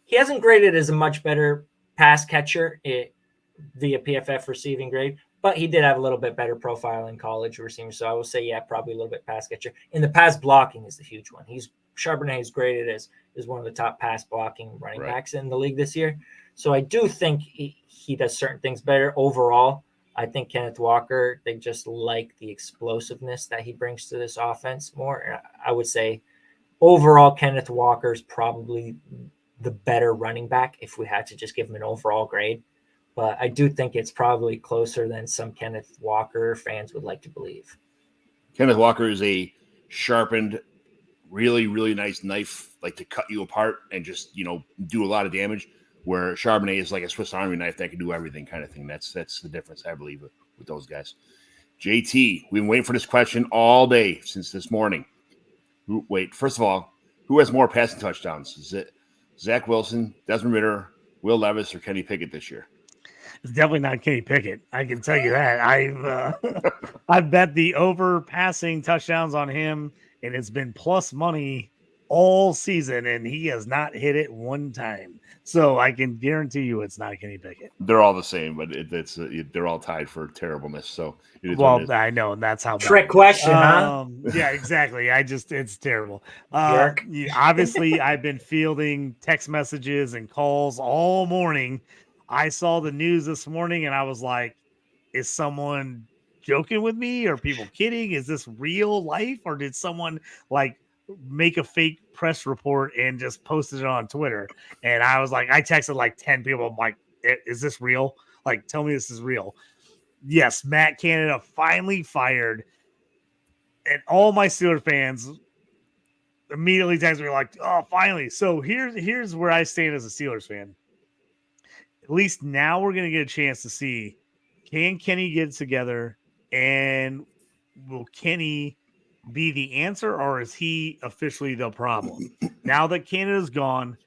He hasn't graded as a much better pass catcher via PFF receiving grade, but he did have a little bit better profile in college receiving. So I will say, yeah, probably a little bit pass catcher. And the pass blocking is the huge one. Charbonnet is graded as one of the top pass blocking running backs in the league this year. So I do think he does certain things better overall. I think Kenneth Walker, they just like the explosiveness that he brings to this offense more. I would say overall, Kenneth Walker is probably the better running back if we had to just give him an overall grade. but I do think it's probably closer than some Kenneth Walker fans would like to believe. Kenneth Walker is a sharpened, really, really nice knife, like to cut you apart and just, do a lot of damage, where Charbonnet is like a Swiss Army knife that can do everything kind of thing. That's the difference, I believe, with those guys. JT, we've been waiting for this question all day since this morning. Wait, first of all, who has more passing touchdowns? Is it Zach Wilson, Desmond Ridder, Will Levis, or Kenny Pickett this year? It's definitely not Kenny Pickett. I can tell you that. I've bet the over passing touchdowns on him, and it's been plus money all season, and he has not hit it one time. So I can guarantee you it's not Kenny Pickett. They're all the same, but they're all tied for terribleness. So I know, and that's how trick question, huh? Yeah, exactly. It's terrible. Obviously, I've been fielding text messages and calls all morning. I saw the news this morning, and I was like, "Is someone joking with me? Are people kidding? Is this real life, or did someone make a fake press report and just posted it on Twitter?" And I was like, I texted like 10 people. I'm like, "Is this real? Tell me this is real." Yes, Matt Canada finally fired, and all my Steelers fans immediately texted me like, "Oh, finally!" So here's where I stand as a Steelers fan. At least now we're going to get a chance to see, can Kenny get it together, and will Kenny be the answer, or is he officially the problem? Now that Canada's gone,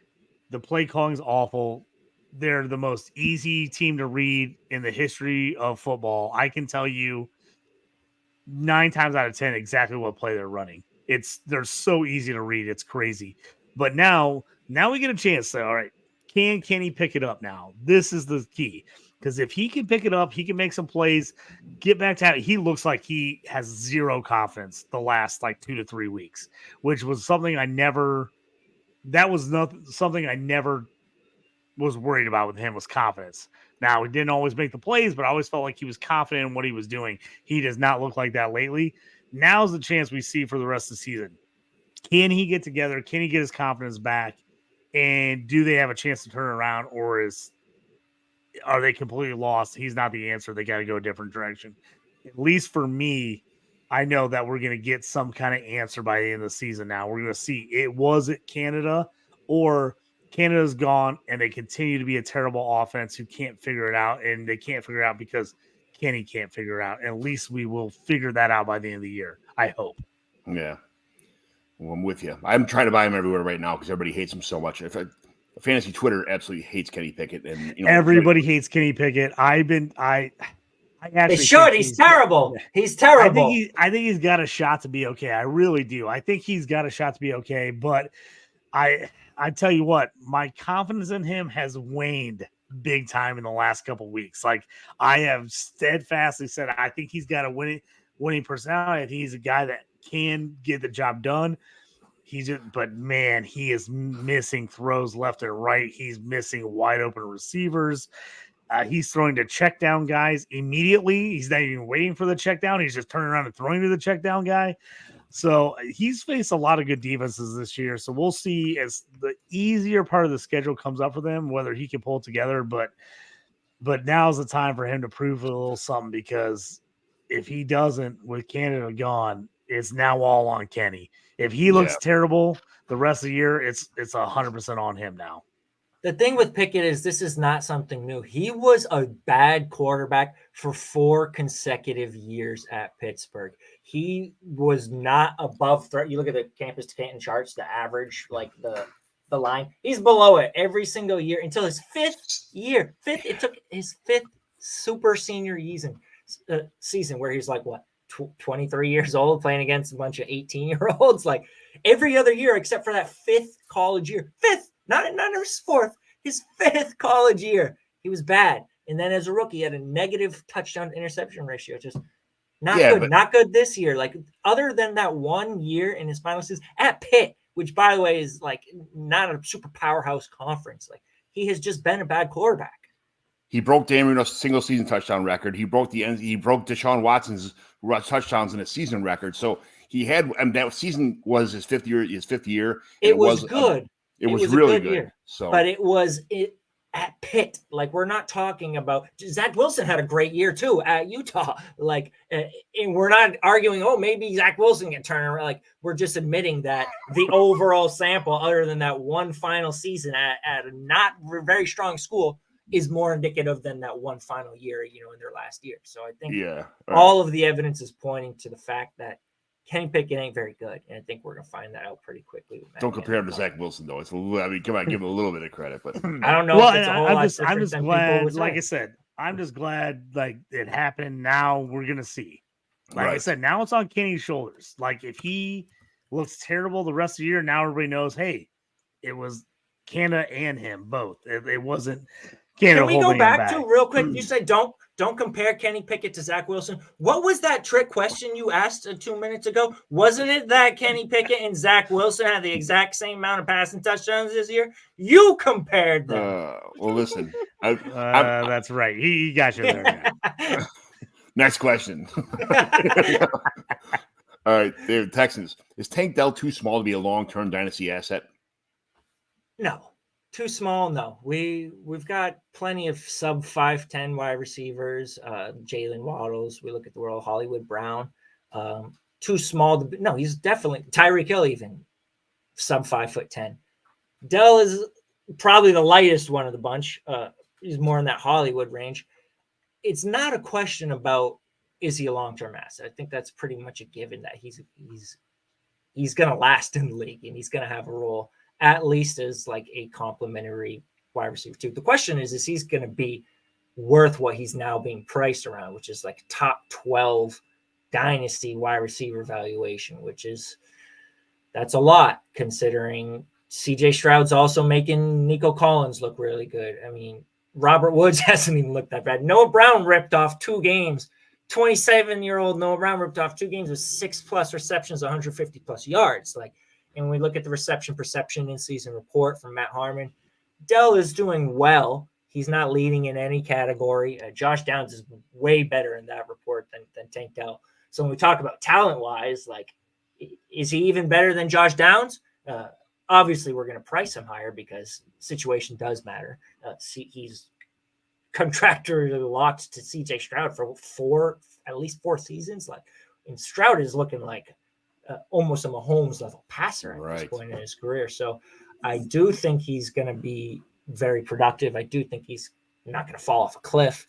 the play calling is awful. They're the most easy team to read in the history of football. I can tell you 9 times out of 10 exactly what play they're running. They're so easy to read. It's crazy. But now we get a chance to say, all right, can Kenny pick it up now? This is the key. Because if he can pick it up, he can make some plays, get back to it. He looks like he has zero confidence the last 2 to 3 weeks, which was something something I never was worried about with him, was confidence. Now, he didn't always make the plays, but I always felt like he was confident in what he was doing. He does not look like that lately. Now's the chance we see for the rest of the season. Can he get together? Can he get his confidence back? And do they have a chance to turn around, or are they completely lost? He's not the answer. They got to go a different direction. At least for me, I know that we're going to get some kind of answer by the end of the season now. We're going to see, was it Canada, or Canada's gone and they continue to be a terrible offense who can't figure it out, and they can't figure it out because Kenny can't figure it out. And at least we will figure that out by the end of the year, I hope. Yeah. Well, I'm with you. I'm trying to buy him everywhere right now because everybody hates him so much. Fantasy Twitter absolutely hates Kenny Pickett, and everybody hates Kenny Pickett. I actually should. He's terrible. He's terrible. I think he's got a shot to be okay. I really do. I think he's got a shot to be okay. But I tell you what, my confidence in him has waned big time in the last couple of weeks. I have steadfastly said I think he's got a winning personality. I think he's a guy that can get the job done. But man, he is missing throws left and right. He's missing wide open receivers. He's throwing to check down guys immediately. He's not even waiting for the check down. He's just turning around and throwing to the check down guy. So he's faced a lot of good defenses this year. So we'll see as the easier part of the schedule comes up for them, whether he can pull it together. But now's the time for him to prove a little something, because if he doesn't, with Canada gone, it's now all on Kenny. If he looks terrible the rest of the year, it's 100% on him now. The thing with Pickett is this is not something new. He was a bad quarterback for 4 consecutive years at Pittsburgh. He was not above threat. You look at the Campus to Canton charts, the average, the line. He's below it every single year until his 5th year. It took his 5th super senior season where he's 23 years old, playing against a bunch of 18-year-olds. Every other year except for that 5th college year. 5th, not his 4th, his 5th college year. He was bad. And then as a rookie, he had a negative touchdown interception ratio. Just not good. Not good this year. Other than that 1 year in his final season at Pitt, which by the way is not a super powerhouse conference. He has just been a bad quarterback. He broke Dan Marino's single season touchdown record. He broke Deshaun Watson's touchdowns in a season record. So he had, that season was his 5th year. It was good. It was really good. Year. So, but it was at Pitt. Like, we're not talking about Zach Wilson had a great year too at Utah. Like, and we're not arguing, oh, maybe Zach Wilson can turn around. Like, we're just admitting that the overall sample, other than that one final season at a not very strong school, is more indicative than that one final year, in their last year. So I think all of the evidence is pointing to the fact that Kenny Pickett ain't very good, and I think we're gonna find that out pretty quickly. Don't compare him to Zach Wilson, though. It's come on, give him a little bit of credit, but I don't know. Well, if it's a whole lot I'm just glad. Like say. I said, I'm just glad like it happened. Now we're gonna see. Like I Right. said, now it's on Kenny's shoulders. Like if he looks terrible the rest of the year, now everybody knows. Hey, it was Canada and him both. It wasn't. Canada Can we go holding him back back. to real quick? You said don't compare Kenny Pickett to Zach Wilson. What was that trick question you asked 2 minutes ago? Wasn't it that Kenny Pickett and Zach Wilson had the exact same amount of passing touchdowns this year? You compared them. Well, listen. That's right. He got you there. Next question. All right, David, Texans. Is Tank Dell too small to be a long-term dynasty asset? No. Too small, no. We've got plenty of sub 5'10" wide receivers. Jalen Waddles. We look at the world. Hollywood Brown. Too small to no. He's definitely Tyreek Hill, even sub 5'10". Dell is probably the lightest one of the bunch. He's more in that Hollywood range. It's not a question about is he a long-term asset. I think that's pretty much a given that he's going to last in the league and he's going to have a role, at least as like a complimentary wide receiver too. The question is he's going to be worth what he's now being priced around, which is like top 12 dynasty wide receiver valuation, that's a lot considering CJ Stroud's also making Nico Collins look really good. I mean, Robert Woods hasn't even looked that bad. Noah Brown ripped off 2 games. 27-year-old Noah Brown ripped off 2 games with 6+ receptions, 150+ yards. And when we look at the reception perception in season report from Matt Harmon, Dell is doing well. He's not leading in any category. Josh Downs is way better in that report than Tank Dell. So when we talk about talent-wise, is he even better than Josh Downs? Obviously, we're going to price him higher because situation does matter. He's contractually locked to CJ Stroud for at least 4 seasons. And Stroud is looking like almost a Mahomes level passer at this point in his career. So I do think he's going to be very productive. I do think he's not going to fall off a cliff.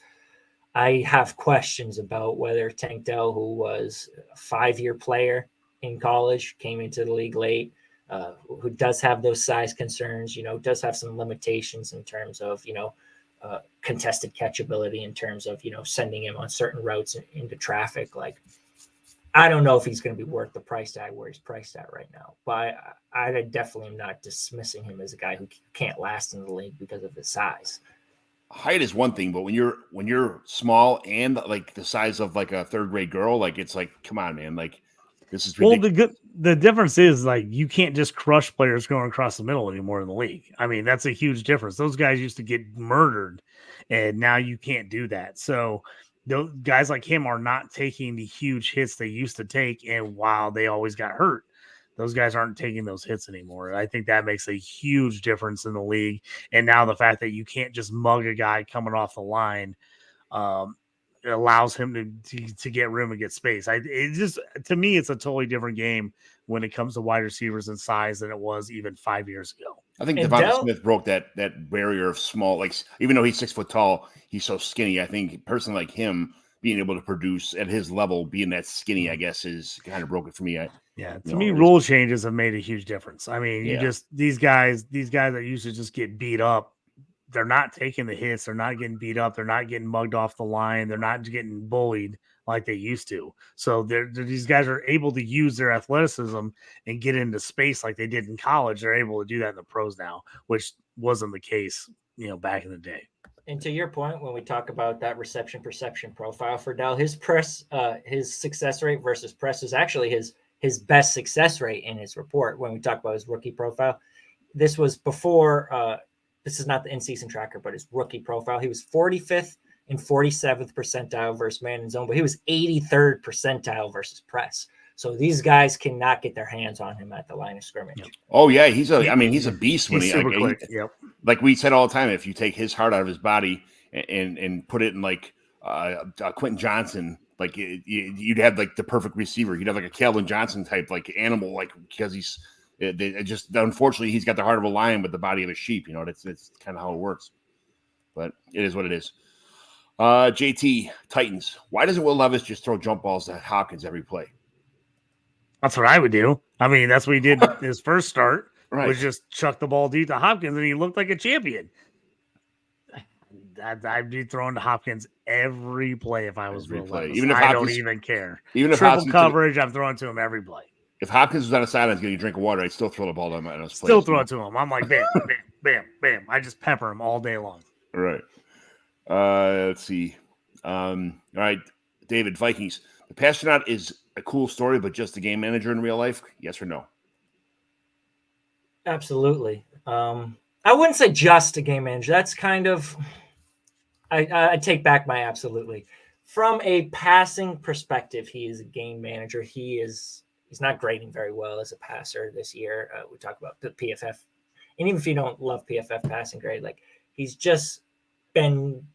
I have questions about whether Tank Dell, who was a 5-year player in college, came into the league late, who does have those size concerns, does have some limitations in terms of, contested catchability, in terms of, sending him on certain routes into traffic. I don't know if he's going to be worth the price tag where he's priced at right now, but I definitely am not dismissing him as a guy who can't last in the league because of his size. Height is one thing, but when you're small and like the size of like a 3rd grade girl, it's come on, man, this is ridiculous. Well, the difference is you can't just crush players going across the middle anymore in the league. I mean, that's a huge difference. Those guys used to get murdered, and now you can't do that. So those guys like him are not taking the huge hits they used to take, and while they always got hurt, those guys aren't taking those hits anymore. And I think that makes a huge difference in the league. And now the fact that you can't just mug a guy coming off the line, it allows him to get room and get space. To me, it's a totally different game when it comes to wide receivers and size than it was even 5 years ago. I think Devonta Smith broke that barrier of small, even though he's 6 foot tall, he's so skinny. I think a person like him being able to produce at his level, being that skinny, I guess, is kind of broke it for me. To me, rule changes have made a huge difference. I mean, these guys that used to just get beat up, they're not taking the hits. They're not getting beat up. They're not getting mugged off the line. They're not getting bullied like they used to. So these guys are able to use their athleticism and get into space like they did in college. They're able to do that in the pros now, which wasn't the case, back in the day. And to your point, when we talk about that reception perception profile for Dell, his success rate versus press is actually his best success rate in his report. When we talk about his rookie profile, this was before, this is not the in-season tracker, but his rookie profile. He was 45th and 47th percentile versus man and zone, but he was 83rd percentile versus press. So these guys cannot get their hands on him at the line of scrimmage. Yep. Oh yeah, he's a beast when He's he super like, quick. Yep. like we said all the time, if you take his heart out of his body and put it in like Quentin Johnson, like you'd have like the perfect receiver. You'd have like a Calvin Johnson type like animal, like because he's just unfortunately he's got the heart of a lion with the body of a sheep. You know, it's kind of how it works. But it is what it is. JT Titans. Why doesn't Will Levis just throw jump balls at Hopkins every play? That's what I would do. I mean, that's what he did his first start. Right. Was just chuck the ball deep to Hopkins, and he looked like a champion. I'd be throwing to Hopkins every play if I was Will Levis. Even if I Hopkins, don't even care. Even if triple Hopkins coverage, I'm throwing to him every play. If Hopkins was on the sidelines getting a drink of water, I'd still throw the ball to him. Still throw it to him. I'm like, bam, bam, bam, bam. I just pepper him all day long. All right. Let's see. All right, David, Vikings. The Pastronaut is a cool story, but just a game manager in real life? Yes or no? Absolutely. I wouldn't say just a game manager. That's kind of I take back my absolutely. From a passing perspective, he is a game manager. He's not grading very well as a passer this year. We talk about the PFF, and even if you don't love PFF passing grade, like he's just been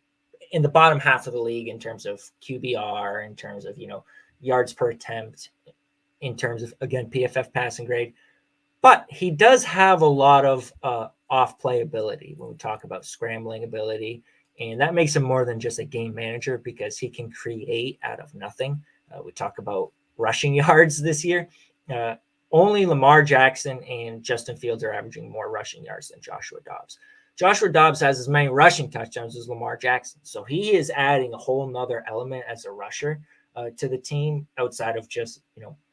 in the bottom half of the league in terms of QBR, in terms of yards per attempt, in terms of again PFF passing grade. But he does have a lot of off play ability when we talk about scrambling ability. And that makes him more than just a game manager because he can create out of nothing. We talk about rushing yards this year. Only Lamar Jackson and Justin Fields are averaging more rushing yards than Joshua Dobbs. Joshua Dobbs has as many rushing touchdowns as Lamar Jackson. So he is adding a whole nother element as a rusher to the team outside of just,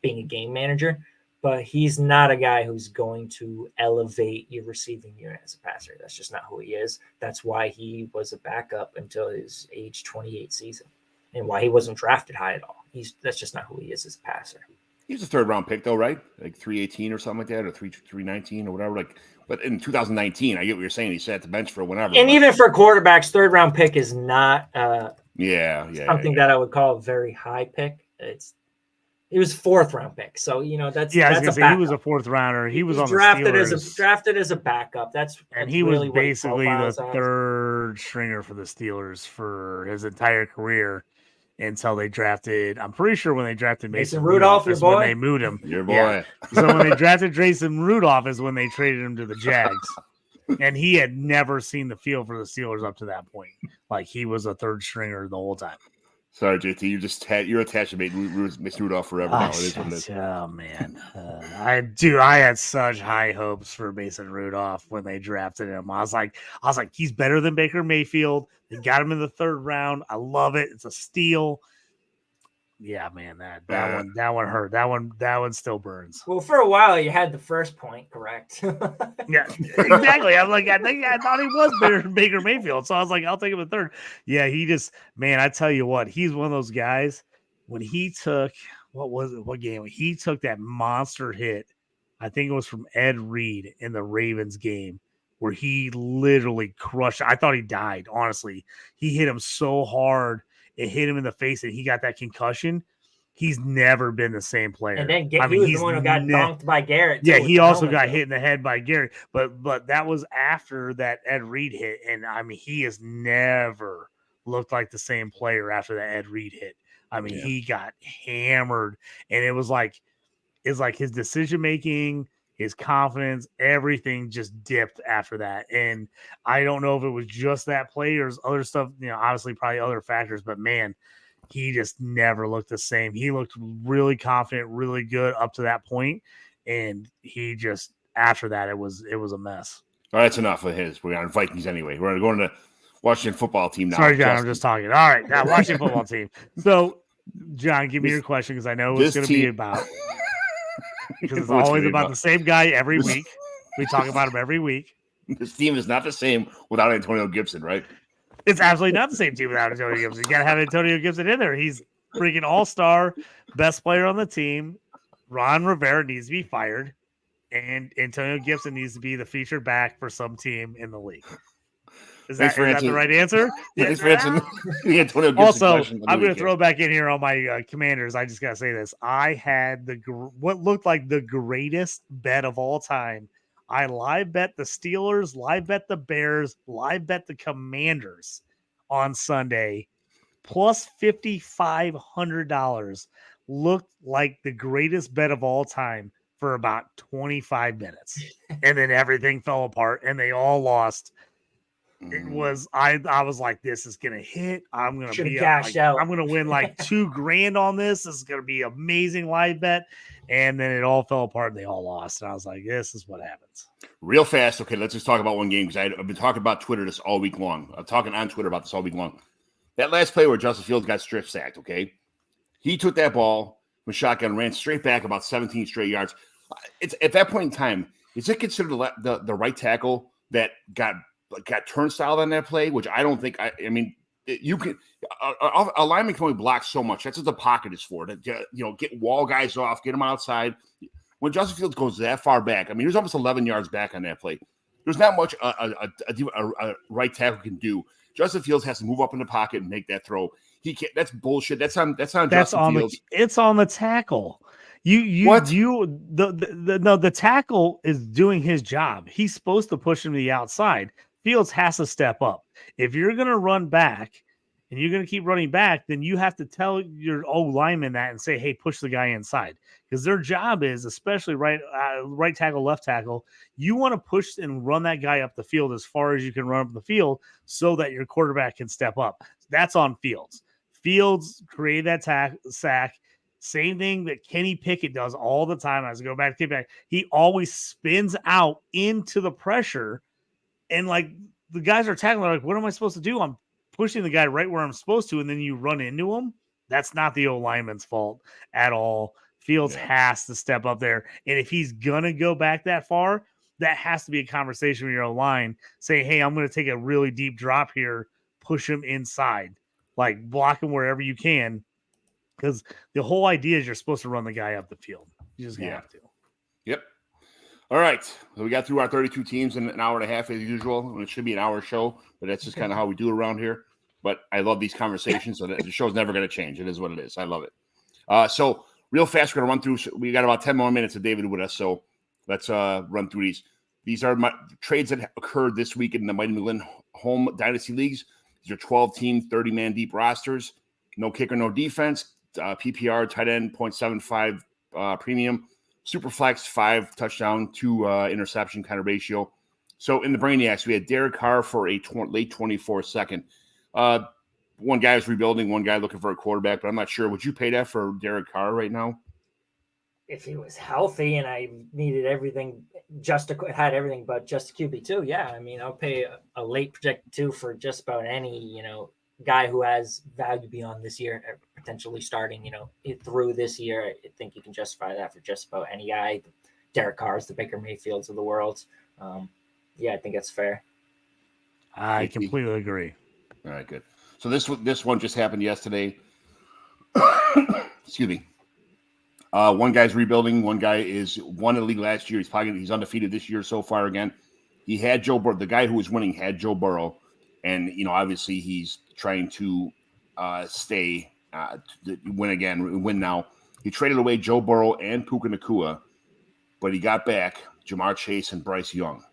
being a game manager. But he's not a guy who's going to elevate your receiving unit as a passer. That's just not who he is. That's why he was a backup until his age 28 season, and why he wasn't drafted high at all. That's just not who he is as a passer. He was a third round pick though, right? Like 318 or something like that, or 319 or whatever. Like, but in 2019, I get what you're saying. He sat at the bench for whenever. And even for quarterbacks, third round pick is not something that I would call a very high pick. He was fourth round pick, so that's I was gonna say he was a fourth rounder. He was on drafted the Steelers. drafted as a backup. He really was basically the third stringer for the Steelers for his entire career until they drafted. I'm pretty sure when they drafted Mason Rudolph is when they moved him. Your boy. Yeah. So when they drafted Mason Rudolph is when they traded him to the Jags, and he had never seen the field for the Steelers up to that point. Like he was a third stringer the whole time. Sorry, JT. You're attached to Miss Rudolph forever now. It is what it is. Oh man, I had such high hopes for Mason Rudolph when they drafted him. I was like, he's better than Baker Mayfield. They got him in the third round. I love it. It's a steal. Yeah, man, that one hurt. That one still burns. Well, for a while you had the first point correct. Yeah, exactly. I'm like, I thought he was Baker Mayfield, so I was like, I'll take him a third. Yeah, I tell you what, he's one of those guys. When he took what game? He took that monster hit. I think it was from Ed Reed in the Ravens game where he literally crushed. I thought he died. Honestly, he hit him so hard. It hit him in the face and he got that concussion. He's never been the same player. And then he was the one who got donked by Garrett. Yeah, he also got hit in the head by Garrett. But that was after that Ed Reed hit. And, he has never looked like the same player after that Ed Reed hit. He got hammered. And it was like his decision-making, his confidence, everything just dipped after that. And I don't know if it was just that play or other stuff, obviously probably other factors, but man, he just never looked the same. He looked really confident, really good up to that point. And he just, after that, it was a mess. All right, that's enough of his. We're on Vikings anyway. We're going to Washington football team now. Sorry, John, I'm just talking. All right, now Washington football team. So, John, give me your question because I know what it's going to be about. Because it's always about the same guy every week. We talk about him every week. This team is not the same without Antonio Gibson, right? It's absolutely not the same team without Antonio Gibson. You got to have Antonio Gibson in there. He's freaking all-star, best player on the team. Ron Rivera needs to be fired, and Antonio Gibson needs to be the featured back for some team in the league. Is Thanks that for the answering. right answer? Thanks for answering the Antonio Gibson Also, question. I'm going to throw back in here on my Commanders. I just got to say this. I had what looked like the greatest bet of all time. I live bet the Steelers, live bet the Bears, live bet the Commanders on Sunday, plus $5,500. Looked like the greatest bet of all time for about 25 minutes. And then everything fell apart and they all lost. It was I was like, this is gonna hit. I'm gonna Should have be cashed out. I'm gonna win like $2,000 on this. This is gonna be amazing live bet. And then it all fell apart and they all lost. And I was like, this is what happens. Real fast. Okay, let's just talk about one game because I've been talking about Twitter this all week long. I'm talking on Twitter about this all week long. That last play where Justin Fields got strip sacked, okay? He took that ball with shotgun, ran straight back about 17 straight yards. It's at that point in time, is it considered the right tackle that got turnstile on that play? Which I don't think. I mean, you can a lineman can only block so much. That's what the pocket is for. To get wall guys off, get them outside. When Justin Fields goes that far back, I mean, he was almost 11 yards back on that play. There's not much a right tackle can do. Justin Fields has to move up in the pocket and make that throw. He can't. That's bullshit. That's on Justin Fields. It's on the tackle. The tackle is doing his job. He's supposed to push him to the outside. Fields has to step up. If you're going to run back and you're going to keep running back, then you have to tell your lineman that and say, hey, push the guy inside. Because their job is, especially right tackle, left tackle, you want to push and run that guy up the field as far as you can run up the field so that your quarterback can step up. That's on Fields. Fields created that sack. Same thing that Kenny Pickett does all the time. As I go back to Pickett, he always spins out into the pressure. And like the guys are tackling, like, what am I supposed to do? I'm pushing the guy right where I'm supposed to, and then you run into him. That's not the lineman's fault at all. Fields has to step up there. And if he's going to go back that far, that has to be a conversation with your line. Say, hey, I'm going to take a really deep drop here, push him inside, like block him wherever you can. Because the whole idea is you're supposed to run the guy up the field. You just have to. Yep. All right. So we got through our 32 teams in an hour and a half as usual. And it should be an hour show, but that's just kind of how we do around here. But I love these conversations. So the show's never going to change. It is what it is. I love it. So real fast, we're going to run through. We got about 10 more minutes of David with us. So let's run through these. These are my trades that occurred this week in the Mighty McGlynn home dynasty leagues. These are 12-team, 30-man deep rosters. No kicker, no defense. PPR, tight end, 0.75 premium. Super flex, 5 touchdown, 2 interception kind of ratio. So in the Brainiacs, we had Derek Carr for a late 24 second. One guy is rebuilding, one guy looking for a quarterback, but I'm not sure. Would you pay that for Derek Carr right now? If he was healthy and I needed everything, had everything but just a QB2, yeah. I mean, I'll pay a late projected 2 for just about any, guy who has value beyond this year, potentially starting, through this year. I think you can justify that for just about any guy. Derek Carr's, the Baker Mayfields of the world. I think that's fair. I completely agree. All right, good. So this one just happened yesterday. Excuse me. One guy's rebuilding. One guy won the league last year. He's undefeated this year so far again. He had Joe Burrow. The guy who was winning had Joe Burrow. And, obviously he's trying to win now. He traded away Joe Burrow and Puka Nacua, but he got back Jamar Chase and Bryce Young.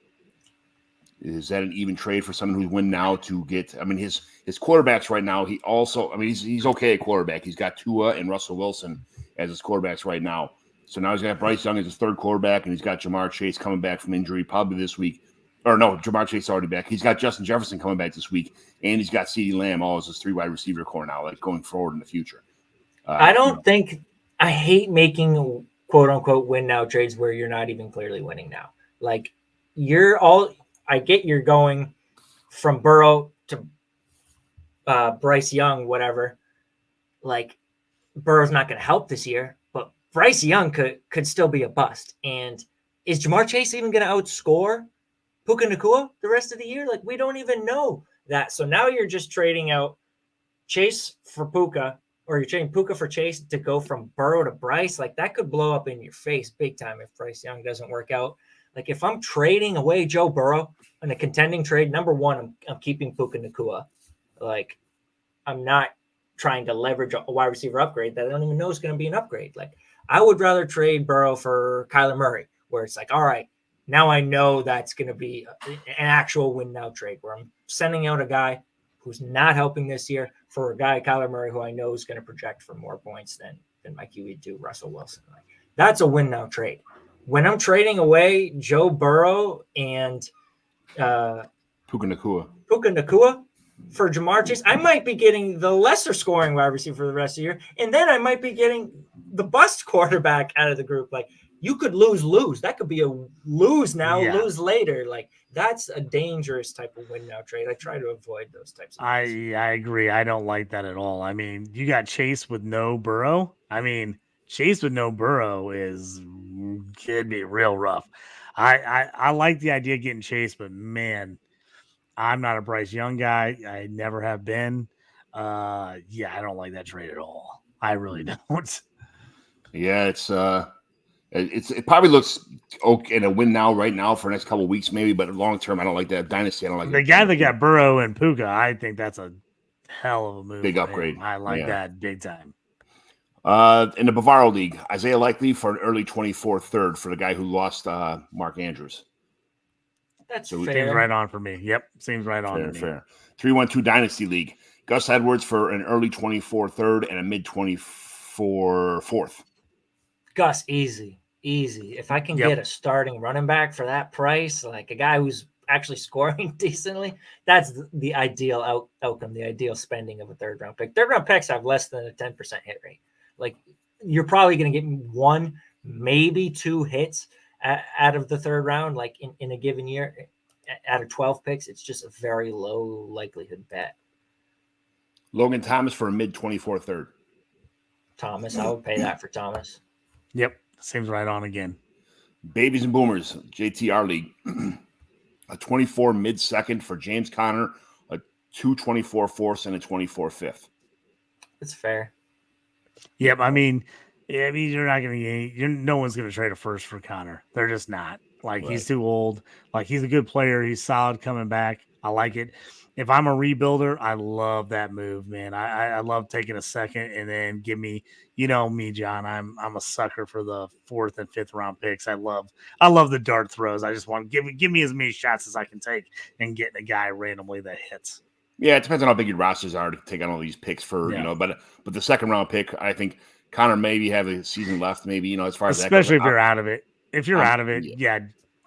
Is that an even trade for someone who's win now to get? I mean, his quarterbacks right now. He's okay at quarterback. He's got Tua and Russell Wilson as his quarterbacks right now. So now he's got Bryce Young as his third quarterback, and he's got Jamar Chase coming back from injury probably this week. Or no, Jamar Chase is already back. He's got Justin Jefferson coming back this week, and he's got CeeDee Lamb all as his 3 wide receiver core now, like going forward in the future. I hate making quote unquote win now trades where you're not even clearly winning now. Like I get you're going from Burrow to Bryce Young, whatever. Like Burrow's not going to help this year, but Bryce Young could still be a bust. And is Jamar Chase even going to outscore Puka Nacua the rest of the year? Like, we don't even know that. So now you're just trading out Chase for Puka, or you're trading Puka for Chase to go from Burrow to Bryce. Like, that could blow up in your face big time if Bryce Young doesn't work out. Like if I'm trading away Joe Burrow in a contending trade, number one, I'm keeping Puka Nacua. Like I'm not trying to leverage a wide receiver upgrade that I don't even know is going to be an upgrade. Like I would rather trade Burrow for Kyler Murray, where it's like, all right, now I know that's going to be an actual win now trade where I'm sending out a guy who's not helping this year for a guy, Kyler Murray, who I know is going to project for more points than my QE2, Russell Wilson. Like, that's a win now trade. When I'm trading away Joe Burrow and Puka Nacua for Jamar Chase, I might be getting the lesser scoring wide receiver for the rest of the year, and then I might be getting the bust quarterback out of the group. Like you could lose. That could be a lose now, lose later. Like that's a dangerous type of win now trade. I try to avoid those types of things. I agree. I don't like that at all. I mean, you got Chase with no Burrow. I mean, Chase with no Burrow could be real rough. I like the idea of getting Chase, but man, I'm not a Bryce Young guy. I never have been. I don't like that trade at all. I really don't. Yeah, it probably looks okay in a win now, right now for the next couple of weeks, maybe, but long term, I don't like that dynasty. I don't like the guy that got Burrow and Puka. I think that's a hell of a move. Big upgrade. I like that big time. In the Bavaro League, Isaiah Likely for an early 24 third for the guy who lost Mark Andrews. That's Seems fair. right on for me. Yep, seems right on. Fair. 3-1-2 Dynasty League. Gus Edwards for an early 24 third and a mid 24 fourth. Gus, easy. If I can get a starting running back for that price, like a guy who's actually scoring decently, that's the ideal outcome, the ideal spending of a third round pick. Third round picks have less than a 10% hit rate. Like you're probably going to get one, maybe two hits out of the third round, like in a given year. Out of 12 picks, it's just a very low likelihood bet. Logan Thomas for a mid 24 third. Thomas, I would pay that for Thomas. Yep, seems right on again. Babies and Boomers, JTR League. A 24 mid second for James Conner, a 2-24 fourths, and a 24 fifth. It's fair. Yep, I mean, you're not going to get no one's going to trade a first for Conner. They're just not. Like he's too old. Like he's a good player. He's solid coming back. I like it. If I'm a rebuilder, I love that move, man. I love taking a second and then give me, you know me, John. I'm a sucker for the 4th and 5th round picks. I love the dart throws. I just want to give me as many shots as I can take and get a guy randomly that hits. Yeah, it depends on how big your rosters are to take on all these picks for but the second round pick, I think Connor maybe have a season left, maybe, as far as especially if you're out of it. If you're out of it,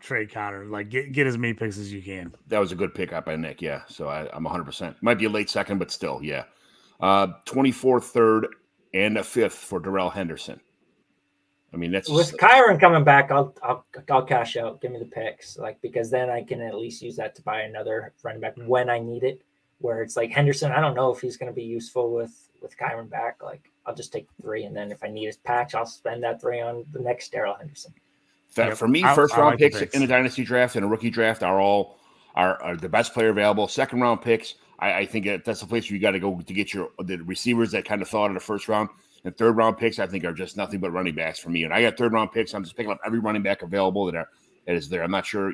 trade Connor. Like get as many picks as you can. That was a good pick up by Nick, so I'm 100%. Might be a late second, but still, 24 third and a 5th for Darrell Henderson. I mean, that's with Kyron coming back, I'll cash out. Give me the picks, because then I can at least use that to buy another running back when I need it. Where it's like Henderson, I don't know if he's going to be useful with Kyron back. Like I'll just take 3, and then if I need his patch, I'll spend that 3 on the next Darrell Henderson. For me, first round picks in a dynasty draft and a rookie draft are the best player available. Second round picks, I think that's the place where you got to go to get the receivers that kind of fell out of the first round. And third round picks, I think, are just nothing but running backs for me. And I got third round picks. I'm just picking up every running back available that is there. I'm not sure,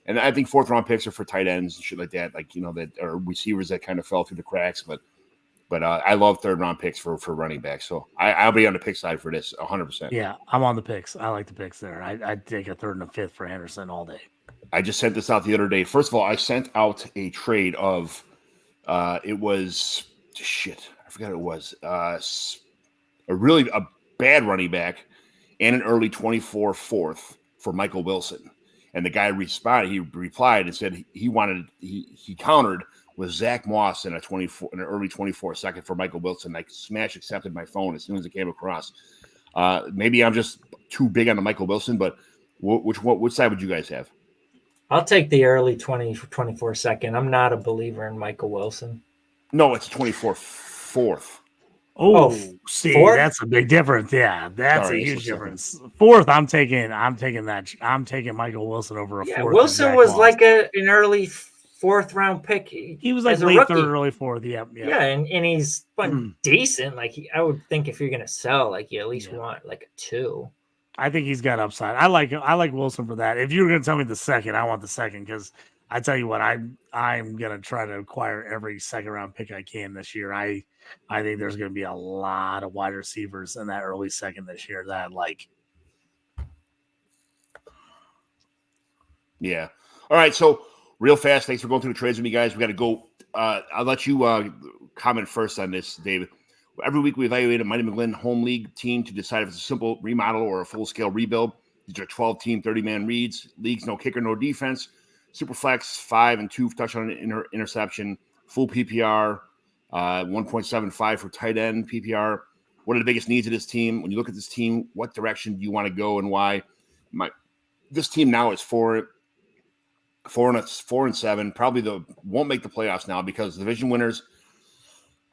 And I think fourth round picks are for tight ends and shit like that, that are receivers that kind of fell through the cracks. But I love third round picks for running backs. So I'll be on the pick side for this 100%. Yeah, I'm on the picks. I like the picks there. I'd take a 3rd and a 5th for Henderson all day. I just sent this out the other day. First of all, I sent out a trade of it was shit. I forgot it was a bad running back and an early 24 fourth for Michael Wilson. And the guy replied and said he countered with Zach Moss in an early 24 second for Michael Wilson. I smash accepted my phone as soon as it came across. Maybe I'm just too big on the Michael Wilson, but which side would you guys have? I'll take the early 24 second. I'm not a believer in Michael Wilson. No, it's 24 fourth. Oh, see, fourth? That's a big difference. Yeah, that's a huge difference. 4th, I'm taking Michael Wilson over a 4th. Yeah, Wilson was like an early 4th round pick. He was like late 3rd, early 4th. Yep. Yeah, and he's decent. I would think if you're gonna sell, you at least want a 2. I think he's got upside. I like Wilson for that. If you were going to tell me the second, I want the second because I tell you what, I'm going to try to acquire every second round pick I can this year. I think there's going to be a lot of wide receivers in that early second this year that I like. Yeah. All right. So real fast, thanks for going through the trades with me, guys. We got to go. I'll let you comment first on this, David. Every week we evaluate a Mighty McGlynn home league team to decide if it's a simple remodel or a full-scale rebuild. These are 12-team, 30-man leagues, no kicker, no defense, super flex, 5 and 2 touchdown interception, full PPR, 1.75 for tight end PPR. What are the biggest needs of this team? When you look at this team, what direction do you want to go and why? This team now is 4-7. Probably won't make the playoffs now because the division winners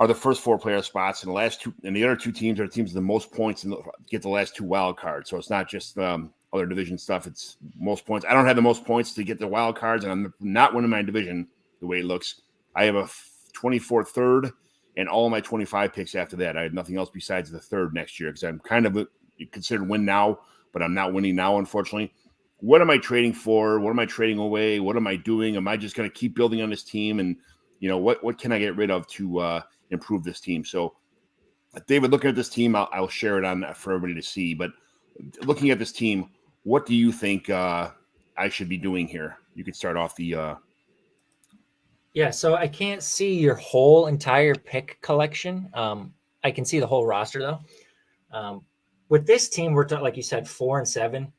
are the first 4 player spots, and the other 2 teams are the teams with the most points and get the last 2 wild cards. So it's not just other division stuff; it's most points. I don't have the most points to get the wild cards, and I'm not winning my division the way it looks. I have a 24 third, and all of my 25 picks after that. I have nothing else besides the third next year because I'm kind of considered win now, but I'm not winning now, unfortunately. What am I trading for? What am I trading away? What am I doing? Am I just going to keep building on this team? And what can I get rid of to improve this team? So, David, looking at this team, I'll share it on for everybody to see. But looking at this team, what do you think I should be doing here? You could start off the. Yeah, so I can't see your whole entire pick collection. I can see the whole roster though. With this team, we're like you said, 4-7.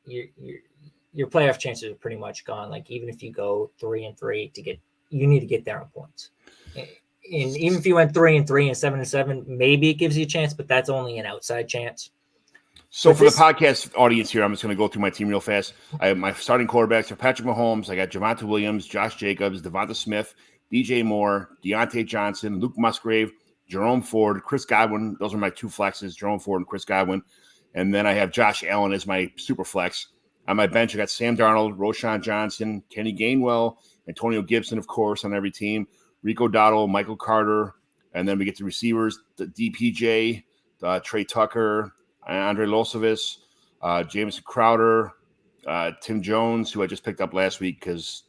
Your playoff chances are pretty much gone. Like even if you go 3-3 you need to get there on points. And even if you went 3-3 and 7-7, maybe it gives you a chance, but that's only an outside chance. So for the podcast audience here, I'm just going to go through my team real fast. I have my starting quarterbacks are Patrick Mahomes. I got Javonte Williams, Josh Jacobs, Devonta Smith, DJ Moore, Deontay Johnson, Luke Musgrave, Jerome Ford, Chris Godwin. Those are my 2 flexes, Jerome Ford and Chris Godwin. And then I have Josh Allen as my super flex. On my bench, I got Sam Darnold, Roshan Johnson, Kenny Gainwell, Antonio Gibson, of course, on every team, Rico Dowdle, Michael Carter. And then we get the receivers, the DPJ, Trey Tucker, Andre Losovis, Jameson Crowder, Tim Jones, who I just picked up last week because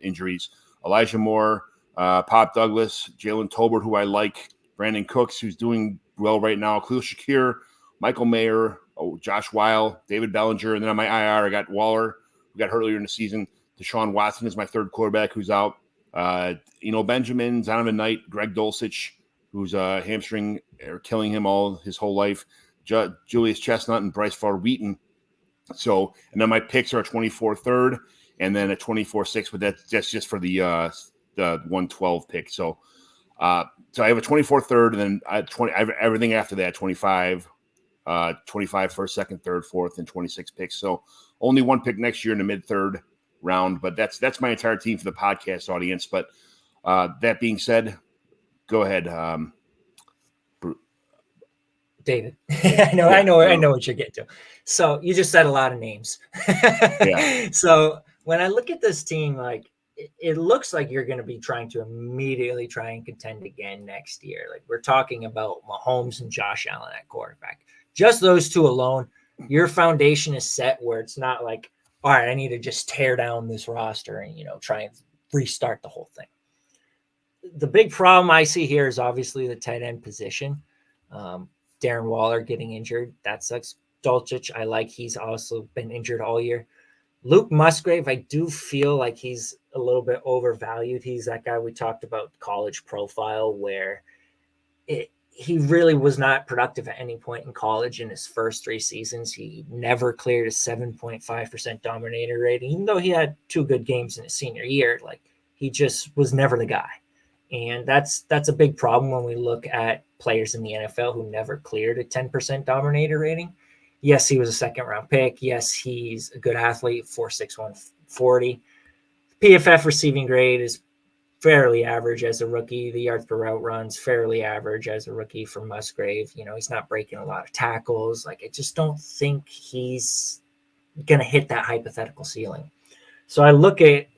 injuries, Elijah Moore, Pop Douglas, Jalen Tolbert, who I like, Brandon Cooks, who's doing well right now, Khalil Shakir, Michael Mayer, Josh Weil, David Bellinger, and then on my IR, I got Waller, who got hurt earlier in the season. Deshaun Watson is my third quarterback who's out. Benjamin, Zonovan Knight, Greg Dulcich, who's hamstring or killing him his whole life. Julius Chestnut and Bryce Ford Wheaton. So, and then my picks are a 24 third and then a 24-6, but that's just for the 112 pick. So I have a 24 third and then I have everything after that, 25 first, second, third, fourth, and 26 picks. So only 1 pick next year in the mid-third round, but that's my entire team for the podcast audience. But that being said, go ahead. David. I know what you're getting to. So you just said a lot of names. Yeah. So when I look at this team, like it looks like you're going to be trying to immediately try and contend again next year. Like we're talking about Mahomes and Josh Allen at quarterback. Just those 2 alone, your foundation is set where it's not like, all right, I need to just tear down this roster and, try and restart the whole thing. The big problem I see here is obviously the tight end position. Darren Waller getting injured. That sucks. Dulcich, I like. He's also been injured all year. Luke Musgrave, I do feel like he's a little bit overvalued. He's that guy we talked about, college profile, where he really was not productive at any point in college in his first 3 seasons. He never cleared a 7.5% dominator rating, even though he had 2 good games in his senior year. Like he just was never the guy. And that's a big problem when we look at players in the NFL who never cleared a 10% dominator rating. Yes, he was a second-round pick. Yes, he's a good athlete, 4.61 140. PFF receiving grade is fairly average as a rookie. The yards per route runs fairly average as a rookie for Musgrave. He's not breaking a lot of tackles. Like I just don't think he's going to hit that hypothetical ceiling. So I look at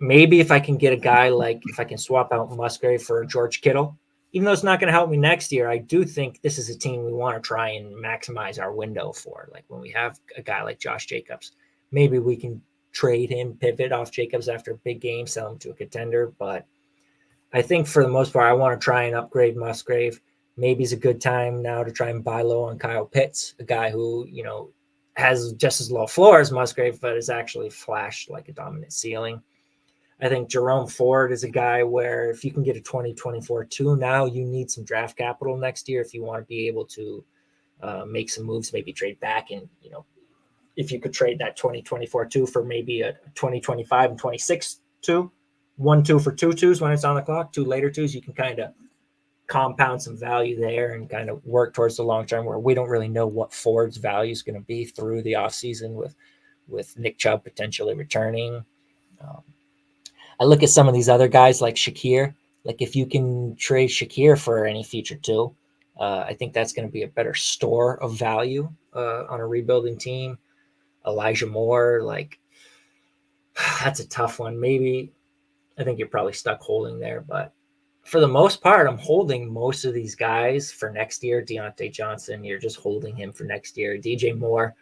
maybe if I can get a guy like if I can swap out Musgrave for George Kittle, even though it's not going to help me next year, I do think this is a team we want to try and maximize our window for. Like when we have a guy like Josh Jacobs, maybe we can trade him, pivot off Jacobs after a big game, sell him to a contender. But I think for the most part, I want to try and upgrade Musgrave. Maybe it's a good time now to try and buy low on Kyle Pitts, a guy who, has just as low floor as Musgrave, but has actually flashed like a dominant ceiling. I think Jerome Ford is a guy where if you can get a 2024-2 now, you need some draft capital next year if you want to be able to make some moves, maybe trade back. And, if you could trade that 2024-2 for maybe a 2025 and 26-2, 1-2 for 2-2s when it's on the clock, 2 later 2s, you can kind of compound some value there and kind of work towards the long term where we don't really know what Ford's value is going to be through the offseason with Nick Chubb potentially returning. I look at some of these other guys like Shakir. Like if you can trade Shakir for any future too, I think that's going to be a better store of value on a rebuilding team. Elijah Moore, like that's a tough one. Maybe I think you're probably stuck holding there, but for the most part, I'm holding most of these guys for next year. Deontay Johnson, you're just holding him for next year. DJ Moore,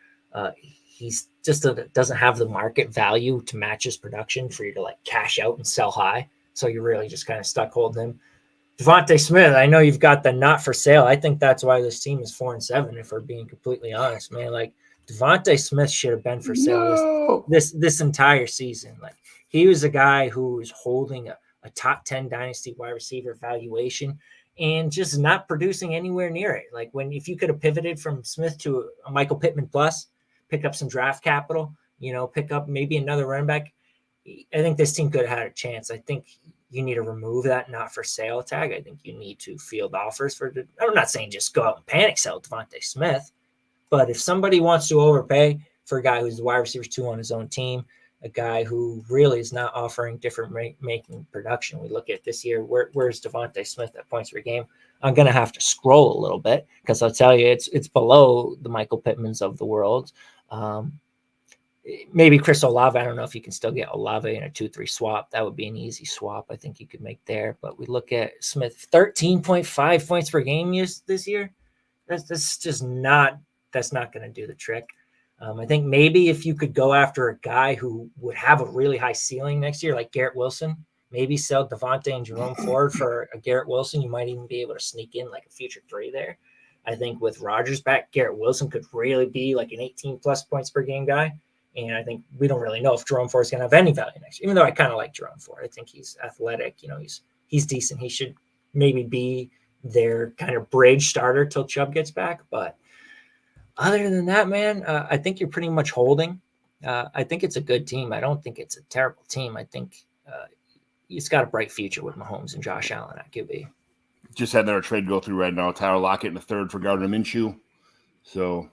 he's just doesn't have the market value to match his production for you to like cash out and sell high. So you're really just kind of stuck holding him. Devontae Smith, I know you've got the not for sale. I think that's why this team is 4-7. If we're being completely honest, man, like Devontae Smith should have been for sale this entire season. Like he was a guy who was holding a top 10 dynasty wide receiver valuation and just not producing anywhere near it. Like if you could have pivoted from Smith to a Michael Pittman plus, pick up some draft capital, pick up maybe another running back, I think this team could have had a chance. I think you need to remove that not for sale tag. I think you need to field offers I'm not saying just go out and panic sell Devontae Smith, but if somebody wants to overpay for a guy who's the wide receiver 2 on his own team, a guy who really is not offering different making production. We look at this year, where's Devontae Smith at points per game? I'm going to have to scroll a little bit because I'll tell you it's below the Michael Pittmans of the world. Maybe Chris Olave. I don't know if you can still get Olave in a 2-3 swap. That would be an easy swap I think you could make there. But we look at Smith, 13.5 points per game this year. That's just not – that's not going to do the trick. I think maybe if you could go after a guy who would have a really high ceiling next year, like Garrett Wilson, maybe sell Devontae and Jerome Ford for a Garrett Wilson. You might even be able to sneak in like a future 3 there. I think with Rodgers back, Garrett Wilson could really be like an 18-plus points per game guy. And I think we don't really know if Jerome Ford is going to have any value next year, even though I kind of like Jerome Ford. I think he's athletic. He's decent. He should maybe be their kind of bridge starter till Chubb gets back. But other than that, man, I think you're pretty much holding. I think it's a good team. I don't think it's a terrible team. I think it's got a bright future with Mahomes and Josh Allen at QB. Just had another trade go through right now. Tyler Lockett in the 3rd for Gardner Minshew. So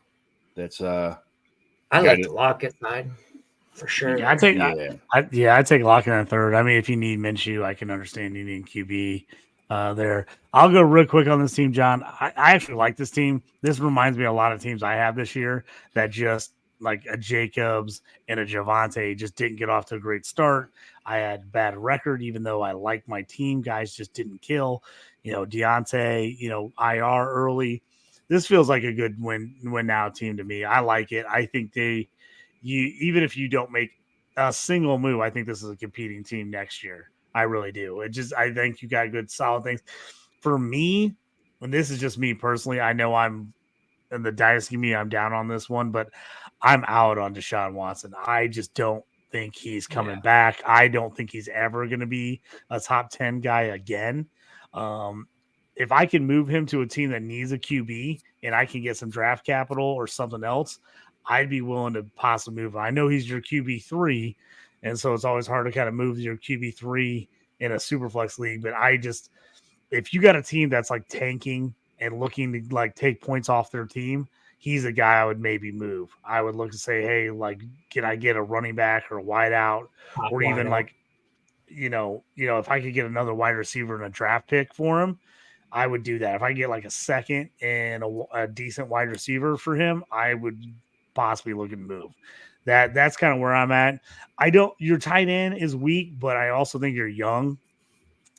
that's I like the Lockett side for sure. Yeah, I'd take Lockett in 3rd. I mean, if you need Minshew, I can understand you need QB there. I'll go real quick on this team, John. I actually like this team. This reminds me of a lot of teams I have this year that just like a Jacobs and a Javonte just didn't get off to a great start. I had a bad record, even though I liked my team. Guys just didn't kill. Deontay, IR early. This feels like a good win now team to me. I like it. I think even if you don't make a single move, I think this is a competing team next year. I really do. I think you got good solid things. For me, and this is just me personally, I know I'm in the dynasty I'm down on this one, but I'm out on Deshaun Watson. I just don't think he's coming back. I don't think he's ever going to be a top 10 guy again. If I can move him to a team that needs a QB and I can get some draft capital or something else, I'd be willing to possibly move him. I know he's your QB3, and so it's always hard to kind of move your QB3 in a super flex league. But if you got a team that's like tanking and looking to like take points off their team, he's a guy I would maybe move. I would look to say, hey, like, can I get a running back or a wide out, or even like, if I could get another wide receiver and a draft pick for him, I would do that. If I get like a second and a decent wide receiver for him, I would possibly look at move. That's kind of where I'm at. Your tight end is weak, but I also think you're young.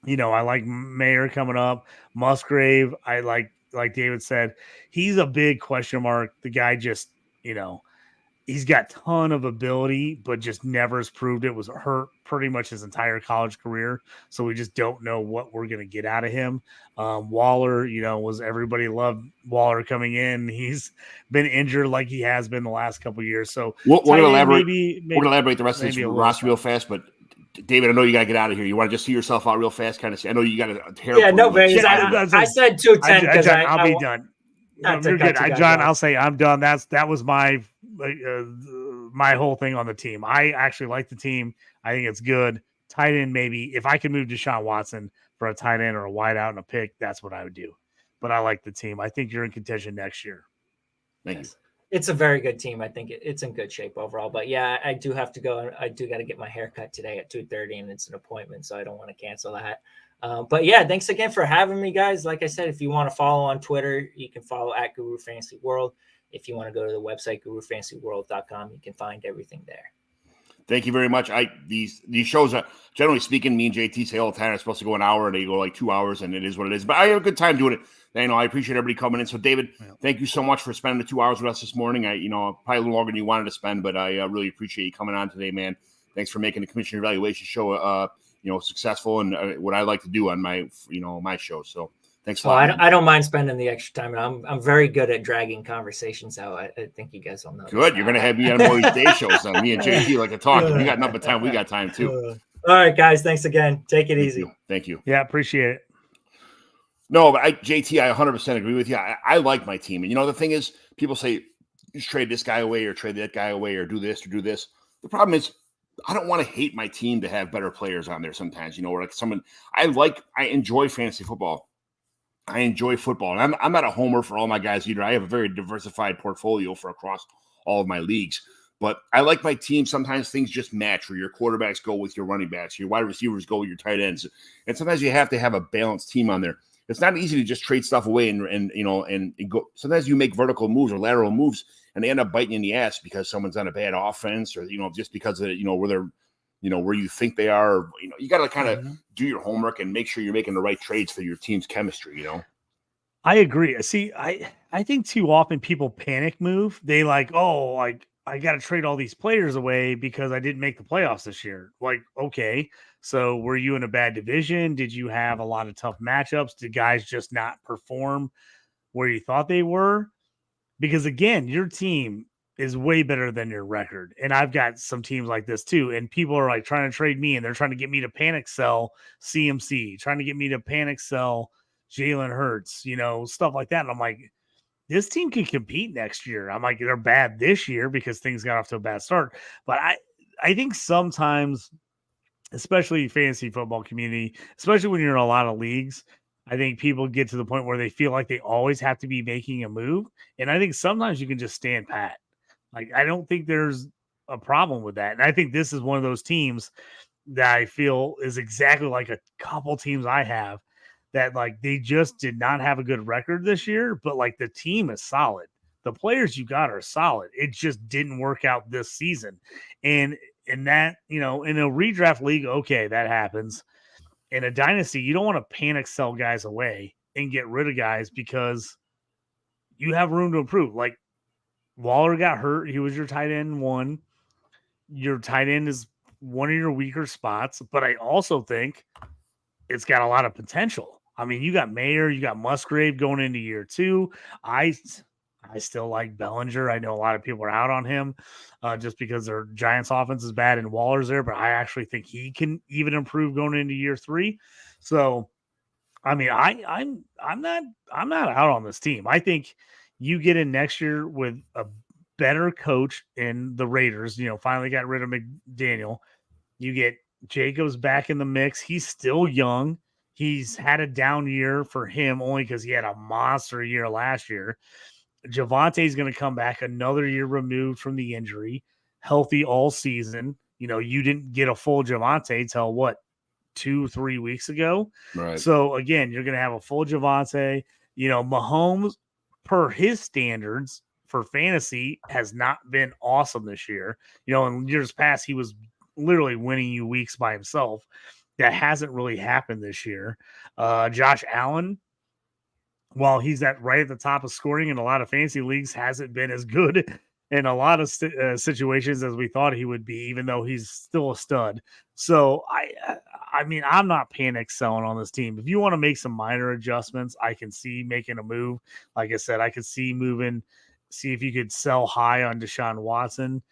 I like Mayer coming up. Musgrave, I like David said, he's a big question mark. The guy just, he's got a ton of ability, but just never has proved it. Was hurt pretty much his entire college career. So we just don't know what we're going to get out of him. Waller, everybody loved Waller coming in. He's been injured like he has been the last couple of years. So we're going to elaborate. Maybe, we're going to elaborate the rest of this roster real fast, but David, I know you got to get out of here. You want to just see yourself out real fast? Kind of. I know you got a hair. Yeah, no, but I said 210 because I'll be done. You're good. John, I'll say I'm done. That was my my whole thing on the team. I actually like the team. I think it's good. Tight end, maybe. If I could move Deshaun Watson for a tight end or a wide out and a pick, that's what I would do. But I like the team. I think you're in contention next year. Thank you. It's a very good team. I think it's in good shape overall. But yeah, I do have to go. I do got to get my hair cut today at 2:30, and it's an appointment, so I don't want to cancel that. But yeah, thanks again for having me, guys. Like I said, if you want to follow on Twitter, you can follow at Guru Fantasy World. If you want to go to the website, gurufantasyworld.com, you can find everything there. Thank you very much. These shows are, generally speaking, me and JT say all the time, it's supposed to go an hour, and they go like 2 hours, and it is what it is. But I have a good time doing it. I appreciate everybody coming in. So, David, thank you so much for spending the 2 hours with us this morning. Probably a little longer than you wanted to spend, but I really appreciate you coming on today, man. Thanks for making the Commissioner Evaluation Show, successful and what I like to do on my, my show. So, thanks a lot. I don't mind spending the extra time. I'm very good at dragging conversations out. I think you guys all know. Good. You're going to have me on more of these day shows. Me and JT like to talk. You got nothing but time. We got time too. All right, guys. Thanks again. Take it easy. Thank you. Yeah, appreciate it. No, but JT, I 100% agree with you. I like my team. And the thing is, people say, just trade this guy away or trade that guy away or do this or do this. The problem is, I don't want to hate my team to have better players on there sometimes, or like someone I enjoy fantasy football. I enjoy football. And I'm not a homer for all my guys either. I have a very diversified portfolio for across all of my leagues. But I like my team. Sometimes things just match where your quarterbacks go with your running backs, your wide receivers go with your tight ends. And sometimes you have to have a balanced team on there. It's not easy to just trade stuff away and go. Sometimes you make vertical moves or lateral moves and they end up biting you in the ass because someone's on a bad offense or, just because of, where they're, where you think they are, or, you got to kind of do your homework and make sure you're making the right trades for your team's chemistry, I agree. See, I think too often people panic move. They I got to trade all these players away because I didn't make the playoffs this year. Okay. So were you in a bad division? Did you have a lot of tough matchups? Did guys just not perform where you thought they were? Because again, your team is way better than your record. And I've got some teams like this too. And people are trying to trade me and they're trying to get me to panic sell CMC, trying to get me to panic sell Jalen Hurts, stuff like that. And I'm like, this team can compete next year. I'm like, they're bad this year because things got off to a bad start. But I think sometimes, especially fantasy football community, especially when you're in a lot of leagues, I think people get to the point where they feel like they always have to be making a move. And I think sometimes you can just stand pat. I don't think there's a problem with that. And I think this is one of those teams that I feel is exactly like a couple teams I have that they just did not have a good record this year, but the team is solid. The players you got are solid. It just didn't work out this season. And in that, in a redraft league, okay, that happens. In a dynasty, you don't want to panic sell guys away and get rid of guys because you have room to improve. Waller got hurt. He was your tight end one. Your tight end is one of your weaker spots, but I also think it's got a lot of potential. I mean, you got Mayer, you got Musgrave going into year 2. I still like Bellinger. I know a lot of people are out on him just because their Giants offense is bad and Waller's there, but I actually think he can even improve going into year 3. So, I mean, I'm not out on this team. I think you get in next year with a better coach in the Raiders. Finally got rid of McDaniel. You get Jacobs back in the mix. He's still young. He's had a down year for him only because he had a monster year last year. Javante's going to come back another year removed from the injury, healthy all season. You didn't get a full Javante till 2-3 weeks ago. Right. So again, you're going to have a full Javante. Mahomes, per his standards for fantasy, has not been awesome this year. In years past, he was literally winning you weeks by himself. That hasn't really happened this year. Josh Allen, while he's right at the top of scoring in a lot of fantasy leagues, hasn't been as good in a lot of situations as we thought he would be, even though he's still a stud. So I mean, I'm not panic selling on this team. If you want to make some minor adjustments, I can see making a move. Like I said, I could see moving, see if you could sell high on Deshaun Watson.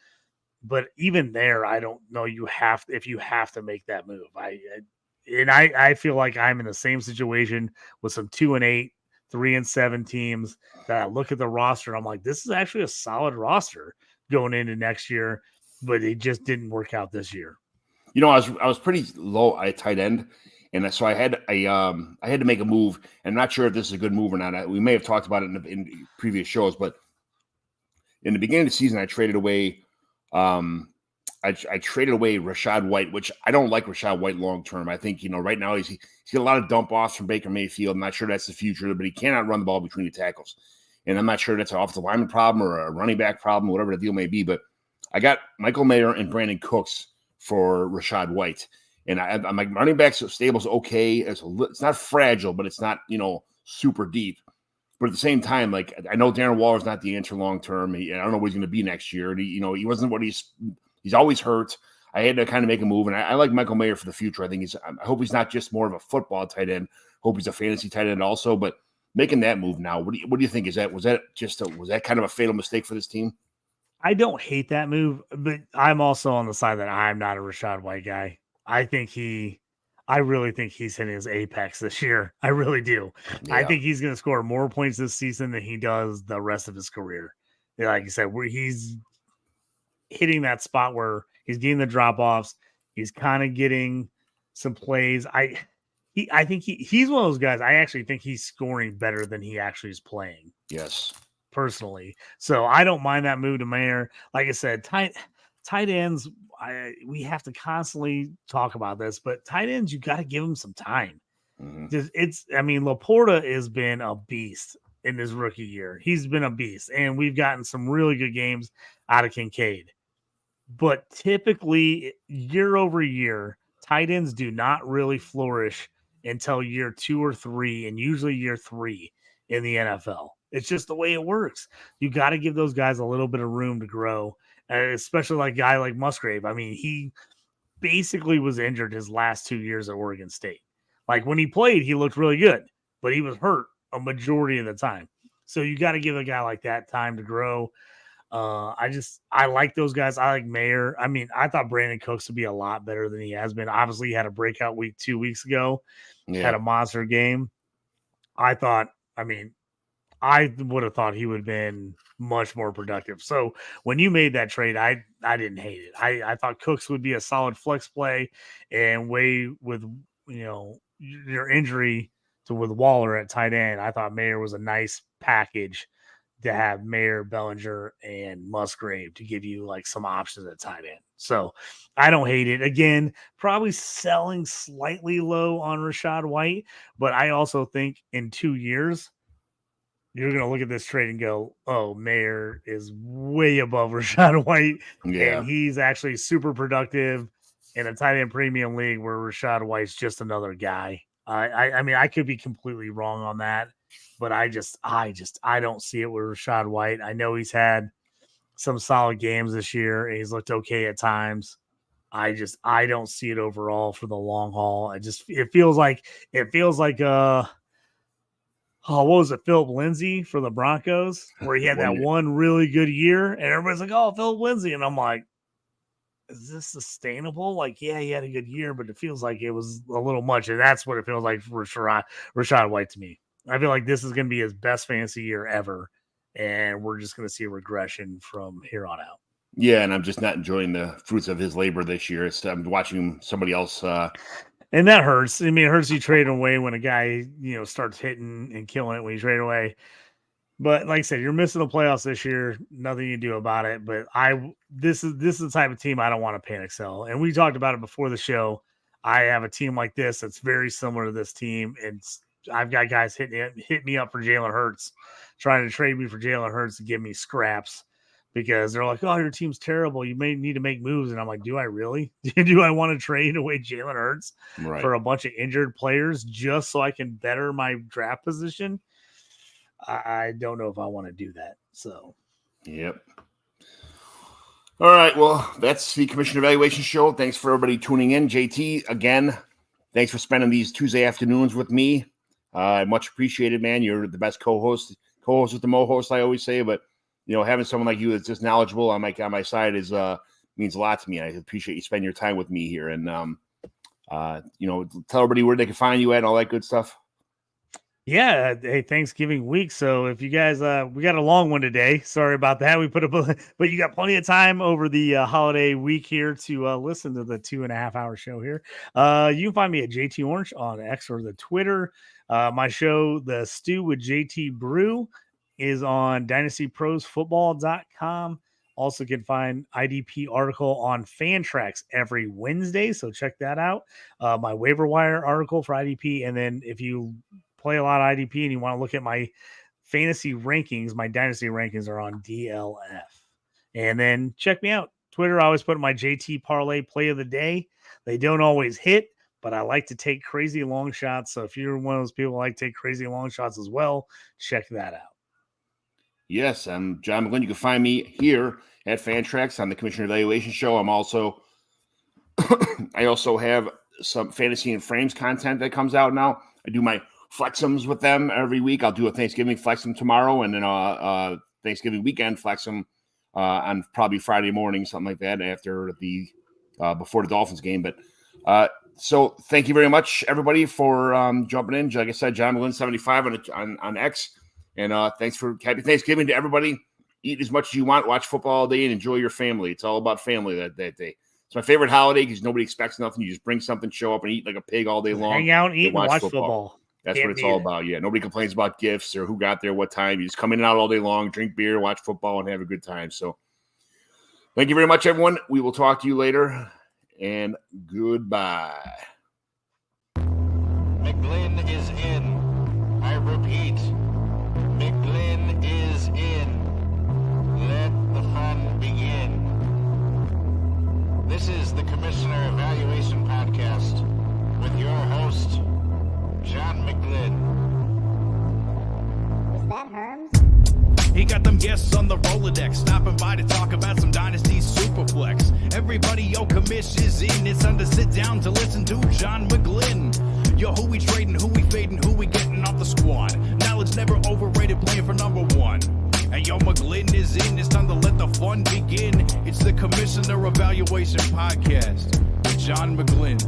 But even there, I don't know if you have to make that move. I feel like I'm in the same situation with some 2-8, 3-7 teams that I look at the roster and I'm like, this is actually a solid roster going into next year, but it just didn't work out this year. You know, I was pretty low at tight end, and so I had to make a move. And I'm not sure if this is a good move or not. We may have talked about it in previous shows, but in the beginning of the season, I traded away. I traded away Rachaad White, which I don't like Rachaad White long term. I think, right now he's got a lot of dump offs from Baker Mayfield. I'm not sure that's the future, but he cannot run the ball between the tackles. And I'm not sure that's an offensive lineman problem or a running back problem, whatever the deal may be. But I got Michael Mayer and Brandon Cooks for Rachaad White. And I'm like, running back stable's okay. It's not fragile, but it's not, super deep. But at the same time, like, I know Darren Waller's not the answer long term. I don't know what he's going to be next year. He wasn't what he's always hurt. I had to kind of make a move, and I like Michael Mayer for the future. I hope he's not just more of a football tight end. Hope he's a fantasy tight end also. But making that move now, what do you think? Was that kind of a fatal mistake for this team? I don't hate that move, but I'm also on the side that I'm not a Rachaad White guy. I really think he's hitting his apex this year. I really do. Yeah. I think he's going to score more points this season than he does the rest of his career. Like you said, where he's hitting that spot where he's getting the drop offs. He's kind of getting some plays. I think he's one of those guys. I actually think he's scoring better than he actually is playing. Yes. Personally. So I don't mind that move to Mayer. Like I said, tight ends, we have to constantly talk about this, but tight ends, you got to give them some time. Mm-hmm. Laporta has been a beast in his rookie year. He's been a beast, and we've gotten some really good games out of Kincaid. But typically, year over year, tight ends do not really flourish until year 2 or 3, and usually year 3 in the NFL. It's just the way it works. You got to give those guys a little bit of room to grow, especially like a guy like Musgrave. I mean, he basically was injured his last 2 years at Oregon State. Like when he played, he looked really good, but he was hurt a majority of the time. So you got to give a guy like that time to grow. I like those guys. I like Mayer. I mean, I thought Brandon Cooks would be a lot better than he has been. Obviously, he had a breakout week 2 weeks ago, had a monster game. I would have thought he would have been much more productive. So when you made that trade, I didn't hate it. I thought Cooks would be a solid flex play, and with your injury with Waller at tight end, I thought Mayer was a nice package to have Mayer, Bellinger, and Musgrave to give you like some options at tight end. So I don't hate it. Again, probably selling slightly low on Rachaad White, but I also think in 2 years, you're going to look at this trade and go, oh, Mayer is way above Rachaad White. Yeah. And he's actually super productive in a tight end premium league where Rachaad White's just another guy. I could be completely wrong on that, but I don't see it with Rachaad White. I know he's had some solid games this year, and he's looked okay at times. I don't see it overall for the long haul. It feels like what was it, Philip Lindsay for the Broncos, where he had that one really good year, and everybody's like, oh, Philip Lindsay. And I'm like, is this sustainable? Like, yeah, he had a good year, but it feels like it was a little much. And that's what it feels like for Rachaad White to me. I feel like this is going to be his best fantasy year ever, and we're just going to see a regression from here on out. Yeah, and I'm just not enjoying the fruits of his labor this year. I'm watching somebody else. And that hurts. I mean, it hurts you trade away when a guy, starts hitting and killing it when you trade away. But like I said, you're missing the playoffs this year. Nothing you do about it. But this is the type of team I don't want to panic sell. And we talked about it before the show. I have a team like this that's very similar to this team. And I've got guys hit me up for Jalen Hurts, trying to trade me for Jalen Hurts to give me scraps. because they're like, oh, your team's terrible. You may need to make moves. And I'm like, do I really? Do I want to trade away Jalen Hurts for a bunch of injured players just so I can better my draft position? I don't know if I want to do that. So, yep. All right. Well, that's the Commissioner Evaluation Show. Thanks for everybody tuning in. JT, again, thanks for spending these Tuesday afternoons with me. Much appreciated, man. You're the best co-host with the mo-host, I always say, but having someone like you that's just knowledgeable on my side is means a lot to me. I appreciate you spending your time with me here, and tell everybody where they can find you at and all that good stuff. Yeah, hey, Thanksgiving week. So if you guys, we got a long one today. Sorry about that. We put up, but you got plenty of time over the holiday week here to listen to the 2.5 hour show here. You can find me at JT Orange on X or the Twitter. My show, The Stew with JT Brew, is on dynastyprosfootball.com. Also can find IDP article on Fantrax every Wednesday. So check that out. My waiver wire article for IDP. And then if you play a lot of IDP and you want to look at my fantasy rankings, my dynasty rankings are on DLF. And then check me out. Twitter, I always put my JT Parlay play of the day. They don't always hit, but I like to take crazy long shots. So if you're one of those people who like to take crazy long shots as well, check that out. Yes, I'm John McGlynn. You can find me here at Fantrax on the Commissioner Evaluation Show. I also have some Fantasy and Frames content that comes out now. I do my Flex'ems with them every week. I'll do a Thanksgiving Flex'em tomorrow, and then Thanksgiving weekend Flex'em on probably Friday morning, something like that, after the before the Dolphins game. But so thank you very much, everybody, for jumping in. Like I said, John McGlynn 75 on X. And thanks for happy Thanksgiving to everybody. Eat as much as you want, watch football all day, and enjoy your family. It's all about family that day. It's my favorite holiday because nobody expects nothing. You just bring something, show up, and eat like a pig all day long. Hang out, eat, and watch football. That's what it's all about. Yeah, nobody complains about gifts or who got there, what time. You just come in and out all day long, drink beer, watch football, and have a good time. So thank you very much, everyone. We will talk to you later, and goodbye. McGlynn is in. I repeat, McGlynn is in. Let the fun begin. This is the Commissioner Evaluation Podcast with your host, John McGlynn. Is that Herms? He got them guests on the Rolodex, stopping by to talk about some Dynasty Superflex. Everybody, commish is in. It's time to sit down to listen to John McGlynn. Yo, who we trading, who we fading, who we getting off the squad. Knowledge never overrated, playing for number one. And McGlynn is in. It's time to let the fun begin. It's the Commissioner Evaluation Podcast with John McGlynn.